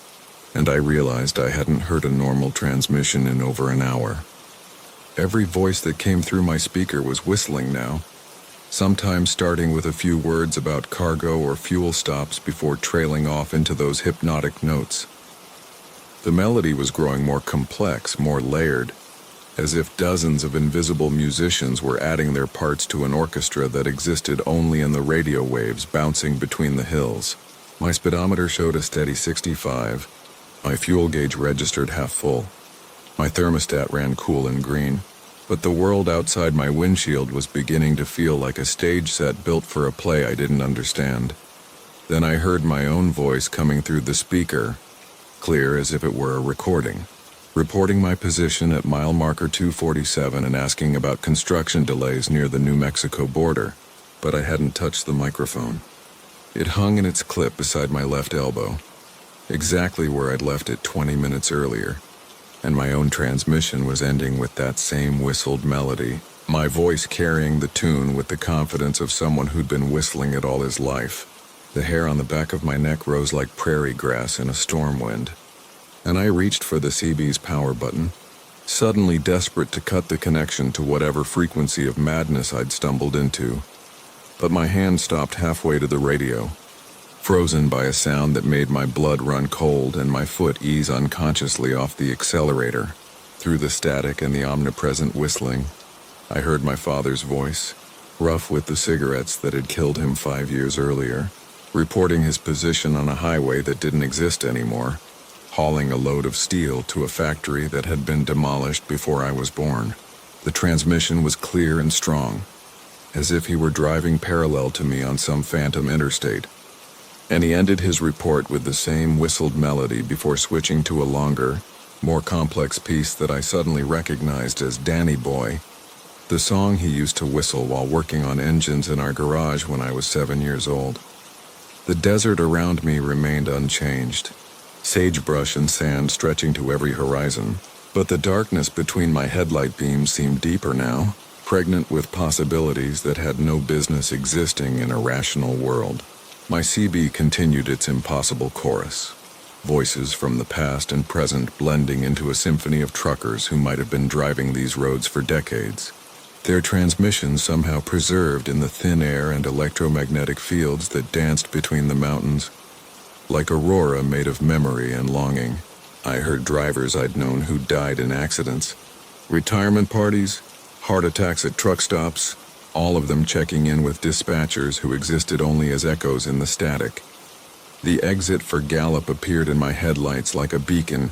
and I realized I hadn't heard a normal transmission in over an hour. Every voice that came through my speaker was whistling now, sometimes starting with a few words about cargo or fuel stops before trailing off into those hypnotic notes. The melody was growing more complex, more layered, as if dozens of invisible musicians were adding their parts to an orchestra that existed only in the radio waves bouncing between the hills. My speedometer showed a steady 65. My fuel gauge registered half full. My thermostat ran cool and green, but the world outside my windshield was beginning to feel like a stage set built for a play I didn't understand. Then I heard my own voice coming through the speaker, clear as if it were a recording, reporting my position at mile marker 247 and asking about construction delays near the New Mexico border, but I hadn't touched the microphone. It hung in its clip beside my left elbow, exactly where I'd left it 20 minutes earlier, and my own transmission was ending with that same whistled melody, my voice carrying the tune with the confidence of someone who'd been whistling it all his life. The hair on the back of my neck rose like prairie grass in a storm wind, and I reached for the CB's power button, suddenly desperate to cut the connection to whatever frequency of madness I'd stumbled into. But my hand stopped halfway to the radio, frozen by a sound that made my blood run cold and my foot ease unconsciously off the accelerator. Through the static and the omnipresent whistling, I heard my father's voice, rough with the cigarettes that had killed him 5 years earlier, reporting his position on a highway that didn't exist anymore, hauling a load of steel to a factory that had been demolished before I was born. The transmission was clear and strong, as if he were driving parallel to me on some phantom interstate. And he ended his report with the same whistled melody before switching to a longer, more complex piece that I suddenly recognized as Danny Boy, the song he used to whistle while working on engines in our garage when I was 7 years old. The desert around me remained unchanged, sagebrush and sand stretching to every horizon, but the darkness between my headlight beams seemed deeper now, pregnant with possibilities that had no business existing in a rational world. My CB continued its impossible chorus, voices from the past and present blending into a symphony of truckers who might have been driving these roads for decades, their transmissions somehow preserved in the thin air and electromagnetic fields that danced between the mountains. Like aurora made of memory and longing, I heard drivers I'd known who died in accidents, retirement parties, heart attacks at truck stops, all of them checking in with dispatchers who existed only as echoes in the static. The exit for Gallup appeared in my headlights like a beacon,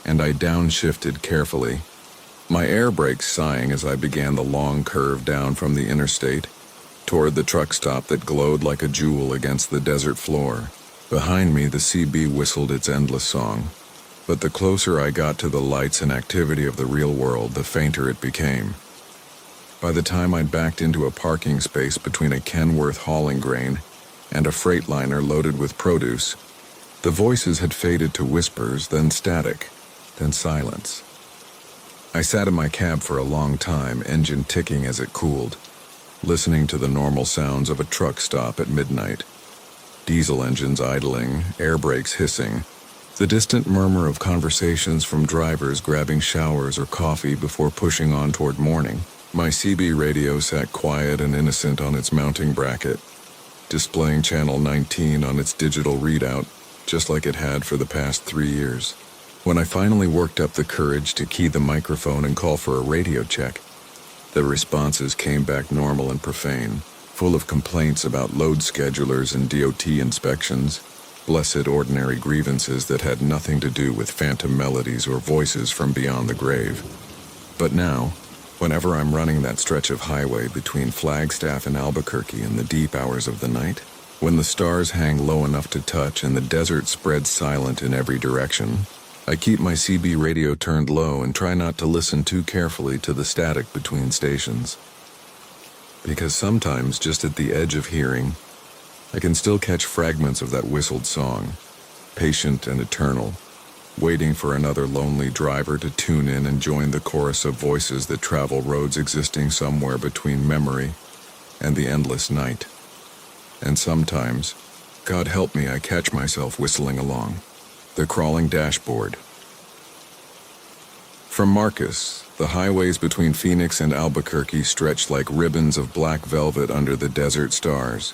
and I downshifted carefully, my air brakes sighing as I began the long curve down from the interstate, toward the truck stop that glowed like a jewel against the desert floor. Behind me, the CB whistled its endless song, but the closer I got to the lights and activity of the real world, the fainter it became. By the time I'd backed into a parking space between a Kenworth hauling grain and a Freightliner loaded with produce, the voices had faded to whispers, then static, then silence. I sat in my cab for a long time, engine ticking as it cooled, listening to the normal sounds of a truck stop at midnight. Diesel engines idling, air brakes hissing, the distant murmur of conversations from drivers grabbing showers or coffee before pushing on toward morning. My CB radio sat quiet and innocent on its mounting bracket, displaying channel 19 on its digital readout, just like it had for the past 3 years. When I finally worked up the courage to key the microphone and call for a radio check, the responses came back normal and profane, full of complaints about load schedulers and DOT inspections, blessed ordinary grievances that had nothing to do with phantom melodies or voices from beyond the grave. But now, whenever I'm running that stretch of highway between Flagstaff and Albuquerque in the deep hours of the night, when the stars hang low enough to touch and the desert spreads silent in every direction, I keep my CB radio turned low and try not to listen too carefully to the static between stations. Because sometimes, just at the edge of hearing, I can still catch fragments of that whistled song, patient and eternal, waiting for another lonely driver to tune in and join the chorus of voices that travel roads existing somewhere between memory and the endless night. And sometimes, God help me, I catch myself whistling along. The crawling dashboard. From Marcus, the highways between Phoenix and Albuquerque stretch like ribbons of black velvet under the desert stars,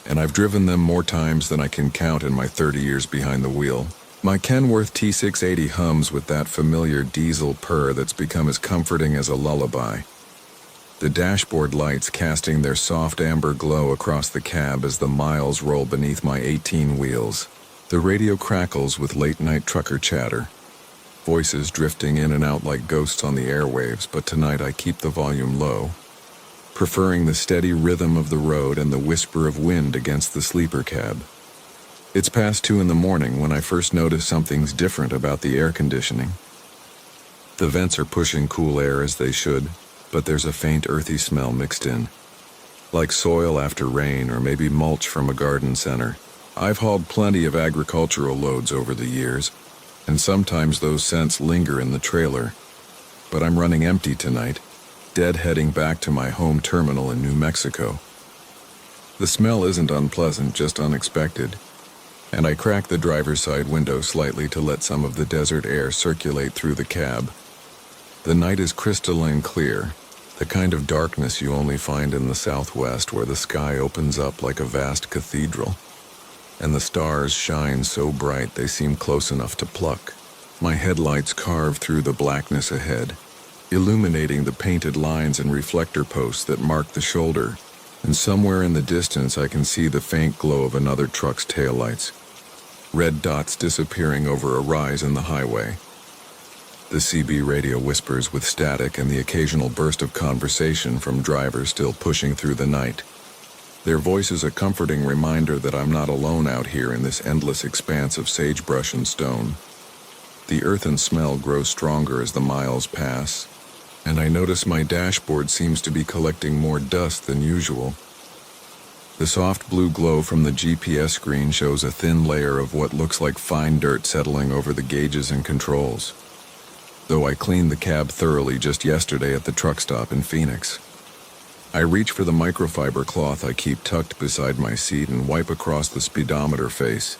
and I've driven them more times than I can count in my 30 years behind the wheel. My Kenworth T680 hums with that familiar diesel purr that's become as comforting as a lullaby. The dashboard lights casting their soft amber glow across the cab as the miles roll beneath my 18 wheels. The radio crackles with late-night trucker chatter, voices drifting in and out like ghosts on the airwaves, but tonight I keep the volume low, preferring the steady rhythm of the road and the whisper of wind against the sleeper cab. It's past 2 in the morning when I first notice something's different about the air conditioning. The vents are pushing cool air as they should, but there's a faint earthy smell mixed in, like soil after rain or maybe mulch from a garden center. I've hauled plenty of agricultural loads over the years, and sometimes those scents linger in the trailer. But I'm running empty tonight, deadheading back to my home terminal in New Mexico. The smell isn't unpleasant, just unexpected, and I crack the driver's side window slightly to let some of the desert air circulate through the cab. The night is crystalline clear, the kind of darkness you only find in the Southwest, where the sky opens up like a vast cathedral, and the stars shine so bright they seem close enough to pluck. My headlights carve through the blackness ahead, illuminating the painted lines and reflector posts that mark the shoulder, and somewhere in the distance I can see the faint glow of another truck's taillights, red dots disappearing over a rise in the highway. The CB radio whispers with static and the occasional burst of conversation from drivers still pushing through the night. Their voice is a comforting reminder that I'm not alone out here in this endless expanse of sagebrush and stone. The earthen smell grows stronger as the miles pass, and I notice my dashboard seems to be collecting more dust than usual. The soft blue glow from the GPS screen shows a thin layer of what looks like fine dirt settling over the gauges and controls, though I cleaned the cab thoroughly just yesterday at the truck stop in Phoenix. I reach for the microfiber cloth I keep tucked beside my seat and wipe across the speedometer face,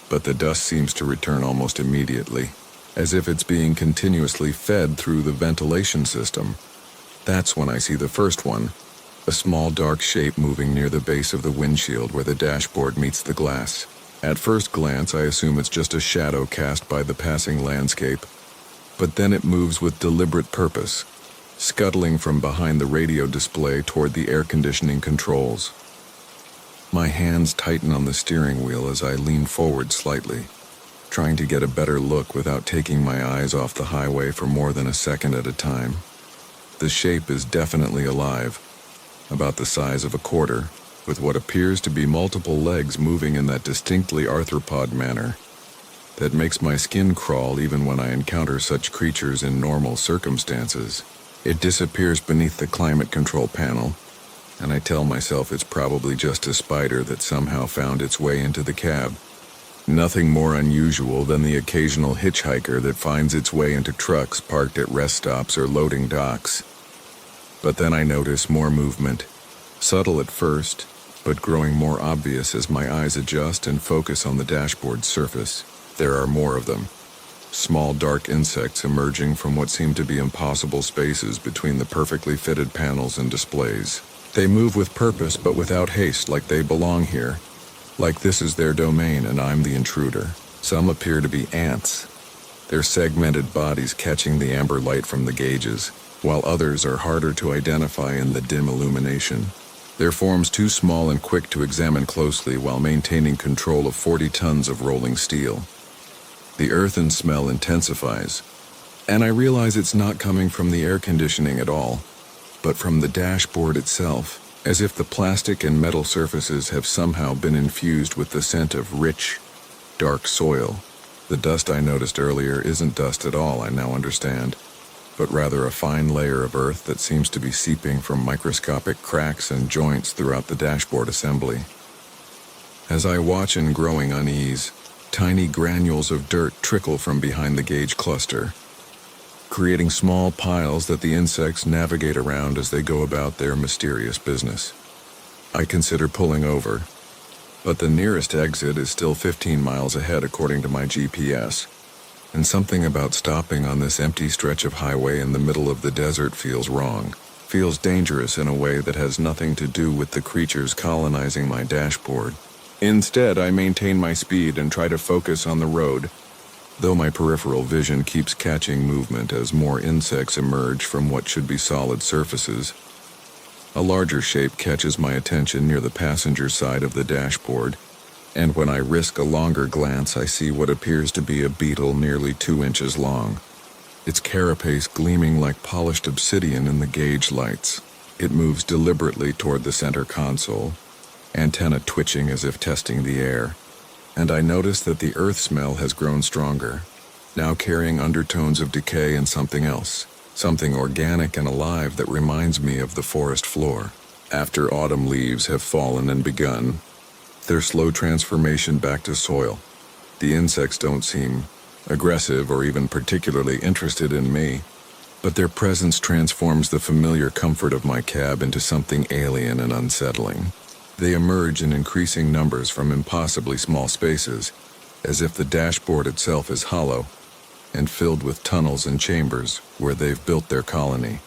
but the dust seems to return almost immediately, as if it's being continuously fed through the ventilation system. That's when I see the first one, a small dark shape moving near the base of the windshield where the dashboard meets the glass. At first glance, I assume it's just a shadow cast by the passing landscape, but then it moves with deliberate purpose, scuttling from behind the radio display toward the air conditioning controls. My hands tighten on the steering wheel as I lean forward slightly, trying to get a better look without taking my eyes off the highway for more than a second at a time. The shape is definitely alive, about the size of a quarter, with what appears to be multiple legs moving in that distinctly arthropod manner that makes my skin crawl even when I encounter such creatures in normal circumstances. It disappears beneath the climate control panel, and I tell myself it's probably just a spider that somehow found its way into the cab. Nothing more unusual than the occasional hitchhiker that finds its way into trucks parked at rest stops or loading docks. But then I notice more movement, subtle at first, but growing more obvious as my eyes adjust and focus on the dashboard surface. There are more of them. Small dark insects emerging from what seem to be impossible spaces between the perfectly fitted panels and displays. They move with purpose but without haste, like they belong here. Like this is their domain and I'm the intruder. Some appear to be ants, their segmented bodies catching the amber light from the gauges, while others are harder to identify in the dim illumination. Their forms too small and quick to examine closely while maintaining control of 40 tons of rolling steel. The earthen smell intensifies, and I realize it's not coming from the air conditioning at all, but from the dashboard itself, as if the plastic and metal surfaces have somehow been infused with the scent of rich, dark soil. The dust I noticed earlier isn't dust at all, I now understand, but rather a fine layer of earth that seems to be seeping from microscopic cracks and joints throughout the dashboard assembly. As I watch in growing unease, tiny granules of dirt trickle from behind the gauge cluster, creating small piles that the insects navigate around as they go about their mysterious business. I consider pulling over, but the nearest exit is still 15 miles ahead according to my GPS, and something about stopping on this empty stretch of highway in the middle of the desert feels wrong, feels dangerous in a way that has nothing to do with the creatures colonizing my dashboard. Instead, I maintain my speed and try to focus on the road, though my peripheral vision keeps catching movement as more insects emerge from what should be solid surfaces. A larger shape catches my attention near the passenger side of the dashboard, and when I risk a longer glance, I see what appears to be a beetle nearly 2 inches long, its carapace gleaming like polished obsidian in the gauge lights. It moves deliberately toward the center console, antenna twitching as if testing the air, and I notice that the earth smell has grown stronger, now carrying undertones of decay and something else, something organic and alive that reminds me of the forest floor. After autumn leaves have fallen and begun their slow transformation back to soil, the insects don't seem aggressive or even particularly interested in me, but their presence transforms the familiar comfort of my cab into something alien and unsettling. They emerge in increasing numbers from impossibly small spaces, as if the dashboard itself is hollow and filled with tunnels and chambers where they've built their colony.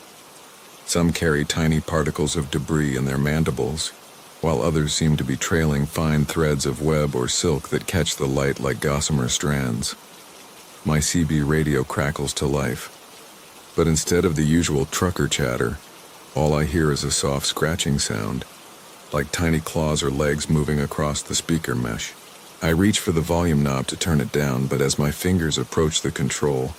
Some carry tiny particles of debris in their mandibles, while others seem to be trailing fine threads of web or silk that catch the light like gossamer strands. My CB radio crackles to life, but instead of the usual trucker chatter, all I hear is a soft scratching sound, like tiny claws or legs moving across the speaker mesh. I reach for the volume knob to turn it down, but as my fingers approach the control,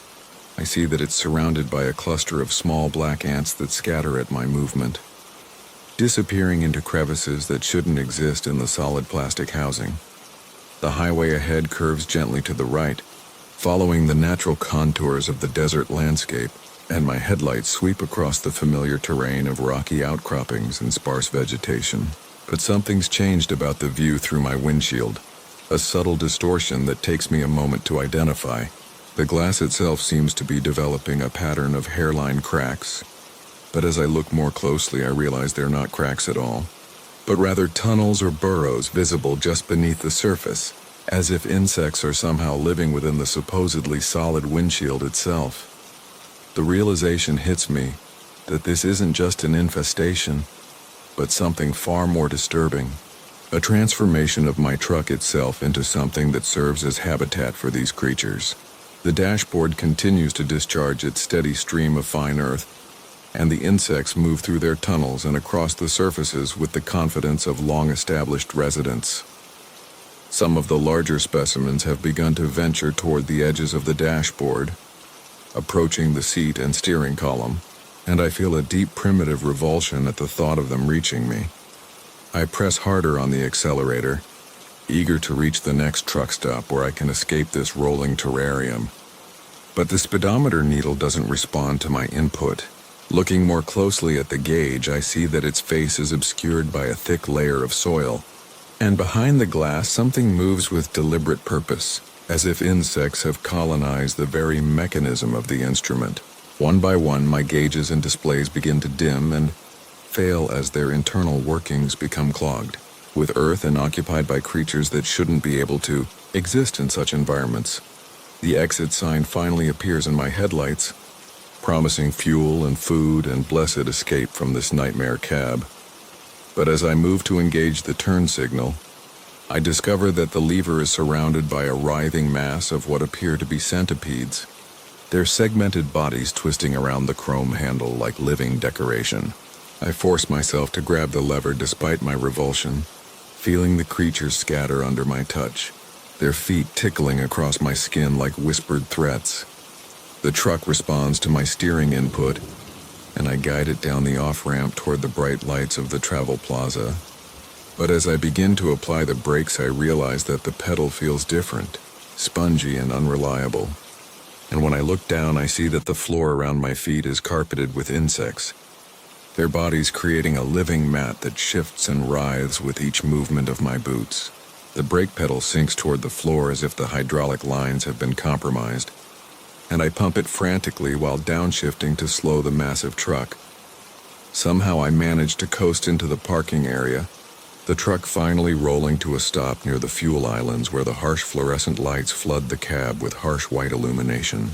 I see that it's surrounded by a cluster of small black ants that scatter at my movement, disappearing into crevices that shouldn't exist in the solid plastic housing. The highway ahead curves gently to the right, following the natural contours of the desert landscape, and my headlights sweep across the familiar terrain of rocky outcroppings and sparse vegetation. But something's changed about the view through my windshield, a subtle distortion that takes me a moment to identify. The glass itself seems to be developing a pattern of hairline cracks, but as I look more closely I realize they're not cracks at all, but rather tunnels or burrows visible just beneath the surface, as if insects are somehow living within the supposedly solid windshield itself. The realization hits me that this isn't just an infestation, but something far more disturbing, a transformation of my truck itself into something that serves as habitat for these creatures. The dashboard continues to discharge its steady stream of fine earth, and the insects move through their tunnels and across the surfaces with the confidence of long-established residents. Some of the larger specimens have begun to venture toward the edges of the dashboard, approaching the seat and steering column, and I feel a deep primitive revulsion at the thought of them reaching me. I press harder on the accelerator, eager to reach the next truck stop where I can escape this rolling terrarium. But the speedometer needle doesn't respond to my input. Looking more closely at the gauge, I see that its face is obscured by a thick layer of soil, and behind the glass something moves with deliberate purpose, as if insects have colonized the very mechanism of the instrument. One by one, my gauges and displays begin to dim and fail as their internal workings become clogged with earth and occupied by creatures that shouldn't be able to exist in such environments. The exit sign finally appears in my headlights, promising fuel and food and blessed escape from this nightmare cab. But as I move to engage the turn signal, I discover that the lever is surrounded by a writhing mass of what appear to be centipedes, their segmented bodies twisting around the chrome handle like living decoration. I force myself to grab the lever despite my revulsion, feeling the creatures scatter under my touch, their feet tickling across my skin like whispered threats. The truck responds to my steering input, and I guide it down the off-ramp toward the bright lights of the travel plaza. But as I begin to apply the brakes, I realize that the pedal feels different, spongy and unreliable. And when I look down, I see that the floor around my feet is carpeted with insects, their bodies creating a living mat that shifts and writhes with each movement of my boots. The brake pedal sinks toward the floor as if the hydraulic lines have been compromised, and I pump it frantically while downshifting to slow the massive truck. Somehow I manage to coast into the parking area, the truck finally rolling to a stop near the fuel islands where the harsh fluorescent lights flood the cab with harsh white illumination.